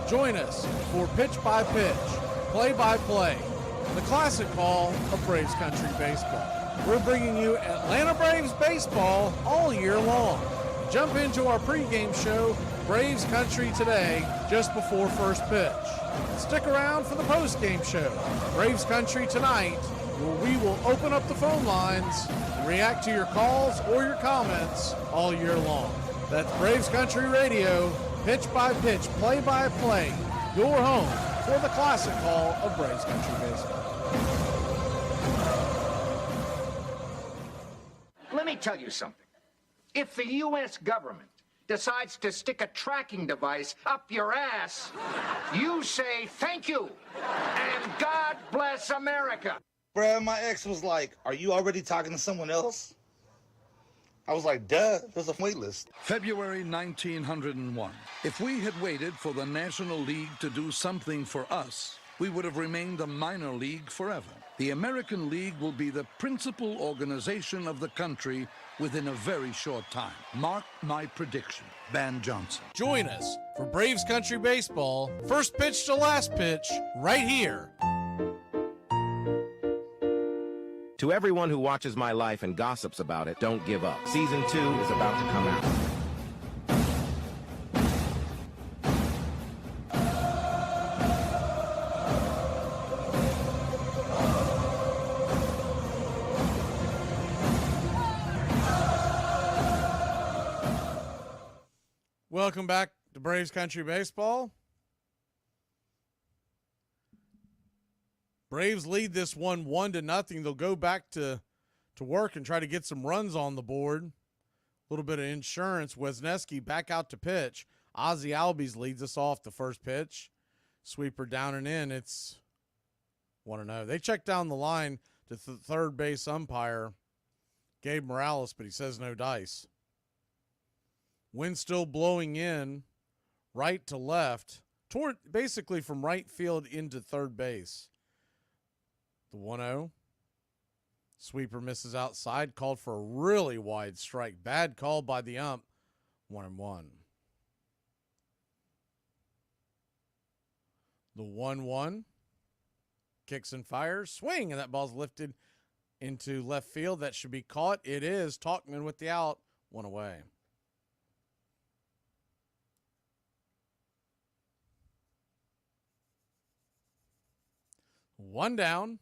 Join us for Pitch by Pitch, Play by Play, the classic call of Braves Country Baseball. We're bringing you Atlanta Braves baseball all year long. Jump into our pregame show, Braves Country Today, just before first pitch. Stick around for the postgame show, Braves Country Tonight, where we will open up the phone lines and react to your calls or your comments all year long. That's Braves Country Radio, pitch-by-pitch, play-by-play, your home for the classic call of Braves Country Baseball. Let me tell you something. If the U.S. government decides to stick a tracking device up your ass, you say thank you and God bless America. Bruh, my ex was like, "Are you already talking to someone else?" I was like, duh, there's a wait list. February 1901. If we had waited for the National League to do something for us, we would have remained a minor league forever. The American League will be the principal organization of the country within a very short time. Mark my prediction. Van Johnson. Join us for Braves Country Baseball, first pitch to last pitch, right here. To everyone who watches my life and gossips about it, don't give up. Season 2 is about to come out. Welcome back to Braves Country Baseball. Braves lead this one 1-0. They'll go back to work and try to get some runs on the board. A little bit of insurance. Wisniewski back out to pitch. Ozzie Albies leads us off the first pitch. Sweeper down and in. It's 1-0. They check down the line to third base umpire Gabe Morales, but he says no dice. Wind still blowing in right to left, toward basically from right field into third base. The 1-0. Sweeper misses outside, called for a really wide strike. Bad call by the ump. 1-1. The 1-1. Kicks and fires. Swing, and that ball's lifted into left field. That should be caught. It is. Talkman with the out. 1 away. One down.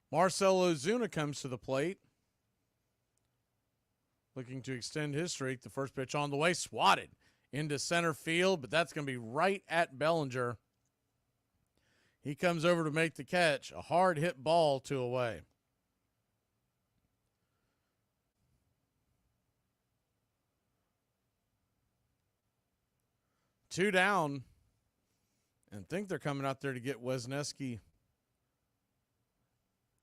Marcell Ozuna comes to the plate, looking to extend his streak. The first pitch on the way, swatted into center field, but that's going to be right at Bellinger. He comes over to make the catch. A hard hit ball, 2 away. Two down, and think they're coming out there to get Wisniewski.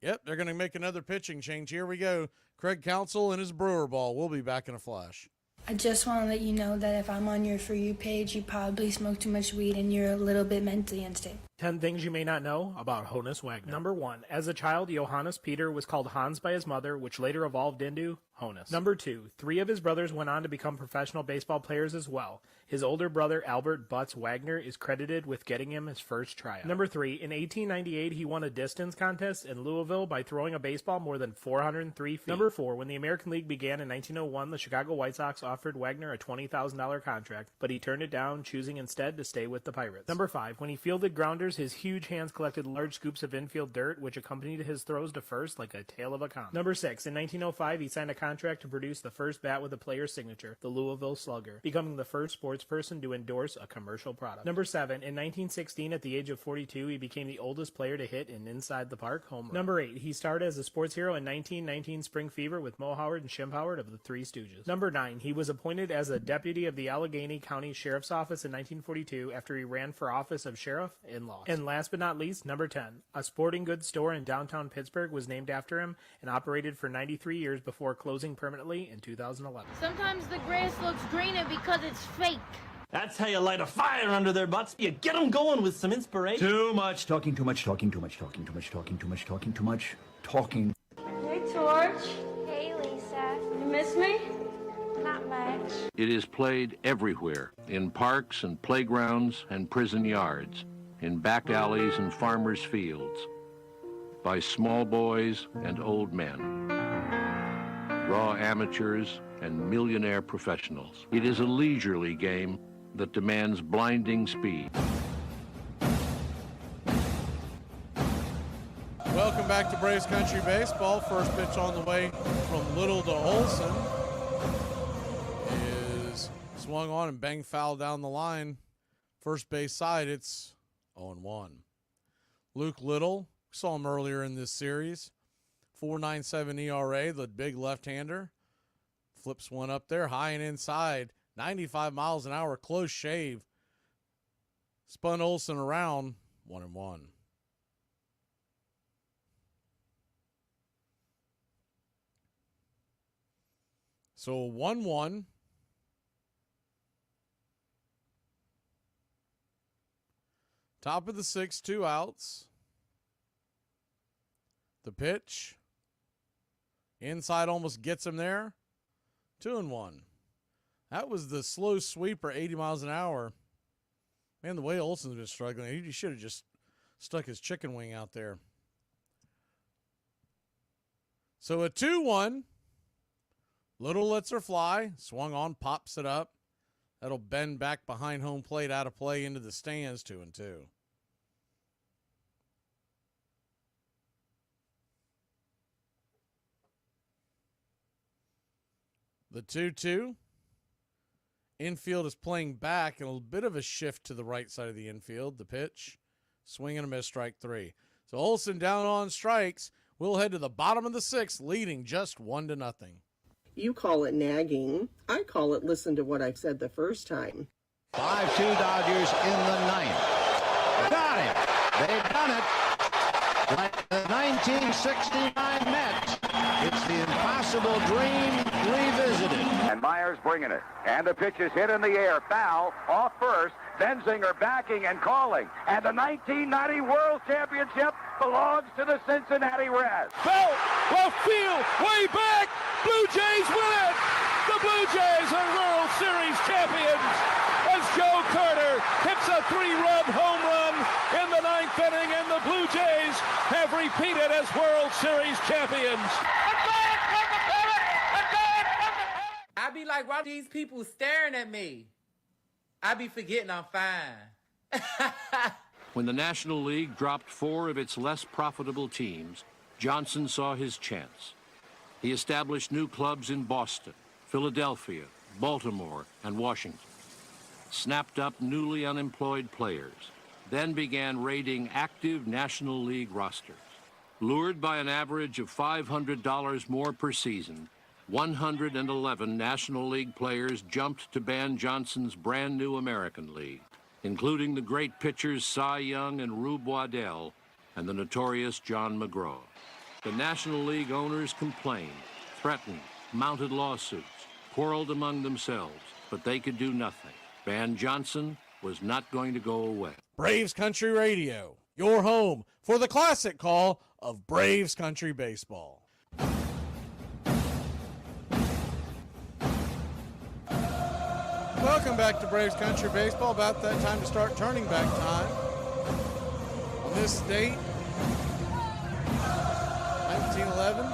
Yep, they're going to make another pitching change. Here we go. Craig Counsell and his Brewer ball. We'll be back in a flash. I just want to let you know that if I'm on your For You page, you probably smoke too much weed and you're a little bit mentally unstable. 10 things you may not know about Honus Wagner. Number 1. As a child, Johannes Peter was called Hans by his mother, which later evolved into Honus. Number 2. 3 of his brothers went on to become professional baseball players as well. His older brother, Albert Butts Wagner, is credited with getting him his first tryout. Number 3. In 1898, he won a distance contest in Louisville by throwing a baseball more than 403 feet. Number 4. When the American League began in 1901, the Chicago White Sox offered Wagner a $20,000 contract, but he turned it down, choosing instead to stay with the Pirates. Number 5. When he fielded grounders, his huge hands collected large scoops of infield dirt, which accompanied his throws to first like a tail of a comet. Number 6. In 1905, he signed a contract to produce the first bat with a player's signature, the Louisville Slugger, becoming the first sports person to endorse a commercial product. Number 7. In 1916, at the age of 42, he became the oldest player to hit an inside the park home run. Number 8. He starred as a sports hero in 1919 Spring Fever with Mo Howard and Shemp Howard of the Three Stooges. Number 9. He was appointed as a deputy of the Allegheny County Sheriff's Office in 1942 after he ran for office of sheriff and lost. And last but not least, number 10. A sporting goods store in downtown Pittsburgh was named after him and operated for 93 years before closing permanently in 2011. Sometimes the grass looks greener because it's fake. That's how you light a fire under their butts. You get them going with some inspiration. Too much talking, too much talking, too much talking, too much talking, too much talking, too much talking. Hey, Torch. Hey, Lisa. You miss me? Not much. It is played everywhere, in parks and playgrounds and prison yards, in back alleys and farmers' fields, by small boys and old men, raw amateurs and millionaire professionals. It is a leisurely game that demands blinding speed. back to Braves Country Baseball. First pitch on the way from Little to Olson is swung on and bang foul down the line. First base side, it's 0-1. Luke Little, saw him earlier in this series. 4.97 ERA, the big left-hander. Flips one up there, high and inside. 95 miles an hour, close shave. Spun Olson around, 1-1. So 1-1. Top of the sixth, 2 outs. The pitch. Inside almost gets him there. 2-1. That was the slow sweeper, 80 miles an hour. Man, the way Olson's been struggling, he should have just stuck his chicken wing out there. So a 2-1. Little lets her fly. Swung on, pops it up. That'll bend back behind home plate, out of play into the stands, 2-2. The 2-2. Infield is playing back, and a bit of a shift to the right side of the infield. The pitch, swing and a miss, strike 3. So Olson down on strikes. We'll head to the bottom of the sixth, leading just 1-0. You call it nagging. I call it listen to what I said the first time. 5-2 Dodgers in the ninth. Got it. They've done it. Like the 1969 Mets. It's the impossible dream revisited. And Myers bringing it. And the pitch is hit in the air. Foul off first. Benzinger backing and calling. And the 1990 World Championship belongs to the Cincinnati Reds. Bell, left field, way back. Blue Jays win it. The Blue Jays are World Series champions as Joe Carter hits a 3-run home run in the 9th inning, and the Blue Jays have repeated as World Series champions. I be like, why these people staring at me? I be forgetting I'm fine. When the National League dropped 4 of its less profitable teams, Johnson saw his chance. He established new clubs in Boston, Philadelphia, Baltimore, and Washington. Snapped up newly unemployed players, then began raiding active National League rosters. Lured by an average of $500 more per season, 111 National League players jumped to Ban Johnson's brand new American League, including the great pitchers Cy Young and Rube Waddell and the notorious John McGraw. The National League owners complained, threatened, mounted lawsuits, quarreled among themselves, but they could do nothing. Ban Johnson was not going to go away. Braves Country Radio, your home for the classic call of Braves Country Baseball. Welcome back to Braves Country Baseball. About that time to start turning back time. On this date, 1911,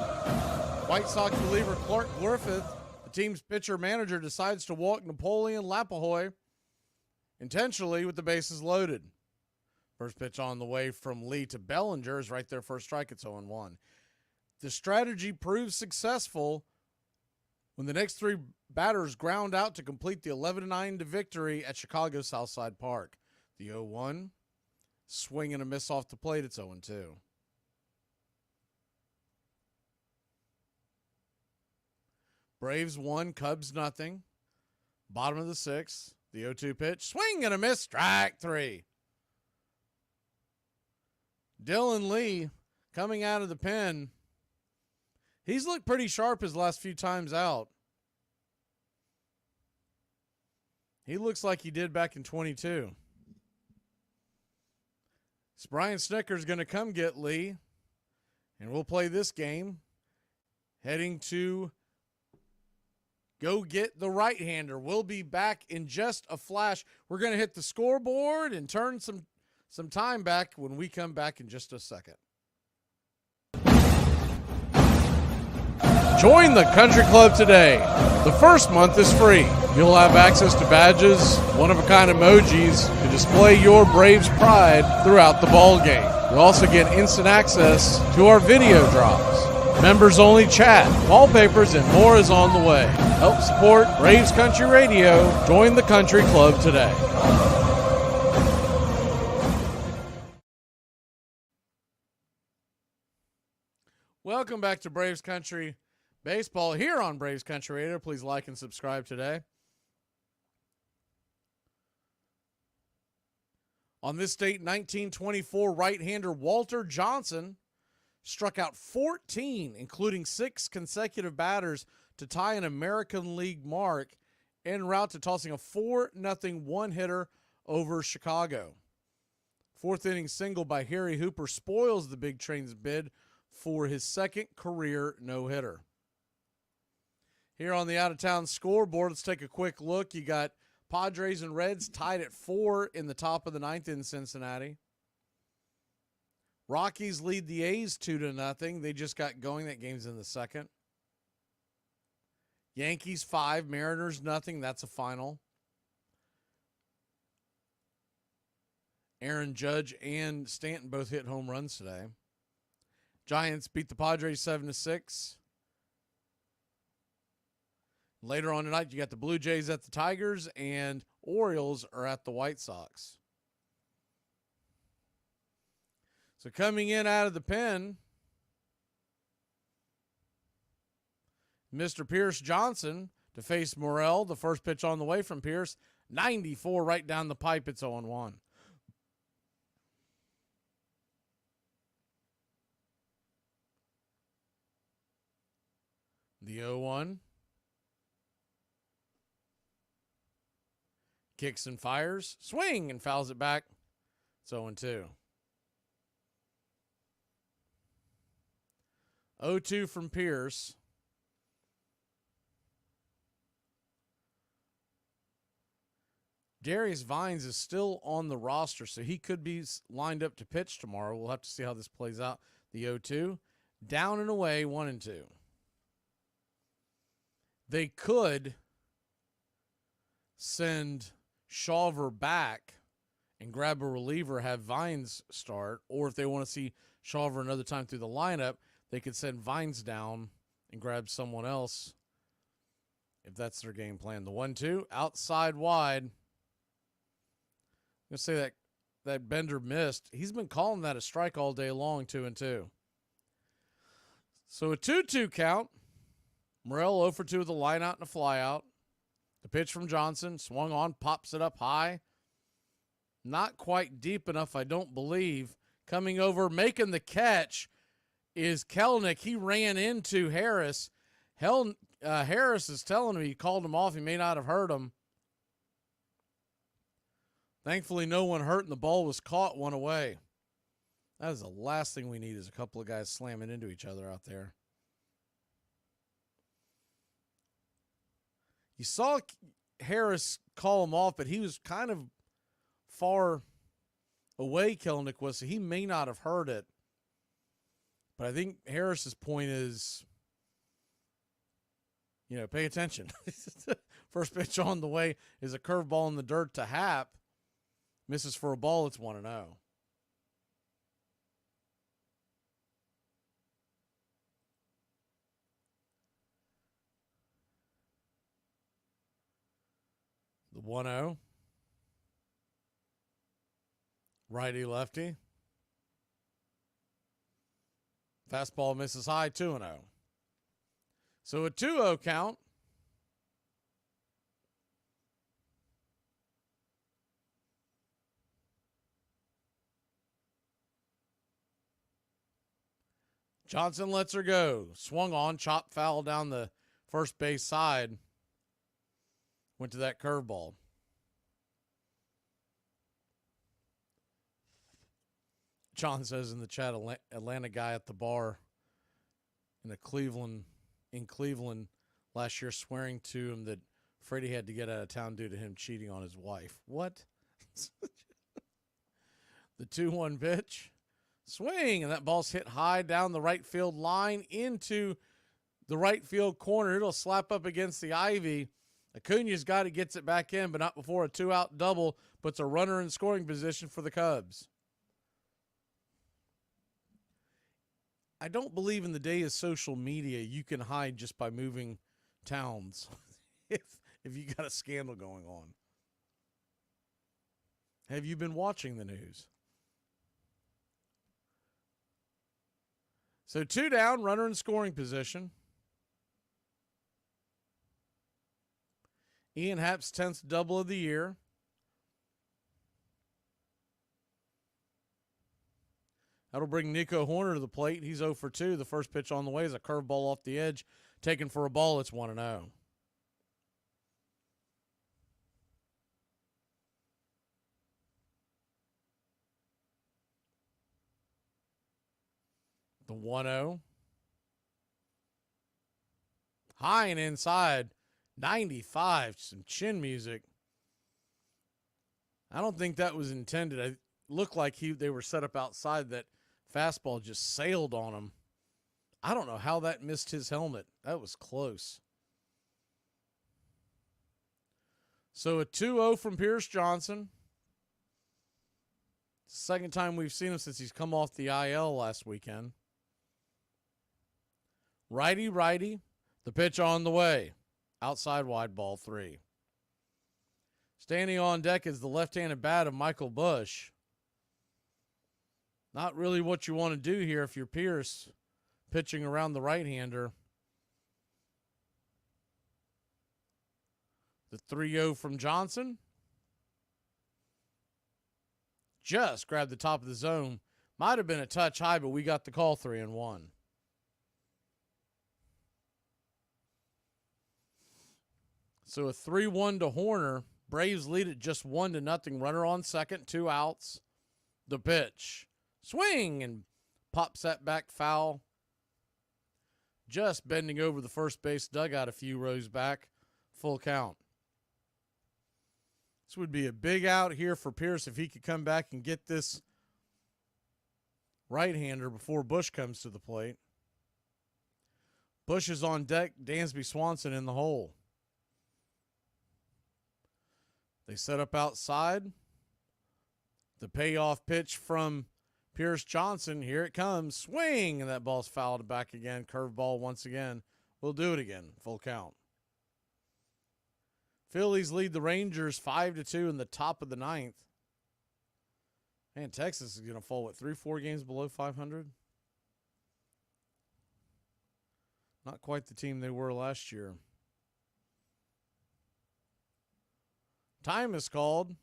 White Sox reliever Clark Griffith, the team's pitcher-manager, decides to walk Napoleon Lapahoy intentionally with the bases loaded. First pitch on the way from Lee to Bellinger is right there, first strike. It's 0-1. The strategy proves successful when the next 3 batters ground out to complete the 11-9 victory at Chicago Southside Park. The 0-1, swing and a miss off the plate. It's 0-2. Braves 1, Cubs nothing. Bottom of the 6th, the 0-2 pitch, swing and a miss, strike 3. Dylan Lee coming out of the pen. He's looked pretty sharp his last few times out. He looks like he did back in 22. So Brian Snecker's going to come get Lee, and we'll play this game heading to go get the right-hander. We'll be back in just a flash. We're going to hit the scoreboard and turn some time back when we come back in just a second. Join the Country Club today. The first month is free. You'll have access to badges, one-of-a-kind emojis to display your Braves pride throughout the ball game. You also get instant access to our video drops, members-only chat, wallpapers, and more is on the way. Help support Braves Country Radio. Join the country club today. Welcome back to Braves Country Baseball here on Braves Country Radio. Please like and subscribe today. On this date, 1924, right-hander Walter Johnson struck out 14, including 6 consecutive batters to tie an American League mark en route to tossing a 4-0 one-hitter over Chicago. Fourth inning single by Harry Hooper spoils the Big Train's bid for his second career no-hitter. Here on the out-of-town scoreboard, let's take a quick look. You got Padres and Reds tied at 4 in the top of the 9th in Cincinnati. Rockies lead the A's 2-0. They just got going. That game's in the second. Yankees 5, Mariners 0. That's a final. Aaron Judge and Stanton both hit home runs today. Giants beat the Padres 7-6. Later on tonight, you got the Blue Jays at the Tigers, and Orioles are at the White Sox. So coming in out of the pen, Mr. Pierce Johnson to face Morel. The first pitch on the way from Pierce, 94 right down the pipe. It's 0-1. The 0-1. Kicks and fires. Swing and fouls it back. It's 0-2. 0-2 from Pierce. Darius Vines is still on the roster, so he could be lined up to pitch tomorrow. We'll have to see how this plays out. The 0-2. Down and away, 1-2. They could send Shawver back and grab a reliever, have Vines start, or if they want to see Shawver another time through the lineup, they could send Vines down and grab someone else if that's their game plan. The 1-2, outside wide. I'm going to say that Bender missed. He's been calling that a strike all day long, 2-2. So a 2-2 count. Morel 0-for-2 with a line out and a fly out. The pitch from Johnson, swung on, pops it up high. Not quite deep enough, I don't believe. Coming over, making the catch is Kelenic. He ran into Harris. Harris is telling him he called him off. He may not have heard him. Thankfully, no one hurt, and the ball was caught, one away. That is the last thing we need is a couple of guys slamming into each other out there. You saw Harris call him off, but he was kind of far away, Kelenic was, so he may not have heard it. But I think Harris's point is, pay attention. First pitch on the way is a curveball in the dirt to Happ. Misses for a ball, it's 1-0. The 1-0. Righty lefty. Fastball misses high, 2-0. So a 2-0 count. Johnson lets her go. Swung on, chopped foul down the first base side. Went to that curveball. John says in the chat, Atlanta guy at the bar in Cleveland last year swearing to him that Freddie had to get out of town due to him cheating on his wife. What? The 2-1 pitch. Swing, and that ball's hit high down the right field line into the right field corner. It'll slap up against the ivy. Acuna's got it, gets it back in, but not before a 2-out double puts a runner in scoring position for the Cubs. I don't believe in the day of social media you can hide just by moving towns if you got a scandal going on. Have you been watching the news? So 2 down, runner in scoring position. Ian Happ's 10th double of the year. That'll bring Nico Horner to the plate. He's 0 for 2. The first pitch on the way is a curveball off the edge. Taken for a ball, it's 1-0. The 1-0. High and inside. 95. Some chin music. I don't think that was intended. It looked like they were set up outside. That fastball just sailed on him. I don't know how that missed his helmet. That was close. So a 2-0 from Pierce Johnson. Second time we've seen him since he's come off the IL last weekend. Righty. The pitch on the way. Outside wide, ball 3. Standing on deck is the left-handed bat of Michael Busch. Not really what you want to do here if you're Pierce pitching around the right-hander. The 3-0 from Johnson. Just grabbed the top of the zone. Might have been a touch high, but we got the call, 3-1. So a 3-1 to Horner. Braves lead it just 1-0. Runner on second, 2 outs. The pitch. Swing and pops that back foul. Just bending over the first base dugout a few rows back. Full count. This would be a big out here for Pierce if he could come back and get this right-hander before Busch comes to the plate. Busch is on deck. Dansby Swanson in the hole. They set up outside. The payoff pitch from Pierce Johnson. Here it comes. Swing. And that ball's fouled back again. Curveball once again. We'll do it again. Full count. Phillies lead the Rangers 5-2 in the top of the 9th. Man, Texas is going to fall, 3-4 games below 500? Not quite the team they were last year. Time is called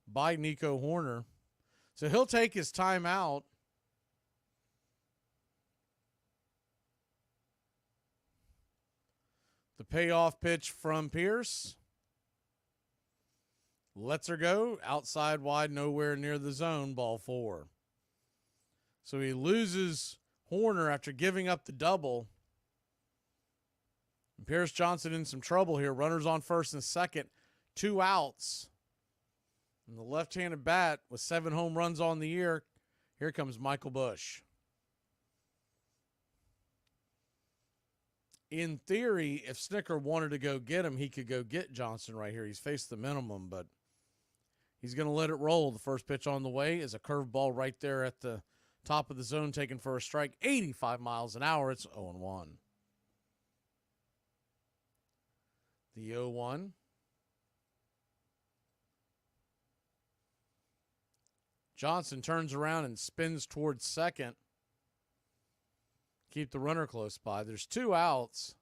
by Nico Horner. So he'll take his time out. The payoff pitch from Pierce. Lets her go. Outside wide, nowhere near the zone. Ball 4. So he loses Horner after giving up the double. And Pierce Johnson in some trouble here. Runners on first and second. 2 outs. And the left-handed bat with 7 home runs on the year. Here comes Michael Busch. In theory, if Snicker wanted to go get him, he could go get Johnson right here. He's faced the minimum, but he's going to let it roll. The first pitch on the way is a curveball right there at the top of the zone, taken for a strike. 85 miles an hour. It's 0-1. The 0-1. Johnson turns around and spins towards second. Keep the runner close by. There's 2 outs.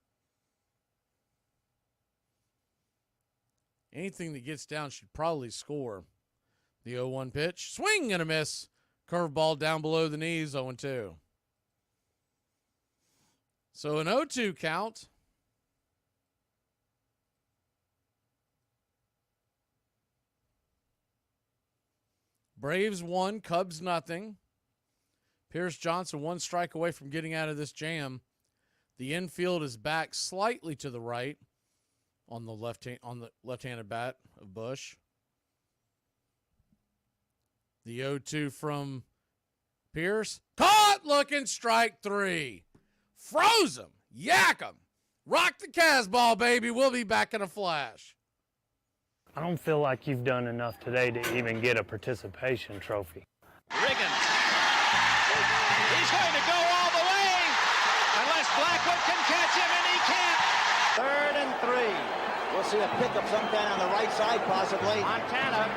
Anything that gets down should probably score. The 0-1 pitch. Swing and a miss. Curveball down below the knees. 0-2. So an 0-2 count. Braves 1, Cubs nothing. Pierce Johnson 1 strike away from getting out of this jam. The infield is back slightly to the right on the left-handed bat of Busch. The 0-2 from Pierce. Caught looking, strike 3. Froze him. Yak him. Rock the Casball, baby. We'll be back in a flash. I don't feel like you've done enough today to even get a participation trophy. Riggins. We'll see a pickup sometime on the right side, possibly. Montana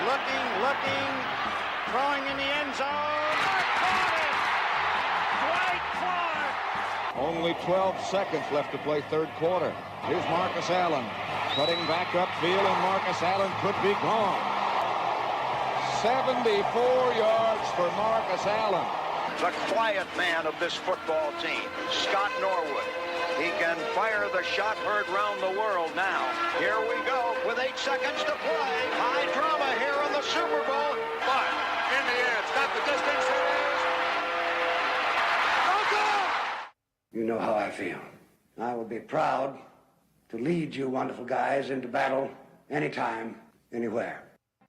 looking, throwing in the end zone. Caught it! Dwight Clark! Only 12 seconds left to play third quarter. Here's Marcus Allen cutting back upfield, and Marcus Allen could be gone. 74 yards for Marcus Allen. The quiet man of this football team, Scott Norwood. He can fire the shot heard round the world now. Here we go with 8 seconds to play. High drama here in the Super Bowl. But in the air, it's got the distance. It is. Oh, God! You know how I feel. I will be proud to lead you wonderful guys into battle anytime, anywhere.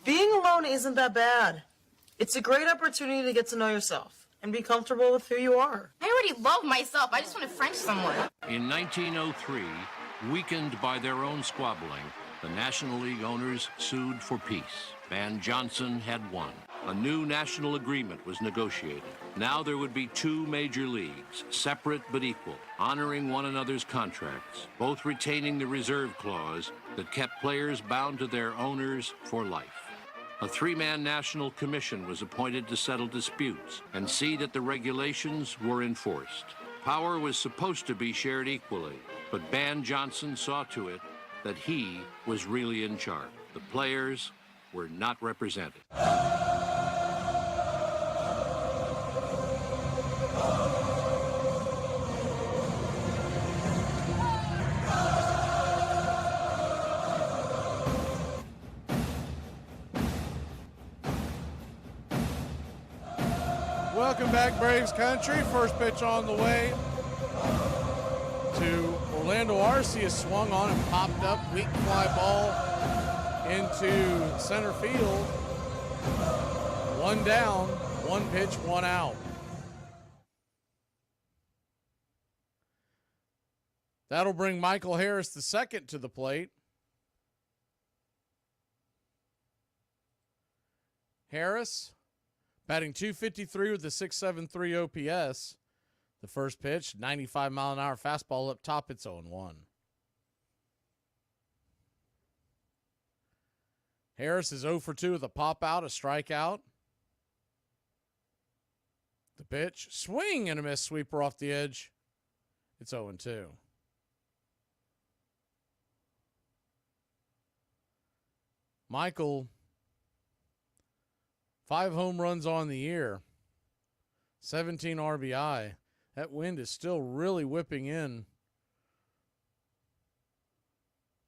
Being alone isn't that bad. It's a great opportunity to get to know yourself and be comfortable with who you are. I already love myself. I just want to French someone. In 1903, weakened by their own squabbling, the National League owners sued for peace. Van Johnson had won. A new national agreement was negotiated. Now there would be 2 major leagues, separate but equal, honoring one another's contracts, both retaining the reserve clause that kept players bound to their owners for life. A 3-man national commission was appointed to settle disputes and see that the regulations were enforced. Power was supposed to be shared equally, but Van Johnson saw to it that he was really in charge. The players were not represented. Welcome back, Braves country. First pitch on the way to Orlando Arcia. Swung on and popped up. Weak fly ball into center field. 1 down, 1 pitch, 1 out. That'll bring Michael Harris II to the plate. Harris batting .253 with a .673 OPS. The first pitch, 95-mile-an-hour fastball up top. It's 0-1. Harris is 0 for 2 with a pop-out, a strikeout. The pitch, swing and a miss, sweeper off the edge. It's 0-2. Michael, 5 home runs on the year, 17 RBI. That wind is still really whipping in.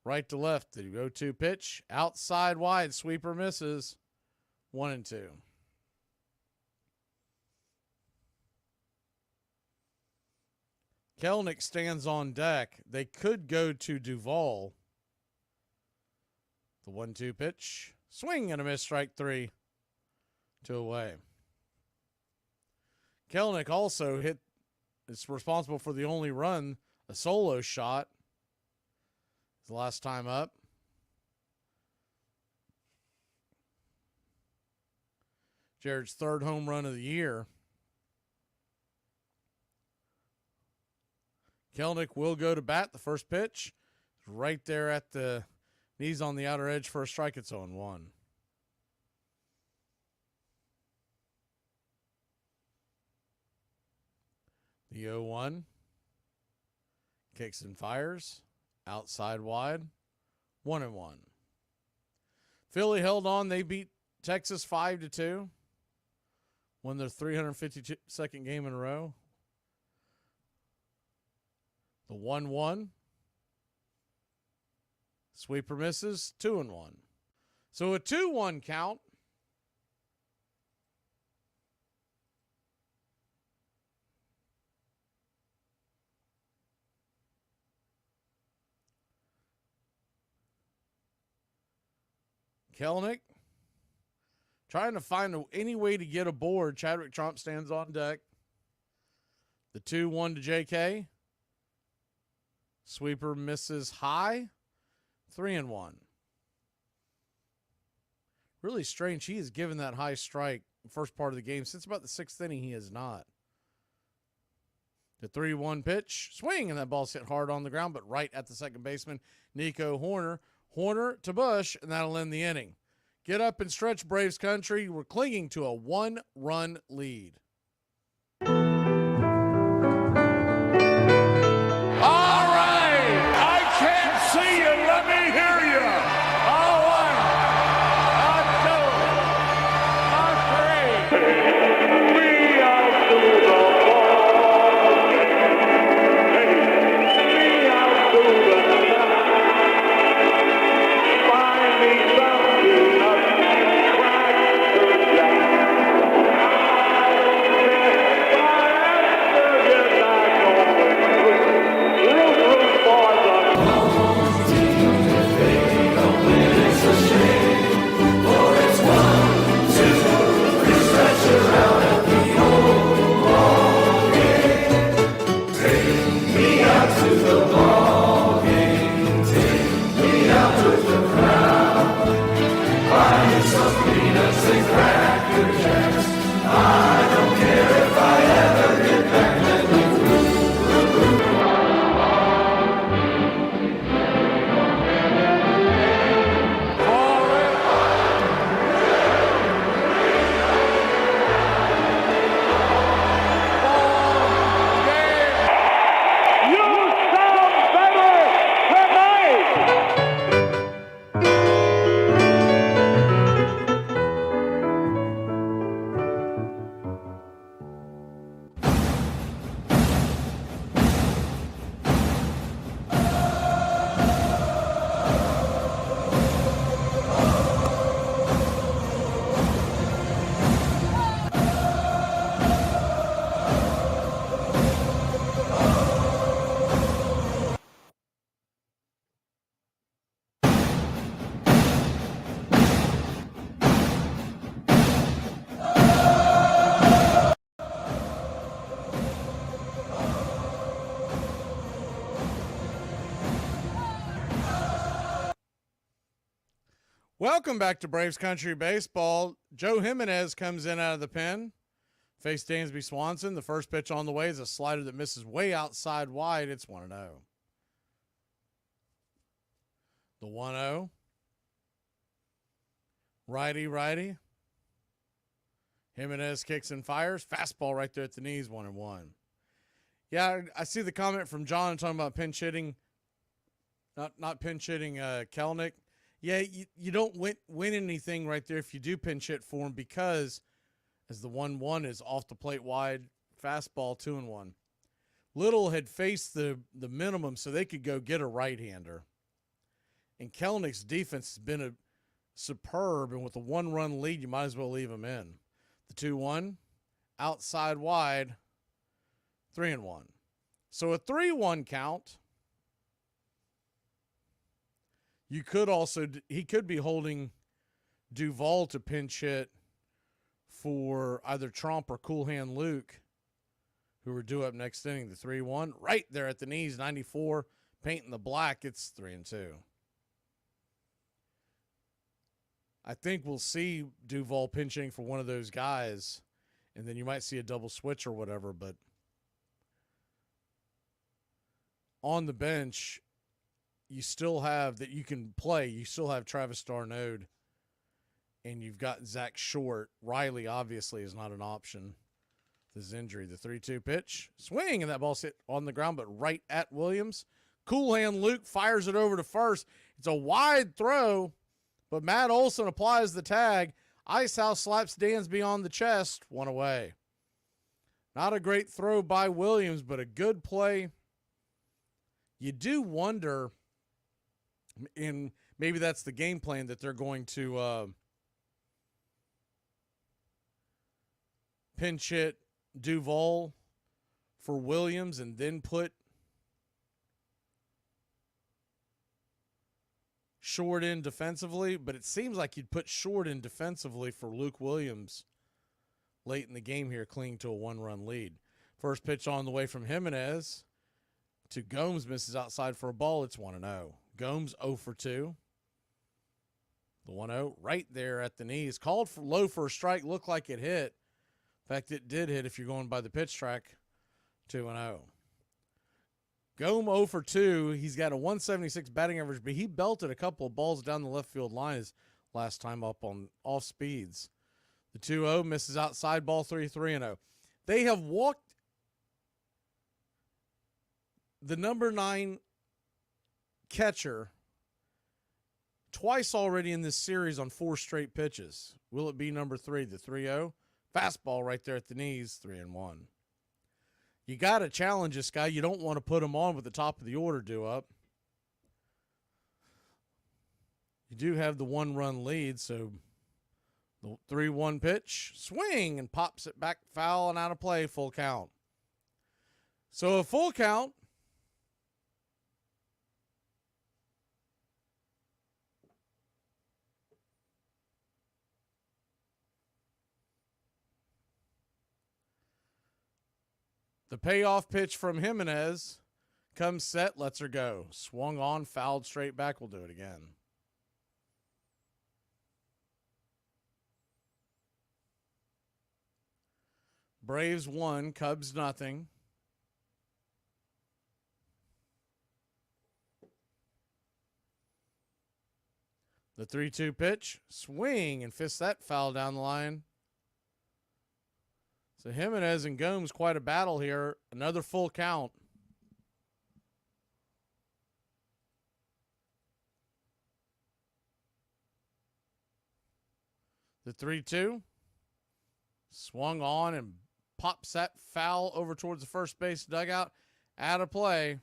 Right to left, the 0-2 pitch, outside wide, sweeper misses, 1-2. Kelenic stands on deck. They could go to Duvall. The 1-2 pitch, swing and a miss, strike 3. 2 away. Kelenic also is responsible for the only run, a solo shot. His last time up. Jared's 3rd home run of the year. Kelenic will go to bat. The first pitch is right there at the knees on the outer edge for a strike. It's 0-1. The 0-1. Kicks and fires. Outside wide. 1-1. Philly held on. They beat Texas 5-2. Won their 352nd game in a row. The 1-1. Sweeper misses. 2-1. So a 2-1 count. Kelenic trying to find any way to get aboard. Chadwick Trump stands on deck. The 2-1 to JK. Sweeper misses high. 3-1. Really strange. He has given that high strike first part of the game. Since about the 6th inning, he has not. The 3-1 pitch, swing, and that ball's hit hard on the ground, but right at the second baseman, Nico Horner. Horner to Bush, and that'll end the inning. Get up and stretch, Braves country. We're clinging to a 1-run lead. All right, I can't see you. Let me hear you. A one, a two, a three. We are to the ball game. We are to the top. Find me something up and crack the jack. Welcome back to Braves Country Baseball. Joe Jimenez comes in out of the pen. Face Dansby Swanson. The first pitch on the way is a slider that misses way outside wide. It's 1-0. The 1-0. Righty. Jimenez kicks and fires. Fastball right there at the knees, 1-1. Yeah, I see the comment from John talking about pinch hitting. Not pinch hitting Kelnick. Yeah, you don't win anything right there if you do pinch hit for him, because as the 1-1 is off the plate wide, fastball 2-1. Little had faced the minimum so they could go get a right-hander. And Kelnick's defense has been superb, and with a 1-run lead, you might as well leave him in. The 2-1, outside wide, 3-1. So a 3-1 count. You could also, he could be holding Duvall to pinch hit for either Trump or Cool Hand Luke, who are due up next inning. The 3-1, right there at the knees, 94, painting the black. It's 3-2. I think we'll see Duvall pinching for one of those guys, and then you might see a double switch or whatever, but on the bench, you still have that you can play. You still have Travis Darnode, and you've got Zach Short. Riley obviously is not an option. This is injury. The 3-2 pitch. Swing, and that ball's hit on the ground, but right at Williams. Cool Hand Luke fires it over to first. It's a wide throw, but Matt Olson applies the tag. Icehouse slaps Dansby on the chest. 1 away. Not a great throw by Williams, but a good play. You do wonder, and maybe that's the game plan, that they're going to pinch hit Duvall for Williams and then put Short in defensively, but it seems like you'd put Short in defensively for Luke Williams late in the game here, clinging to a 1-run lead. First pitch on the way from Jimenez to Gomes, misses outside for a ball. It's 1-0. Gomes 0 for 2. The 1-0 right there at the knees. Called for low for a strike. Looked like it hit. In fact, it did hit if you're going by the pitch track. 2-0. Gome 0 for 2. He's got a 176 batting average, but he belted a couple of balls down the left field line his last time up on off speeds. The 2-0 misses outside, ball 3-0. They have walked the number 9 catcher twice already in this series on 4 straight pitches. Will it be number 3, the 3-0? Fastball right there at the knees, 3-1. You got to challenge this guy. You don't want to put him on with the top of the order due up. You do have the 1-run lead, so the 3-1 pitch, swing, and pops it back foul and out of play, full count. So a full count. The payoff pitch from Jimenez comes set, lets her go. Swung on, fouled straight back. We'll do it again. Braves 1, Cubs nothing. The 3-2 pitch, swing, and fist that foul down the line. So Jimenez and Gomes, quite a battle here. Another full count. The 3-2. Swung on and pops that foul over towards the first base dugout. Out of play.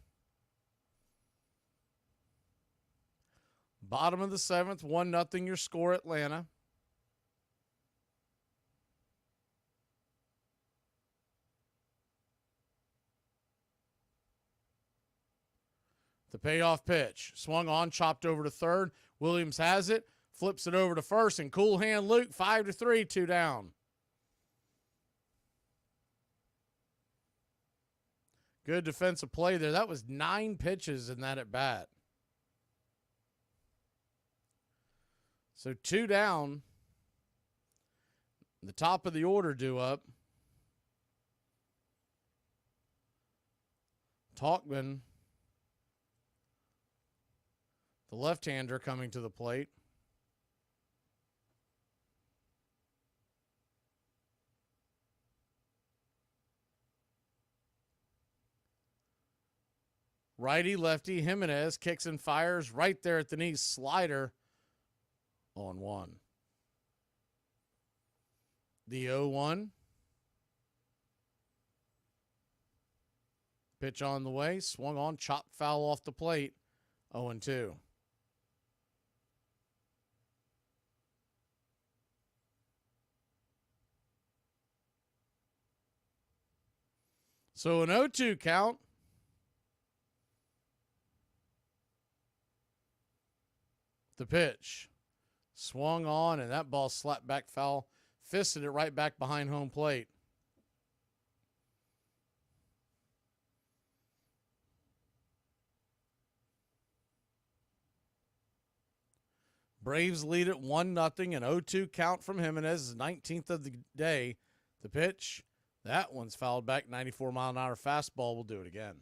Bottom of the 7th, 1-0 your score, Atlanta. The payoff pitch. Swung on, chopped over to third. Williams has it. Flips it over to first. And cool hand Luke, 5-3, 2 down. Good defensive play there. That was 9 pitches in that at bat. So 2 down. The top of the order due up. Talkman, the left-hander, coming to the plate. Righty, lefty, Jimenez kicks and fires right there at the knee. Slider on 1. The 0-1. Pitch on the way. Swung on, chopped foul off the plate. 0-2. So an 0-2 count. The pitch. Swung on, and that ball slapped back foul. Fisted it right back behind home plate. Braves lead it 1-0, an 0-2 count from Jimenez, 19th of the day. The pitch, that one's fouled back, 94-mile-an-hour fastball. We'll do it again.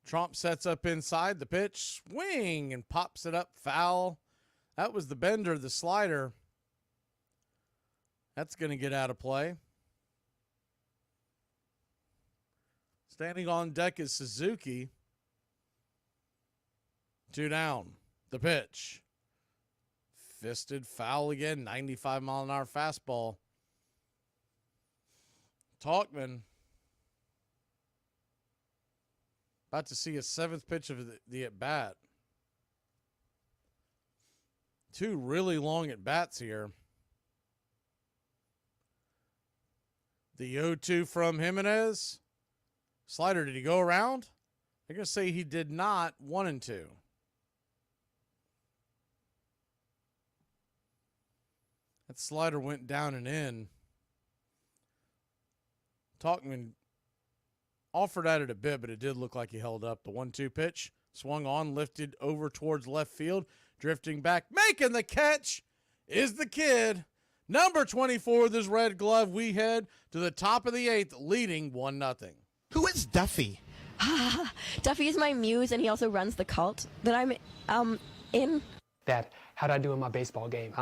Trump sets up inside. The pitch, swing, and pops it up, foul. That was the bender, the slider. That's going to get out of play. Standing on deck is Suzuki. 2 down. The pitch. Fisted, foul again, 95-mile-an-hour fastball. Talkman about to see a 7th pitch of the at-bat. 2 really long at-bats here. The 0-2 from Jimenez. Slider, did he go around? They're going to say he did not. 1-2. That slider went down and in. Talkman offered at it a bit, but it did look like he held up. The 1-2 pitch, Swung on, lifted over towards left field, drifting back, making the catch is the kid. Number 24 with his red glove. We head to the top of the 8th, leading 1-0. Who is Duffy? Duffy is my muse, and he also runs the cult that I'm in. Dad, how'd I do in my baseball game?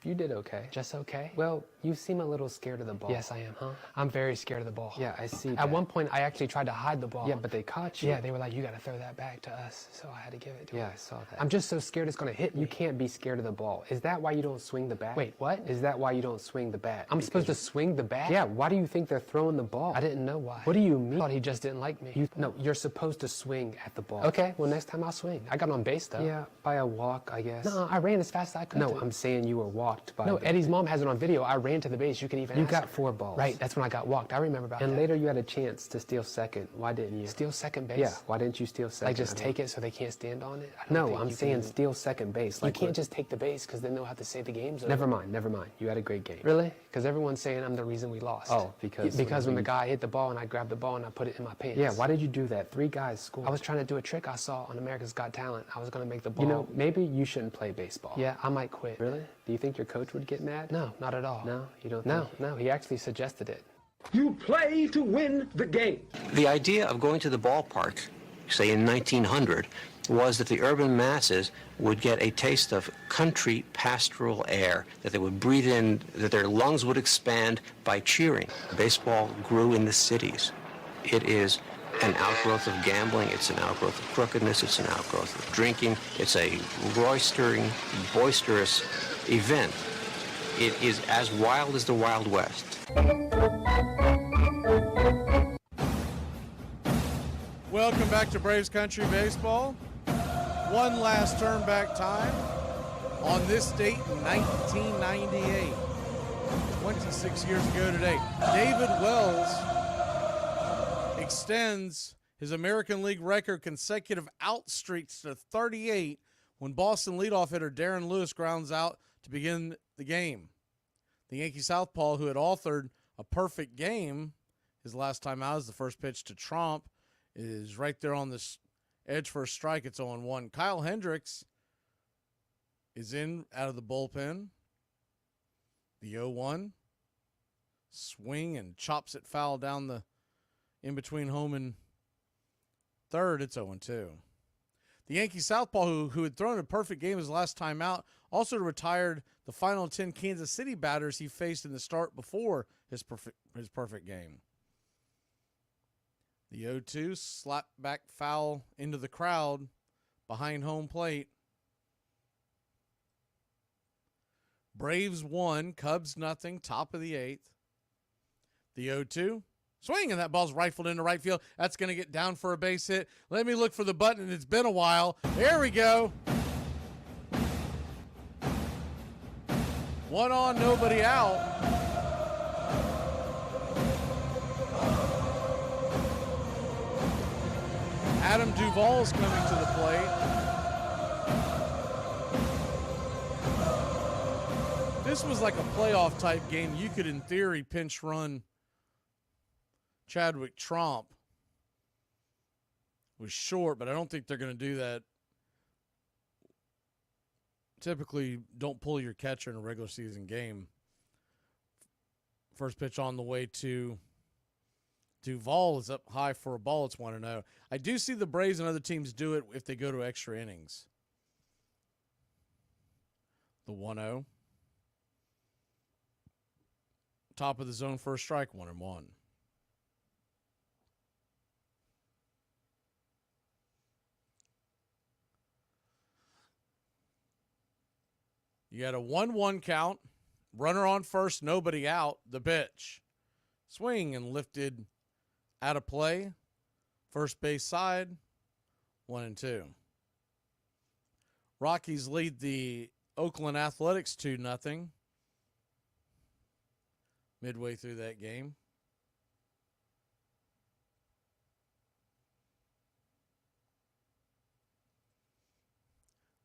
You did okay. Just okay? Well, you seem a little scared of the ball. Yes, I am, huh? I'm very scared of the ball. Yeah, I see that. At one point, I actually tried to hide the ball. Yeah, but they caught you. Yeah, they were like, you gotta throw that back to us. So I had to give it to them. Yeah, I saw that. I'm just so scared it's gonna hit me. You can't be scared of the ball. Is that why you don't swing the bat? Wait, what? Is that why you don't swing the bat? I'm supposed to swing the bat? Yeah, why do you think they're throwing the ball? I didn't know why. What do you mean? I thought he just didn't like me. No, you're supposed to swing at the ball. Okay, well, next time I'll swing. I got on base, though. Yeah, by a walk, I guess. No, I ran as fast as I could. No, I'm saying you were walked by. No, Eddie's mom has it on video. I ran to the base. You can even. You got 4 balls. Right, that's when I got walked. I remember about that. And later you had a chance to steal second. Why didn't you? Steal second base? Yeah, why didn't you steal second? Like just take it so they can't stand on it? No, I'm saying steal second base. Like you can't just take the base because then they'll have to say the game's over. Never mind. You had a great game. Really? Because everyone's saying I'm the reason we lost. Oh, because when the guy hit the ball and I grabbed the ball and I put it in my pants. Yeah, why did you do that? 3 guys scored. I was trying to do a trick I saw on America's Got Talent. I was going to make the ball. You know, maybe you shouldn't play baseball. Yeah, I might quit. Really? Do you think your coach would get mad? No, not at all. No, you don't think? No, he actually suggested it. You play to win the game. The idea of going to the ballpark, say in 1900, was that the urban masses would get a taste of country pastoral air, that they would breathe in, that their lungs would expand by cheering. Baseball grew in the cities. It is an outgrowth of gambling, it's an outgrowth of crookedness, it's an outgrowth of drinking, it's a roistering, boisterous event. It is as wild as the Wild West. Welcome back to Braves Country Baseball. One last turn back time on this date in 1998. 26 years ago today. David Wells extends his American League record consecutive out streaks to 38 when Boston leadoff hitter Darren Lewis grounds out to begin the game. The Yankee southpaw, who had authored a perfect game his last time out as the first pitch to Tromp, is right there on the edge for a strike. It's 0-1. Kyle Hendricks is in out of the bullpen. The 0-1. Swing and chops it foul down the in between home and third. It's 0-2. The Yankee southpaw, who had thrown a perfect game his last time out, also retired the final 10 Kansas City batters he faced in the start before his perfect game. The 0-2 slap back foul into the crowd behind home plate. Braves 1, Cubs nothing, top of the 8th. The 0-2. Swing, and that ball's rifled into right field. That's going to get down for a base hit. Let me look for the button, and it's been a while. There we go. 1 on, nobody out. Adam Duvall's coming to the plate. This was like a playoff type game. You could, in theory, pinch run Chadwick Tromp. Was short, but I don't think they're going to do that. Typically, don't pull your catcher in a regular season game. First pitch on the way to Duvall is up high for a ball. It's 1-0. I do see the Braves and other teams do it if they go to extra innings. The 1-0. Top of the zone, first strike, 1-1. You got a 1-1 count. Runner on first, nobody out. The pitch. Swing and lifted out of play. First base side, 1-2. Rockies lead the Oakland Athletics 2-0. Midway through that game.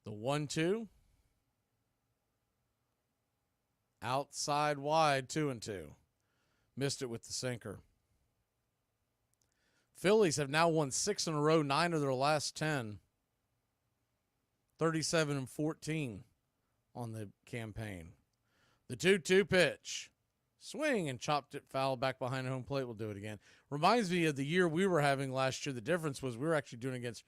The 1-2. Outside wide, 2-2. Missed it with the sinker. Phillies have now won 6 in a row, 9 of their last 10. 37-14 on the campaign. The 2-2 pitch. Swing and chopped it foul back behind home plate. We'll do it again. Reminds me of the year we were having last year. The difference was we were actually doing against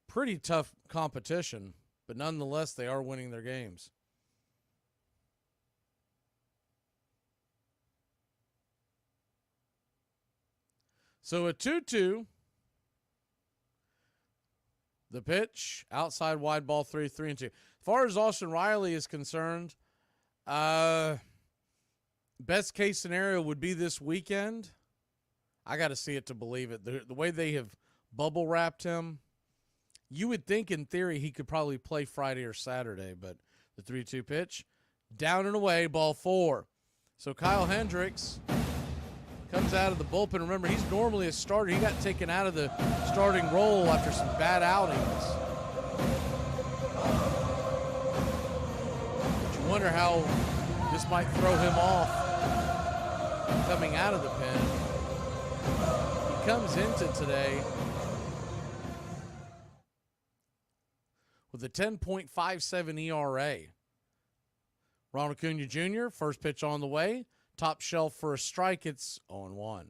pretty tough competition, but nonetheless, they are winning their games. So a 2-2. The pitch, outside wide ball 3-3-2. As far as Austin Riley is concerned, best case scenario would be this weekend. I got to see it to believe it. The way they have bubble wrapped him, you would think in theory he could probably play Friday or Saturday, but the 3-2 pitch, down and away, ball 4. So Kyle Hendricks comes out of the bullpen. Remember, he's normally a starter. He got taken out of the starting role after some bad outings. But you wonder how this might throw him off coming out of the pen. He comes into today with a 10.57 ERA. Ronald Acuna Jr., first pitch on the way. Top shelf for a strike. It's 0-1.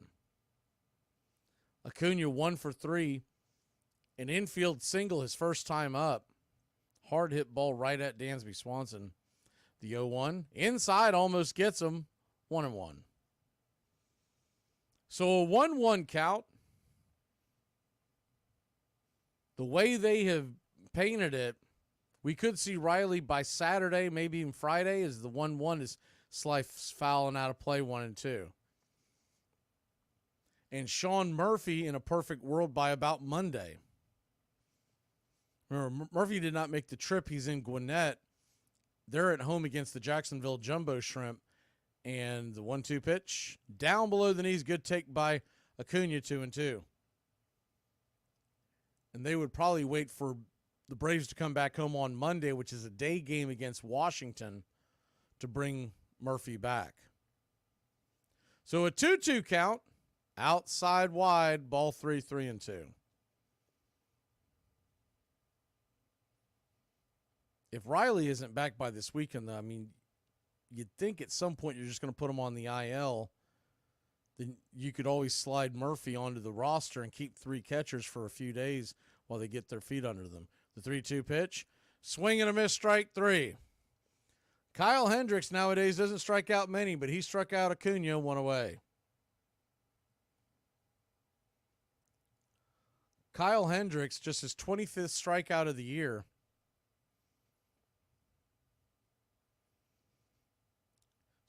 Acuna 1 for 3. An infield single his first time up. Hard hit ball right at Dansby Swanson. The 0-1. Inside almost gets him. 1-1. So a 1-1 count. The way they have painted it, we could see Riley by Saturday, maybe even Friday, as the 1-1 is slice fouling out of play 1-2. And Sean Murphy in a perfect world by about Monday. Remember, Murphy did not make the trip. He's in Gwinnett. They're at home against the Jacksonville Jumbo Shrimp. And the 1-2 pitch, down below the knees, good take by Acuna, 2-2. And they would probably wait for the Braves to come back home on Monday, which is a day game against Washington, to bring Murphy back. So a 2-2 count, outside wide, ball 3, 3-2. If Riley isn't back by this weekend, though, I mean, you'd think at some point you're just going to put him on the IL. Then you could always slide Murphy onto the roster and keep 3 catchers for a few days while they get their feet under them. The 3-2 pitch, swing and a miss, strike 3. Kyle Hendricks nowadays doesn't strike out many, but he struck out Acuna, 1 away. Kyle Hendricks, just his 25th strikeout of the year.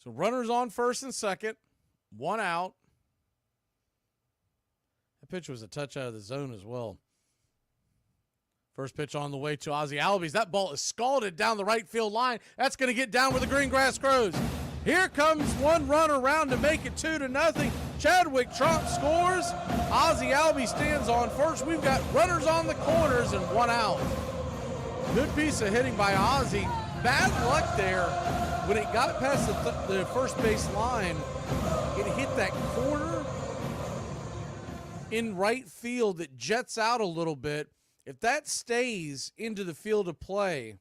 So runners on first and second, 1 out. That pitch was a touch out of the zone as well. First pitch on the way to Ozzie Albies. That ball is scalded down the right field line. That's going to get down where the green grass grows. Here comes one runner around to make it 2-0. Chadwick Trump scores. Ozzie Albies stands on first. We've got runners on the corners and 1 out. Good piece of hitting by Ozzie. Bad luck there. When it got past the first base line, it hit that corner in right field that jets out a little bit. If that stays into the field of play,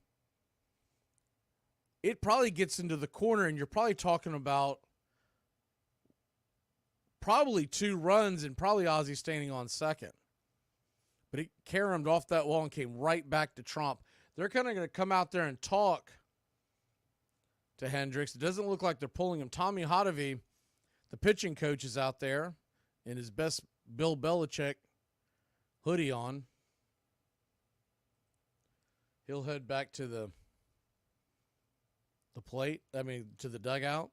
it probably gets into the corner, and you're probably talking about probably 2 runs and probably Ozzie standing on second. But it caromed off that wall and came right back to Trump. They're kind of going to come out there and talk to Hendricks. It doesn't look like they're pulling him. Tommy Hotovy, the pitching coach, is out there in his best Bill Belichick hoodie on. He'll head back to the plate. To the dugout.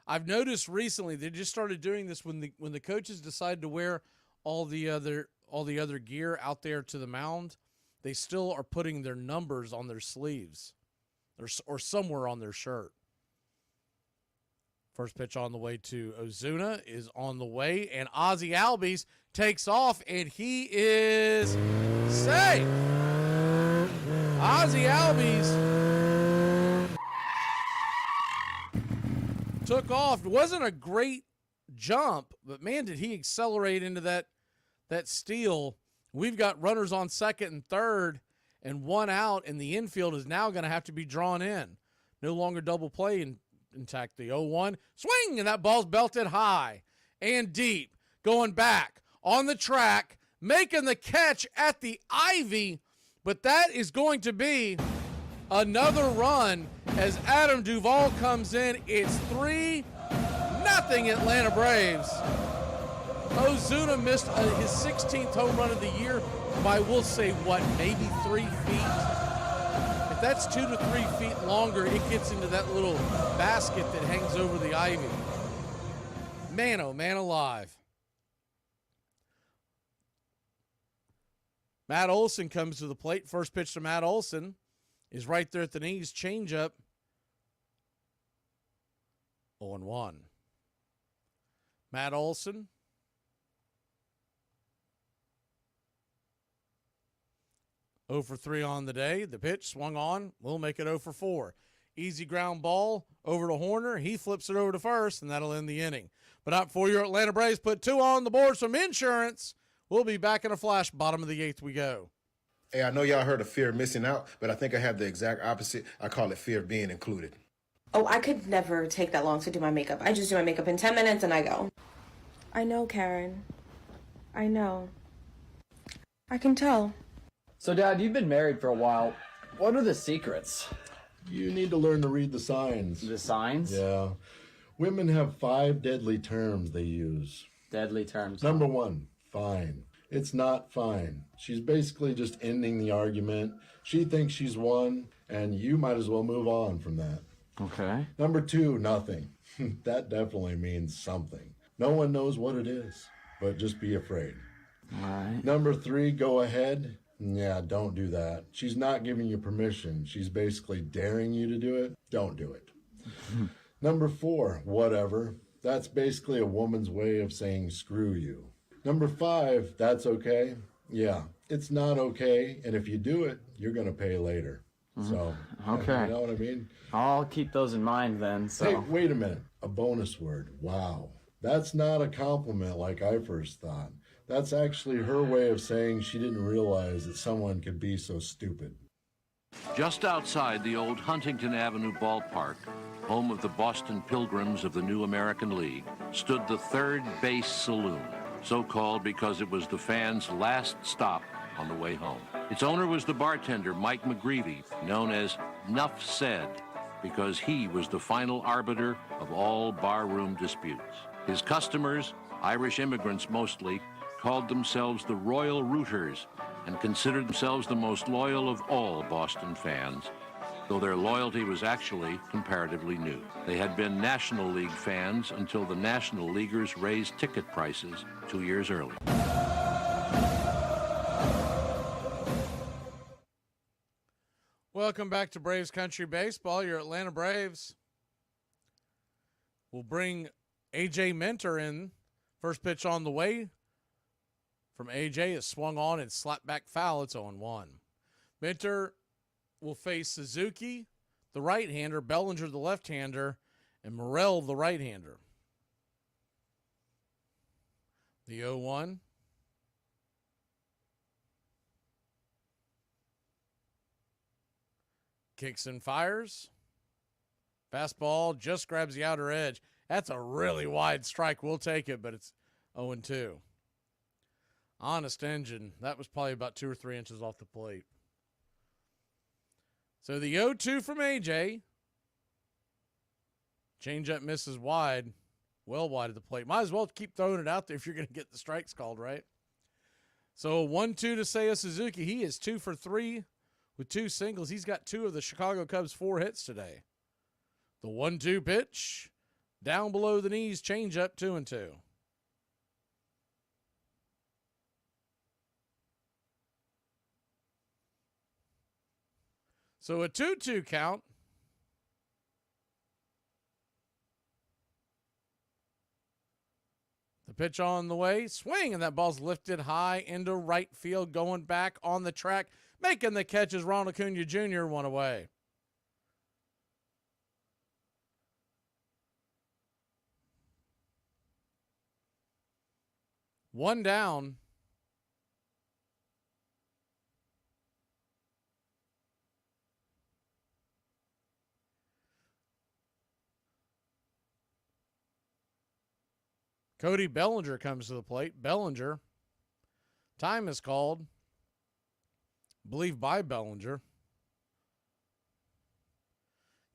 I've noticed recently they just started doing this when the coaches decide to wear all the other gear out there to the mound. They still are putting their numbers on their sleeves, or somewhere on their shirt. First pitch on the way to Ozuna is on the way, and Ozzie Albies takes off, and he is safe. Ozzie Albies took off. It wasn't a great jump, but man, did he accelerate into that steal. We've got runners on second and third, and one out, and the infield is now going to have to be drawn in. No longer double play intact. The 0-1 swing, and that ball's belted high and deep. Going back on the track, making the catch at the ivy, but that is going to be another run as Adam Duvall comes in. It's 3-0 Atlanta Braves. Ozuna missed his 16th home run of the year by, we'll say, maybe 3 feet? If that's 2 to 3 feet longer, it gets into that little basket that hangs over the ivy. Man, oh man alive. Matt Olson comes to the plate. First pitch to Matt Olson is right there at the knees. Changeup. 0-1. Matt Olson. Oh for 3 on the day. The pitch swung on. We'll make it 0 for 4. Easy ground ball over to Horner. He flips it over to first, and that'll end the inning. But not for your Atlanta Braves. Put 2 on the board from insurance. We'll be back in a flash. Bottom of the 8th we go. Hey, I know y'all heard of fear of missing out, but I think I have the exact opposite. I call it fear of being included. Oh, I could never take that long to do my makeup. I just do my makeup in 10 minutes and I go. I know, Karen. I know. I can tell. So, Dad, you've been married for a while. What are the secrets? You need to learn to read the signs. The signs? Yeah. Women have 5 deadly terms they use. Deadly terms. Number 1, fine. It's not fine. She's basically just ending the argument. She thinks she's won, and you might as well move on from that. Okay. Number 2, nothing. That definitely means something. No one knows what it is, but just be afraid. All right. Number 3, go ahead. Yeah, don't do that. She's not giving you permission. She's basically daring you to do it. Don't do it. Number 4, whatever. That's basically a woman's way of saying screw you. Number 5, that's okay. Yeah, it's not okay. And if you do it, you're going to pay later. So, okay. You know what I mean? I'll keep those in mind then. So. Hey, wait a minute. A bonus word. Wow. That's not a compliment like I first thought. That's actually her way of saying she didn't realize that someone could be so stupid. Just outside the old Huntington Avenue ballpark, home of the Boston Pilgrims of the New American League, stood the Third Base Saloon, so called because it was the fans' last stop on the way home. Its owner was the bartender, Mike Magee, known as Nuff Said, because he was the final arbiter of all barroom disputes. His customers, Irish immigrants mostly, called themselves the Royal Rooters and considered themselves the most loyal of all Boston fans, though their loyalty was actually comparatively new. They had been National League fans until the National Leaguers raised ticket prices 2 years earlier. Welcome back to Braves Country Baseball. Your Atlanta Braves will bring A.J. Minter in. First pitch on the way from A.J. is swung on and slapped back foul. It's 0-1. Minter will face Suzuki, the right-hander, Bellinger, the left-hander, and Morrell, the right-hander. The 0-1. Kicks and fires. Fastball just grabs the outer edge. That's a really wide strike. We'll take it, but it's 0-2. Honest engine. That was probably about 2 or 3 inches off the plate. So the 0-2 from AJ. Changeup misses wide. Well wide of the plate. Might as well keep throwing it out there if you're going to get the strikes called, right? So 1-2 to Seiya Suzuki. He is 2 for 3 with 2 singles. He's got 2 of the Chicago Cubs' 4 hits today. The 1-2 pitch. Down below the knees. Changeup 2-2. So a 2-2 count. The pitch on the way. Swing, and that ball's lifted high into right field. Going back on the track. Making the catch is Ronald Acuna Jr. 1 away. One down. Cody Bellinger comes to the plate. Bellinger. Time is called. I believe by Bellinger.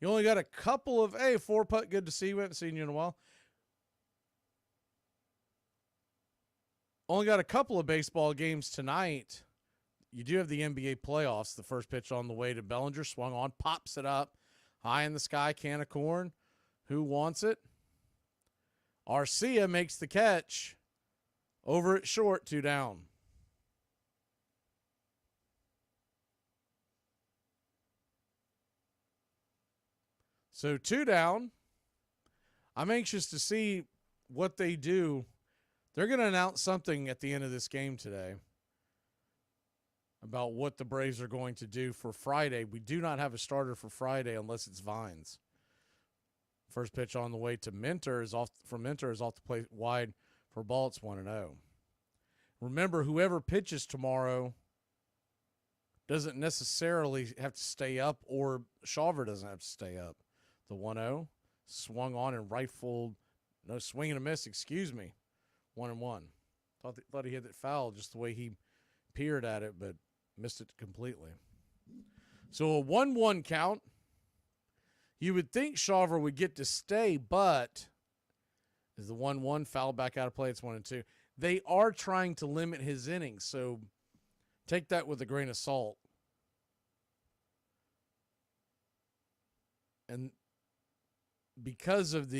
You only got a couple of, hey, 4-putt, good to see you. Haven't seen you in a while. Only got a couple of baseball games tonight. You do have the NBA playoffs. The first pitch on the way to Bellinger. Swung on, pops it up. High in the sky, can of corn. Who wants it? Arcia makes the catch. Over at short, 2 down. So 2 down. I'm anxious to see what they do. They're going to announce something at the end of this game today about what the Braves are going to do for Friday. We do not have a starter for Friday unless it's Vines. First pitch on the way to Minter is off the plate wide for ball. It's 1-0. Remember, whoever pitches tomorrow doesn't necessarily have to stay up, or Shawver doesn't have to stay up. The 1-0 swung on and swing and a miss, 1-1. Thought he hit it foul just the way he peered at it, but missed it completely. So a 1-1 count. You would think Shawver would get to stay, but is the 1-1 foul back out of play? It's 1-2. They are trying to limit his innings, so take that with a grain of salt. And because of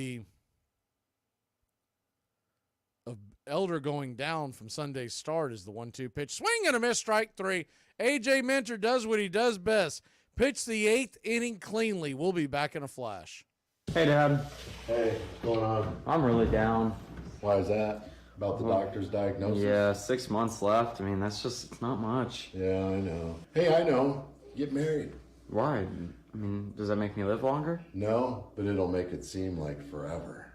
Elder going down from Sunday's start is the 1-2 pitch. Swing and a miss, strike 3. A.J. Minter does what he does best. Pitch the 8th inning cleanly. We'll be back in a flash. Hey, Dad. Hey, what's going on? I'm really down. Why is that? About the doctor's diagnosis? Yeah, 6 months left. I mean, it's not much. Yeah, I know. Hey, I know. Get married. Why? I mean, does that make me live longer? No, but it'll make it seem like forever.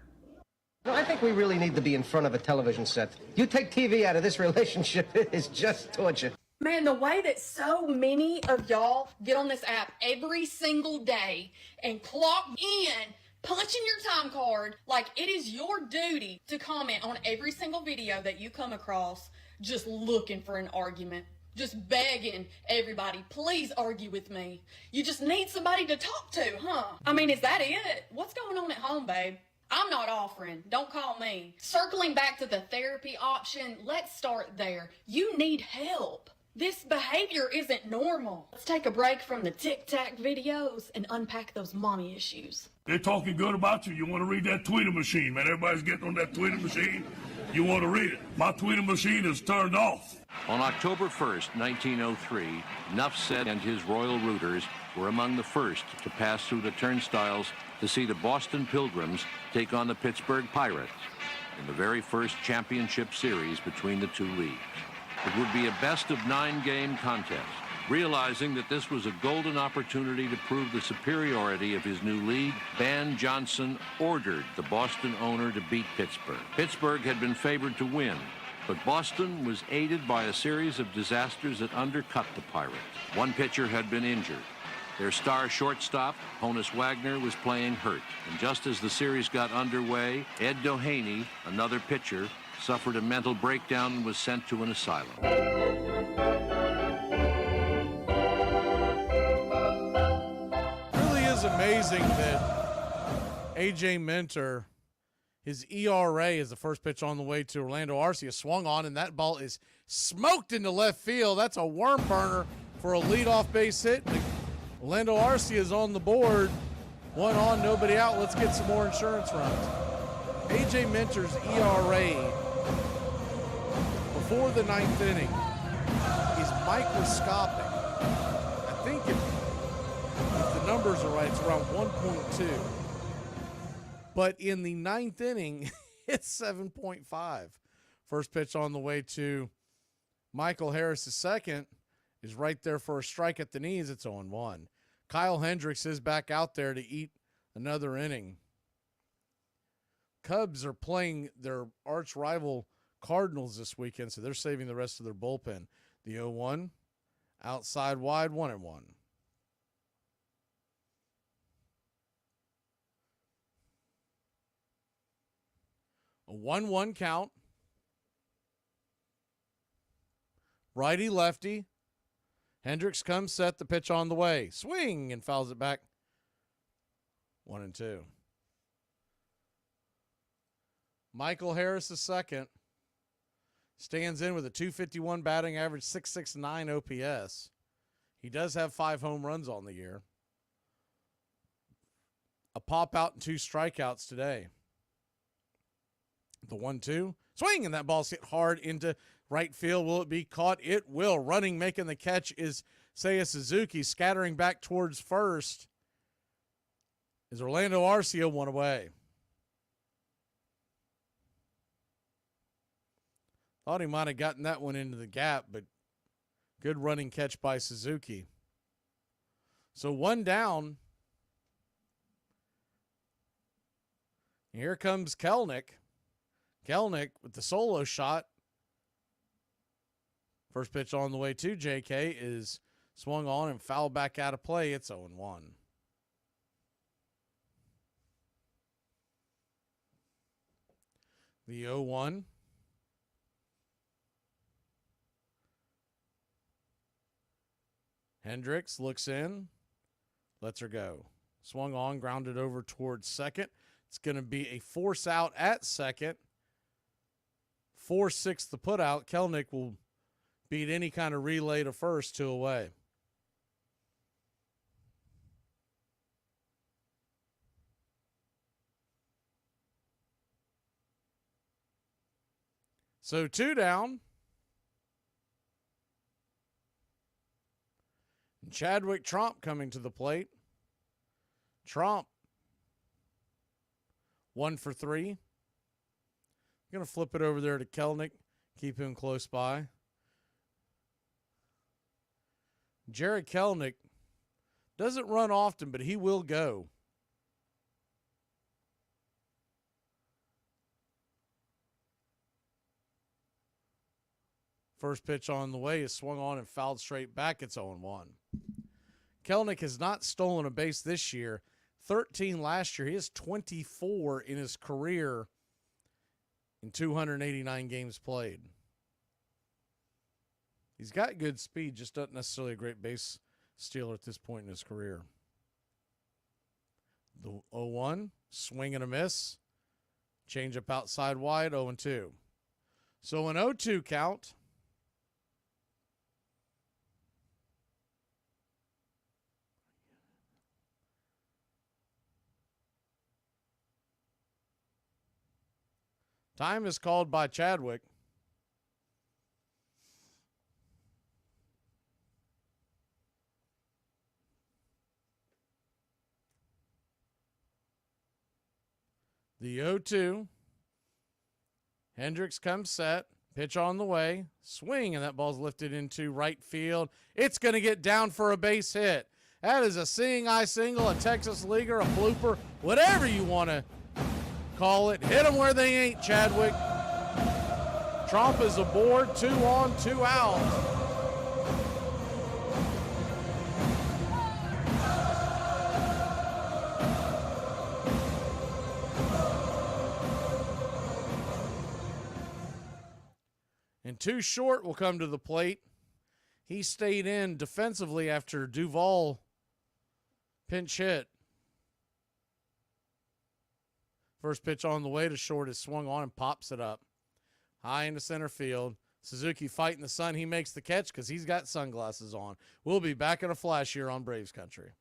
No, I think we really need to be in front of a television set. You take TV out of this relationship, it is just torture. Man, the way that so many of y'all get on this app every single day and clock in, punch in your time card, like it is your duty to comment on every single video that you come across, just looking for an argument. Just begging everybody, please argue with me. You just need somebody to talk to, huh? I mean, is that it? What's going on at home, babe? I'm not offering. Don't call me. Circling back to the therapy option, let's start there. You need help. This behavior isn't normal. Let's take a break from the tic-tac videos and unpack those mommy issues. They're talking good about you. You want to read that tweeter machine, man. Everybody's getting on that tweeter machine. You want to read it. My tweeter machine is turned off. On October 1st, 1903, Nuffset and his Royal Rooters were among the first to pass through the turnstiles to see the Boston Pilgrims take on the Pittsburgh Pirates in the very first championship series between the two leagues. It would be a best-of-9 game contest. Realizing that this was a golden opportunity to prove the superiority of his new league, Van Johnson ordered the Boston owner to beat Pittsburgh. Pittsburgh had been favored to win, but Boston was aided by a series of disasters that undercut the Pirates. One pitcher had been injured. Their star shortstop, Honus Wagner, was playing hurt. And just as the series got underway, Ed Doheny, another pitcher, suffered a mental breakdown and was sent to an asylum. Really is amazing that A.J. Minter, his ERA is the first pitch on the way to Orlando Arcia, swung on, and that ball is smoked into left field. That's a worm burner for a leadoff base hit. Orlando Arcia is on the board. 1 on, nobody out. Let's get some more insurance runs. A.J. Minter's ERA before the 9th inning is microscopic. I think if the numbers are right, it's around 1.2. But in the 9th inning, it's 7.5. First pitch on the way to Michael Harris, the second, is right there for a strike at the knees. It's 0-1. Kyle Hendricks is back out there to eat another inning. Cubs are playing their arch rival Cardinals this weekend, so they're saving the rest of their bullpen. The 0-1, outside wide, 1-1. A 1-1 count. Righty, lefty. Hendricks comes set, the pitch on the way. Swing and fouls it back. 1-2. Michael Harris II stands in with a .251 batting average, .669 OPS. He does have 5 home runs on the year. A pop out and 2 strikeouts today. The 1-2. Swing, and that ball's hit hard into right field. Will it be caught? It will. Running, making the catch is Seiya Suzuki. Scattering back towards first is Orlando Arcia, 1 away. Thought he might have gotten that one into the gap, but good running catch by Suzuki. So 1 down. Here comes Kelenic. Kelenic with the solo shot. First pitch on the way to JK is swung on and fouled back out of play. It's 0-1. The 0-1. Hendricks looks in, lets her go. Swung on, grounded over towards second. It's going to be a force out at second. 4-6 the put out. Kelenic will beat any kind of relay to first, 2 away. So 2 down. And Chadwick Tromp coming to the plate. Tromp, 1 for 3. Going to flip it over there to Kelenic, keep him close by. Jared Kelenic doesn't run often, but he will go. First pitch on the way is swung on and fouled straight back. It's 0-1. Kelenic has not stolen a base this year. 13 last year. He has 24 in his career in 289 games played. He's got good speed, just not necessarily a great base stealer at this point in his career. The 0-1, swing and a miss. Change up outside wide, 0-2. So an 0-2 count. Time is called by Chadwick. The 0-2. Hendricks comes set. Pitch on the way. Swing, and that ball's lifted into right field. It's going to get down for a base hit. That is a seeing eye single, a Texas leaguer, a blooper, whatever you want to call it. Hit them where they ain't, Chadwick. Tromp is aboard. 2 on, 2 out. And 2 short will come to the plate. He stayed in defensively after Duvall pinch hit. First pitch on the way to short is swung on and pops it up. High into center field. Suzuki fighting the sun. He makes the catch because he's got sunglasses on. We'll be back in a flash here on Braves Country.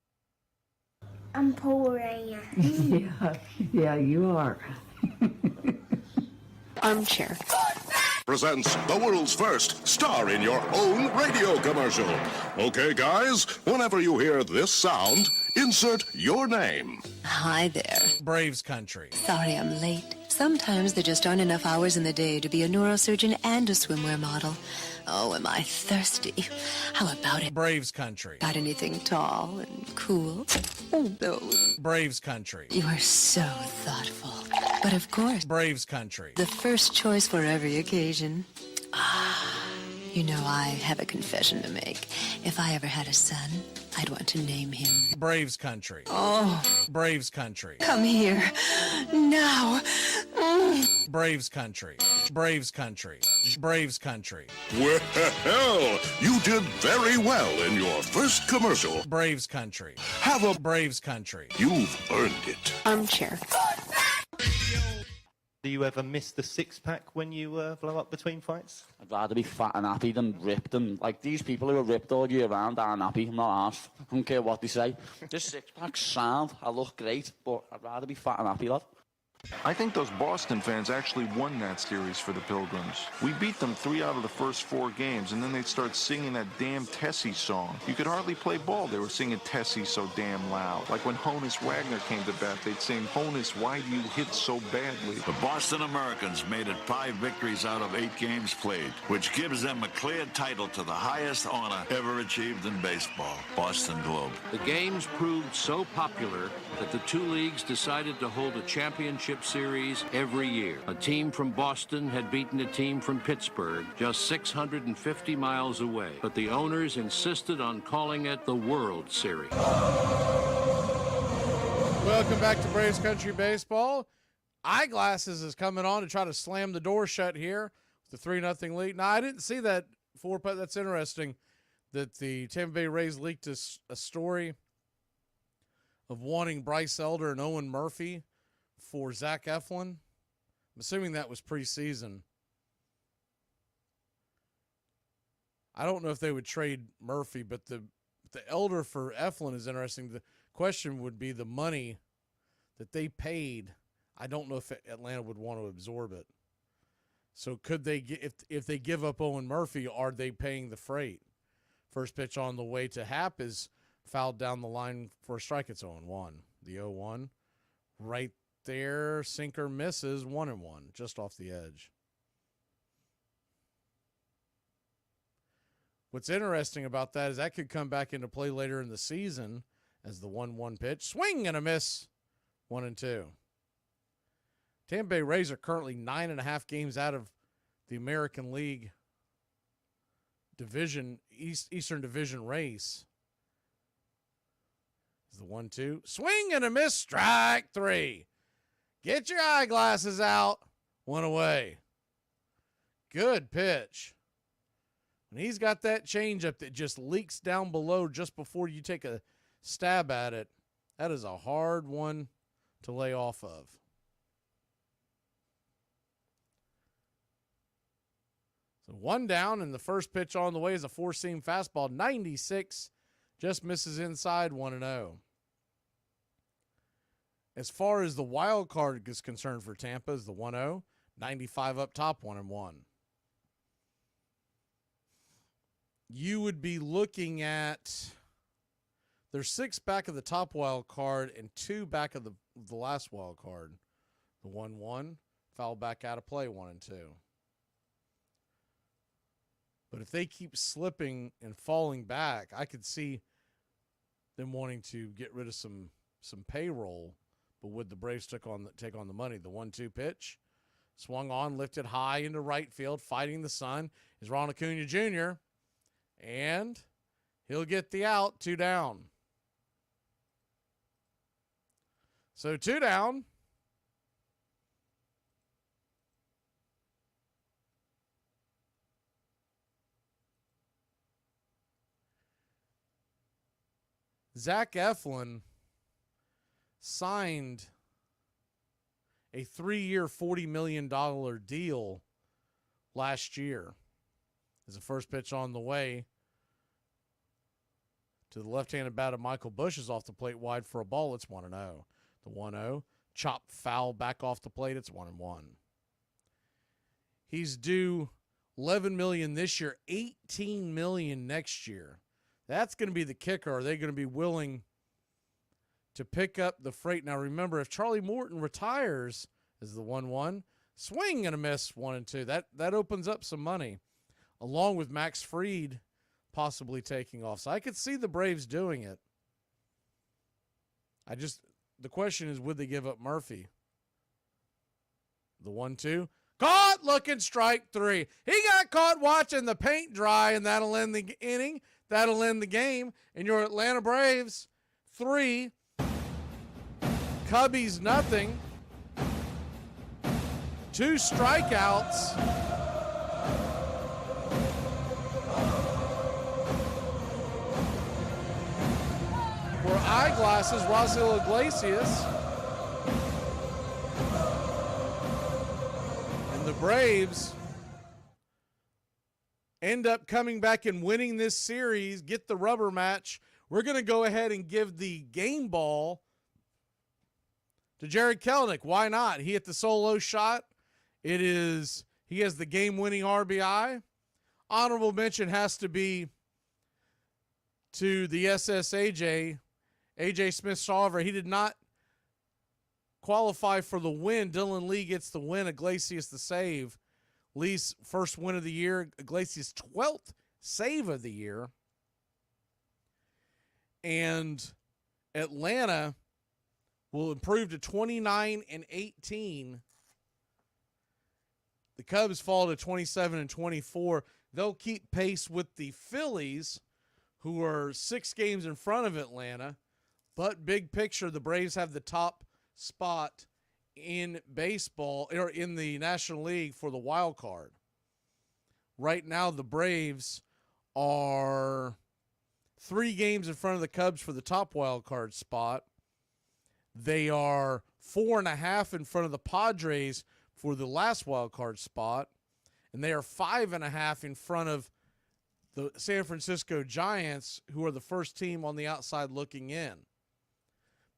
I'm poor, yeah, you are. Armchair presents the world's first star in your own radio commercial. Okay, guys, whenever you hear this sound, insert your name. Hi there. Braves Country. Sorry I'm late. Sometimes there just aren't enough hours in the day to be a neurosurgeon and a swimwear model. Oh, am I thirsty? How about it? Braves Country. Got anything tall and cool? Oh, those. Braves Country. You are so thoughtful. But of course, Braves Country. The first choice for every occasion. You know, I have a confession to make. If I ever had a son, I'd want to name him Braves Country. Oh. Braves Country. Come here. Now. Braves country. Braves country. Braves country. Well, you did very well in your first commercial. Braves country. Have a Braves country. You've earned it. Armchair. Do you ever miss the six-pack when you blow up between fights? I'd rather be fat and happy than ripped. And like these people who are ripped all year round aren't happy. I'm not arsed. I don't care what they say. This six-pack's sound. I look great, but I'd rather be fat and happy, lad. I think those Boston fans actually won that series for the Pilgrims. We beat them 3 out of the first 4 games, and then they'd start singing that damn Tessie song. You could hardly play ball. They were singing Tessie so damn loud. Like when Honus Wagner came to bat, they'd sing, Honus, why do you hit so badly? The Boston Americans made it 5 victories out of 8 games played, which gives them a clear title to the highest honor ever achieved in baseball, Boston Globe. The games proved so popular that the two leagues decided to hold a championship series every year. A team from Boston had beaten a team from Pittsburgh just 650 miles away, but the owners insisted on calling it the World Series. Welcome back to Braves Country Baseball. Eyeglasses is coming on to try to slam the door shut here with the 3-0 lead. Now, I didn't see that 4-putt. That's interesting that the Tampa Bay Rays leaked a story of wanting Bryce Elder and Owen Murphy for Zach Eflin. I'm assuming that was preseason. I don't know if they would trade Murphy, but the Elder for Eflin is interesting. The question would be the money that they paid. I don't know if Atlanta would want to absorb it. So could they get, if they give up Owen Murphy, are they paying the freight? First pitch on the way to Happ is fouled down the line for a strike. It's 0-1. The 0-1 right there, sinker misses, 1-1, just off the edge. What's interesting about that is that could come back into play later in the season as the 1-1 pitch. Swing and a miss, 1-2. Tampa Bay Rays are currently 9.5 games out of the American League division, Eastern Division race. The 1-2. Swing and a miss, strike 3. Get your eyeglasses out. 1 away. Good pitch. When he's got that changeup that just leaks down below just before you take a stab at it, that is a hard one to lay off of. So 1 down, and the first pitch on the way is a 4-seam fastball. 96, just misses inside, 1-0. As far as the wild card is concerned for Tampa, is the 1-0, 95 up top, 1-1. You would be looking at, there's 6 back of the top wild card and 2 back of the last wild card. The 1-1, foul back out of play, 1-2. But if they keep slipping and falling back, I could see them wanting to get rid of some payroll. But would the Braves take on the money? The 1-2 pitch, swung on, lifted high into right field, fighting the sun is Ron Acuna Jr., and he'll get the out. 2 down. So 2 down. Zach Eflin signed a 3-year, $40 million deal last year. As the first pitch on the way to the left-handed bat of Michael Busch is off the plate wide for a ball. It's 1-0. The 1-0, chop foul back off the plate. It's 1-1. He's due $11 million this year, $18 million next year. That's going to be the kicker. Are they going to be willing to pick up the freight? Now, remember, if Charlie Morton retires as the 1-1, swing and a miss, 1-2. That opens up some money, along with Max Fried possibly taking off. So I could see the Braves doing it. The question is, would they give up Murphy? The 1-2. Caught, looking, strike 3. He got caught watching the paint dry, and that'll end the inning. That'll end the game. And your Atlanta Braves, 3. Cubbies, nothing. 2 strikeouts. For Eyeglasses, Raisel Iglesias. And the Braves end up coming back and winning this series, get the rubber match. We're going to go ahead and give the game ball to Jared Kelenic. Why not? He hit the solo shot. He has the game-winning RBI. Honorable mention has to be to the SSAJ, AJ Smith-Shawver. He did not qualify for the win. Dylan Lee gets the win. Iglesias the save. Lee's first win of the year. Iglesias' 12th save of the year. And Atlanta will improve to 29-18. The Cubs fall to 27-24. They'll keep pace with the Phillies, who are 6 games in front of Atlanta. But big picture, the Braves have the top spot in baseball, or in the National League, for the wild card. Right now, the Braves are 3 games in front of the Cubs for the top wild card spot. They are 4.5 in front of the Padres for the last wild card spot. And they are 5.5 in front of the San Francisco Giants, who are the first team on the outside looking in.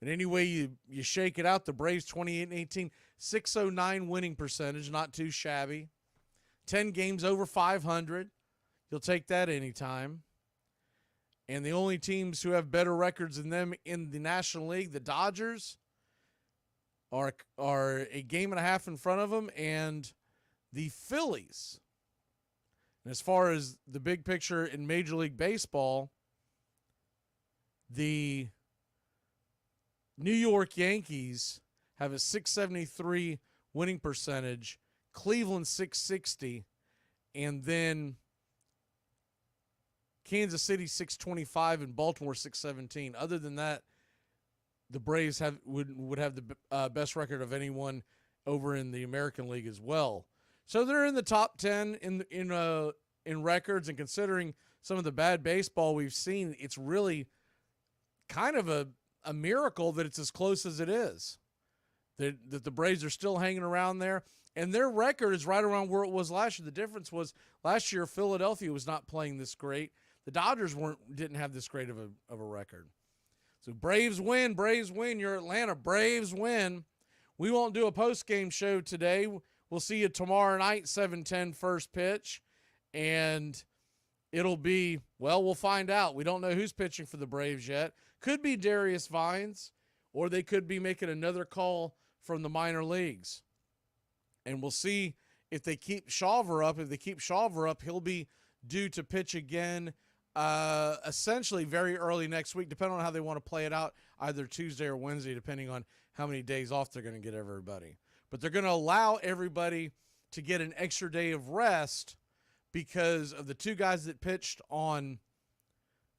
But anyway, you shake it out, the Braves 28-18, 609 winning percentage, not too shabby. 10 games over 500. You'll take that anytime. And the only teams who have better records than them in the National League, the Dodgers, are a game and a half in front of them, and the Phillies. And as far as the big picture in Major League Baseball, the New York Yankees have a 673 winning percentage, Cleveland 660, and then Kansas City 625 and Baltimore 617. Other than that, the Braves would have the best record of anyone over in the American League as well. So they're in the top 10 in records, and considering some of the bad baseball we've seen, it's really kind of a miracle that it's as close as it is. That the Braves are still hanging around there, and their record is right around where it was last year. The difference was last year Philadelphia was not playing this great. The Dodgers didn't have this great of a record. So Braves win, you're Atlanta, Braves win. We won't do a post-game show today. We'll see you tomorrow night, 7:10 first pitch, and it'll be, well, we'll find out. We don't know who's pitching for the Braves yet. Could be Darius Vines, or they could be making another call from the minor leagues. And we'll see if they keep Shawver up. If they keep Shawver up, he'll be due to pitch again essentially very early next week, depending on how they want to play it out, either Tuesday or Wednesday, depending on how many days off they're going to get everybody. But they're going to allow everybody to get an extra day of rest because of the 2 guys that pitched on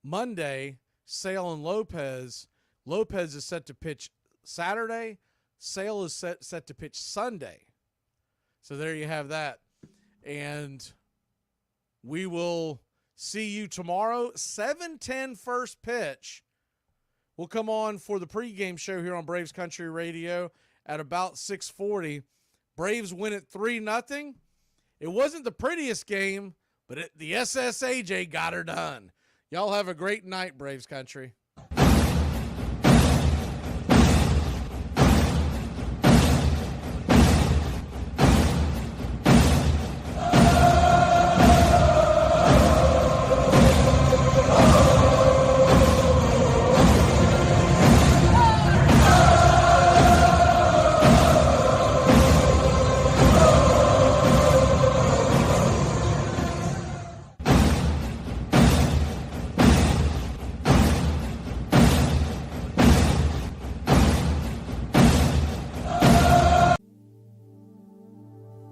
Monday, Sale and Lopez. Lopez is set to pitch Saturday. Sale is set to pitch Sunday. So there you have that. And we will see you tomorrow, 7:10 first pitch. We'll come on for the pregame show here on Braves Country Radio at about 6:40. Braves win it 3-0. It wasn't the prettiest game, but the SSAJ got her done. Y'all have a great night, Braves Country.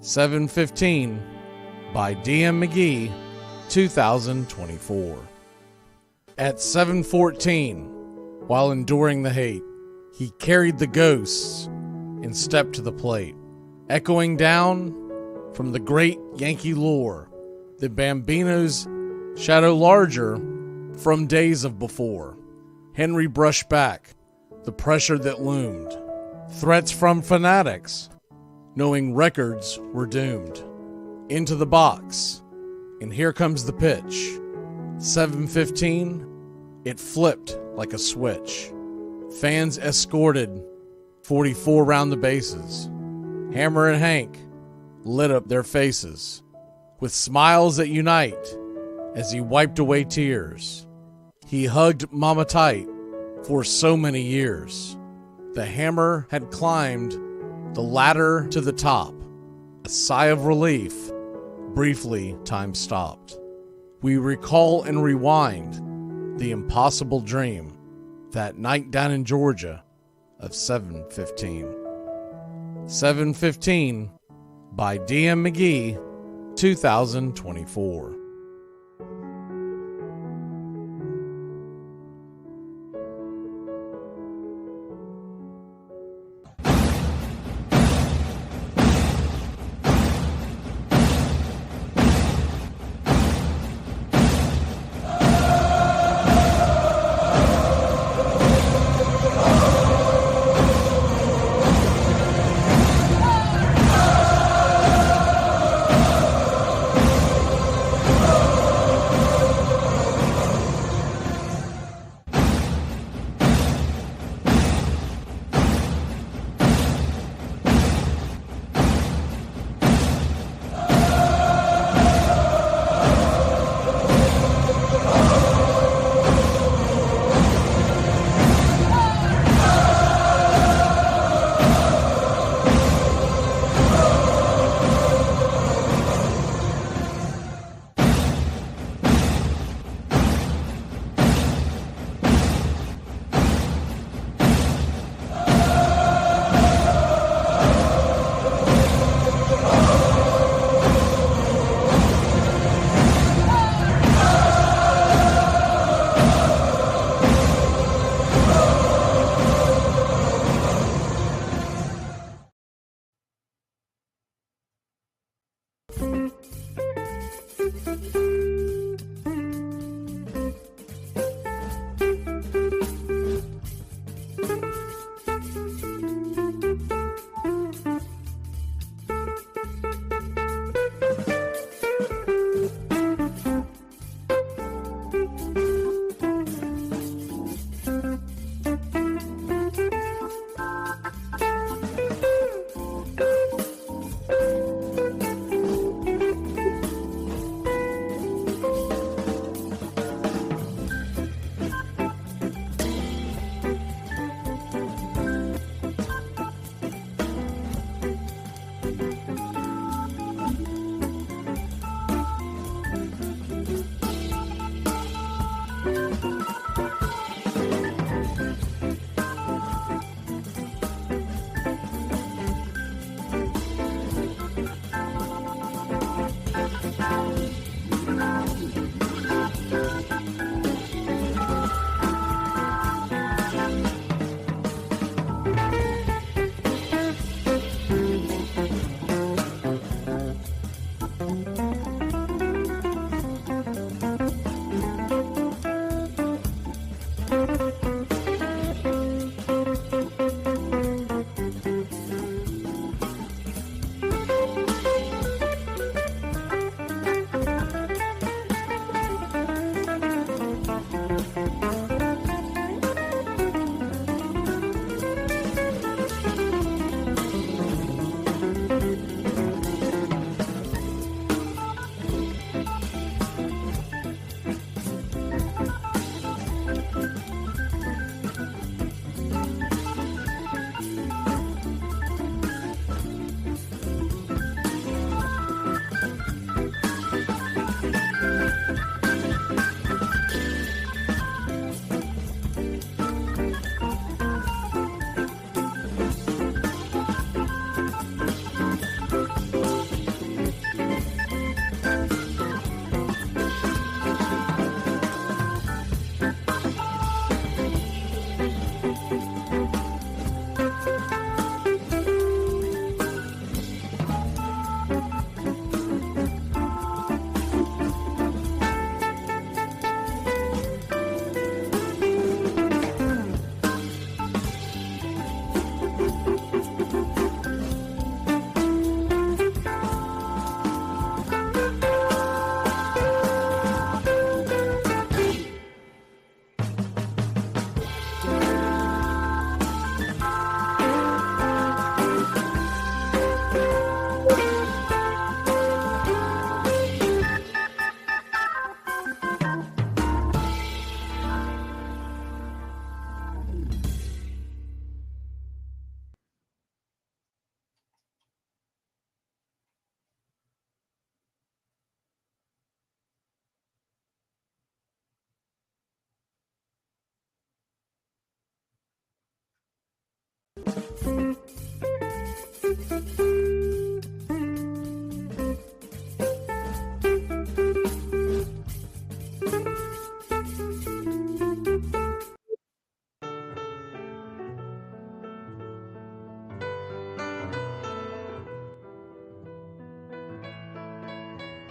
"7:15" by DM McGee, 2024. At 7:14, while enduring the hate, he carried the ghosts and stepped to the plate. Echoing down from the great Yankee lore, the Bambino's shadow larger from days of before. Henry brushed back the pressure that loomed. Threats from fanatics, knowing records were doomed. Into the box, and here comes the pitch. 7:15, it flipped like a switch. Fans escorted 44 round the bases. Hammer and Hank lit up their faces with smiles that unite as he wiped away tears. He hugged Mama tight for so many years. The Hammer had climbed the ladder to the top. A sigh of relief. Briefly, time stopped. We recall and rewind the impossible dream. That night down in Georgia of 7:15. 7:15 by DM Magee, 2024.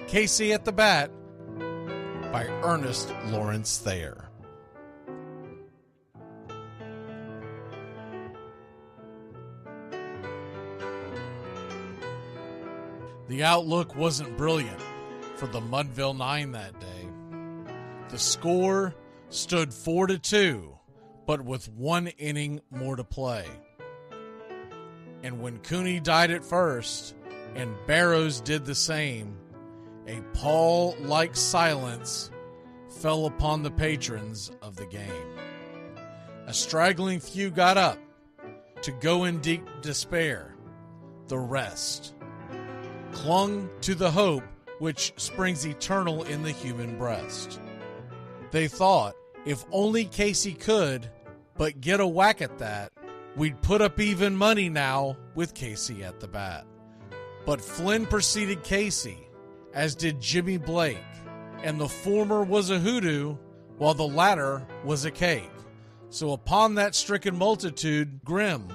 Casey at the Bat by Ernest Lawrence Thayer. The outlook wasn't brilliant for the Mudville Nine that day. The score stood 4-2, but with 1 inning more to play. And when Cooney died at first, and Barrows did the same, a pall-like silence fell upon the patrons of the game. A straggling few got up to go in deep despair. The rest clung to the hope which springs eternal in the human breast. They thought, if only Casey could but get a whack at that, we'd put up even money now with Casey at the bat. But Flynn preceded Casey, as did Jimmy Blake, and the former was a hoodoo, while the latter was a cake. So upon that stricken multitude grim,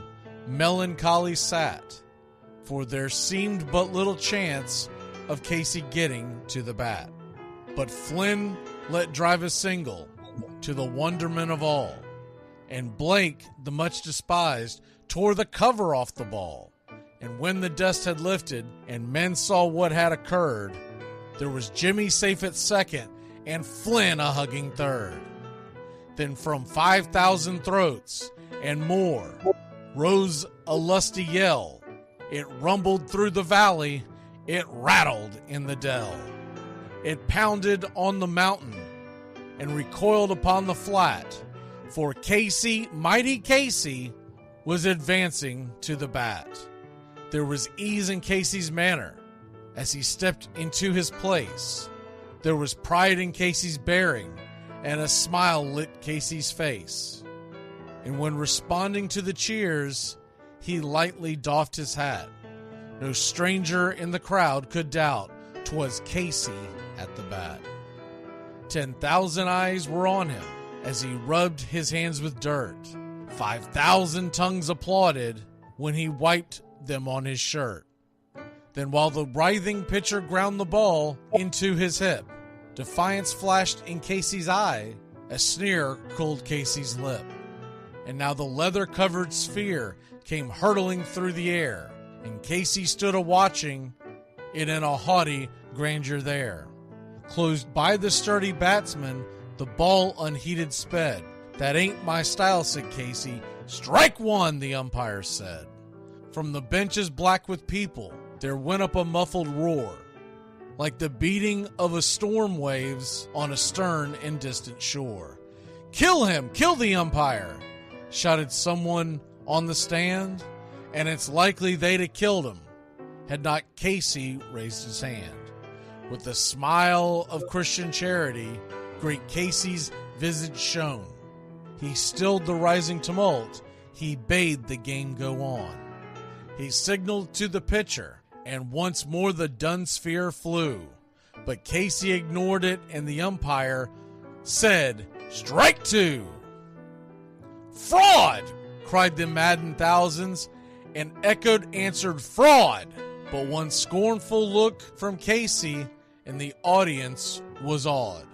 melancholy sat, for there seemed but little chance of Casey getting to the bat. But Flynn let drive a single, to the wonderment of all, and Blake, the much despised, tore the cover off the ball. And when the dust had lifted, and men saw what had occurred, there was Jimmy safe at second, and Flynn a hugging third. Then from 5,000 throats and more rose a lusty yell. It rumbled through the valley, it rattled in the dell. It pounded on the mountain and recoiled upon the flat, for Casey, mighty Casey, was advancing to the bat. There was ease in Casey's manner as he stepped into his place. There was pride in Casey's bearing, and a smile lit Casey's face. And when responding to the cheers, he lightly doffed his hat. No stranger in the crowd could doubt 'twas Casey at the bat. 10,000 eyes were on him as he rubbed his hands with dirt. 5,000 tongues applauded when he wiped them on his shirt. Then while the writhing pitcher ground the ball into his hip, defiance flashed in Casey's eye, a sneer cooled Casey's lip. And now the leather-covered sphere came hurtling through the air, and Casey stood a-watching it in a haughty grandeur there. Closed by the sturdy batsman, the ball unheeded sped. That ain't my style, said Casey. Strike one, the umpire said. From the benches black with people, there went up a muffled roar, like the beating of a storm waves on a stern and distant shore. Kill him! Kill the umpire! Shouted someone on the stand, and it's likely they'd have killed him had not Casey raised his hand. With a smile of Christian charity, great Casey's visage shone. He stilled the rising tumult, he bade the game go on. He signaled to the pitcher, and once more the dun sphere flew. But Casey ignored it, and the umpire said, "Strike two!" "Fraud!" cried the maddened thousands, and echoed answered, "Fraud!" But one scornful look from Casey, and the audience was awed.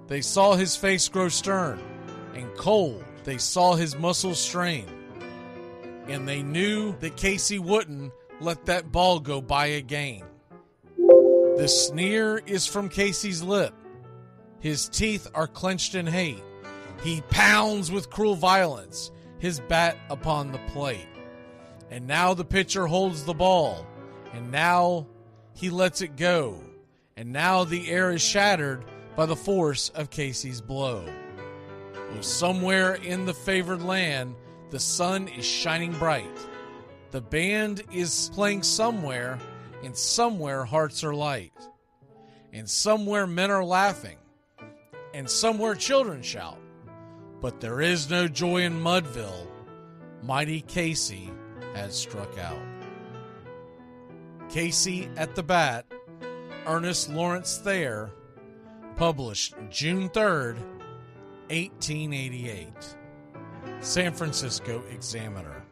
They saw his face grow stern and cold. They saw his muscles strain. And they knew that Casey wouldn't let that ball go by again. The sneer is from Casey's lip. His teeth are clenched in hate. He pounds with cruel violence his bat upon the plate. And now the pitcher holds the ball, and now he lets it go, and now the air is shattered by the force of Casey's blow. Oh, somewhere in the favored land, the sun is shining bright. The band is playing somewhere, and somewhere hearts are light. And somewhere men are laughing, and somewhere children shout. But there is no joy in Mudville mighty Casey had struck out. Casey at the Bat, Ernest Lawrence Thayer, published June 3rd, 1888. San Francisco Examiner.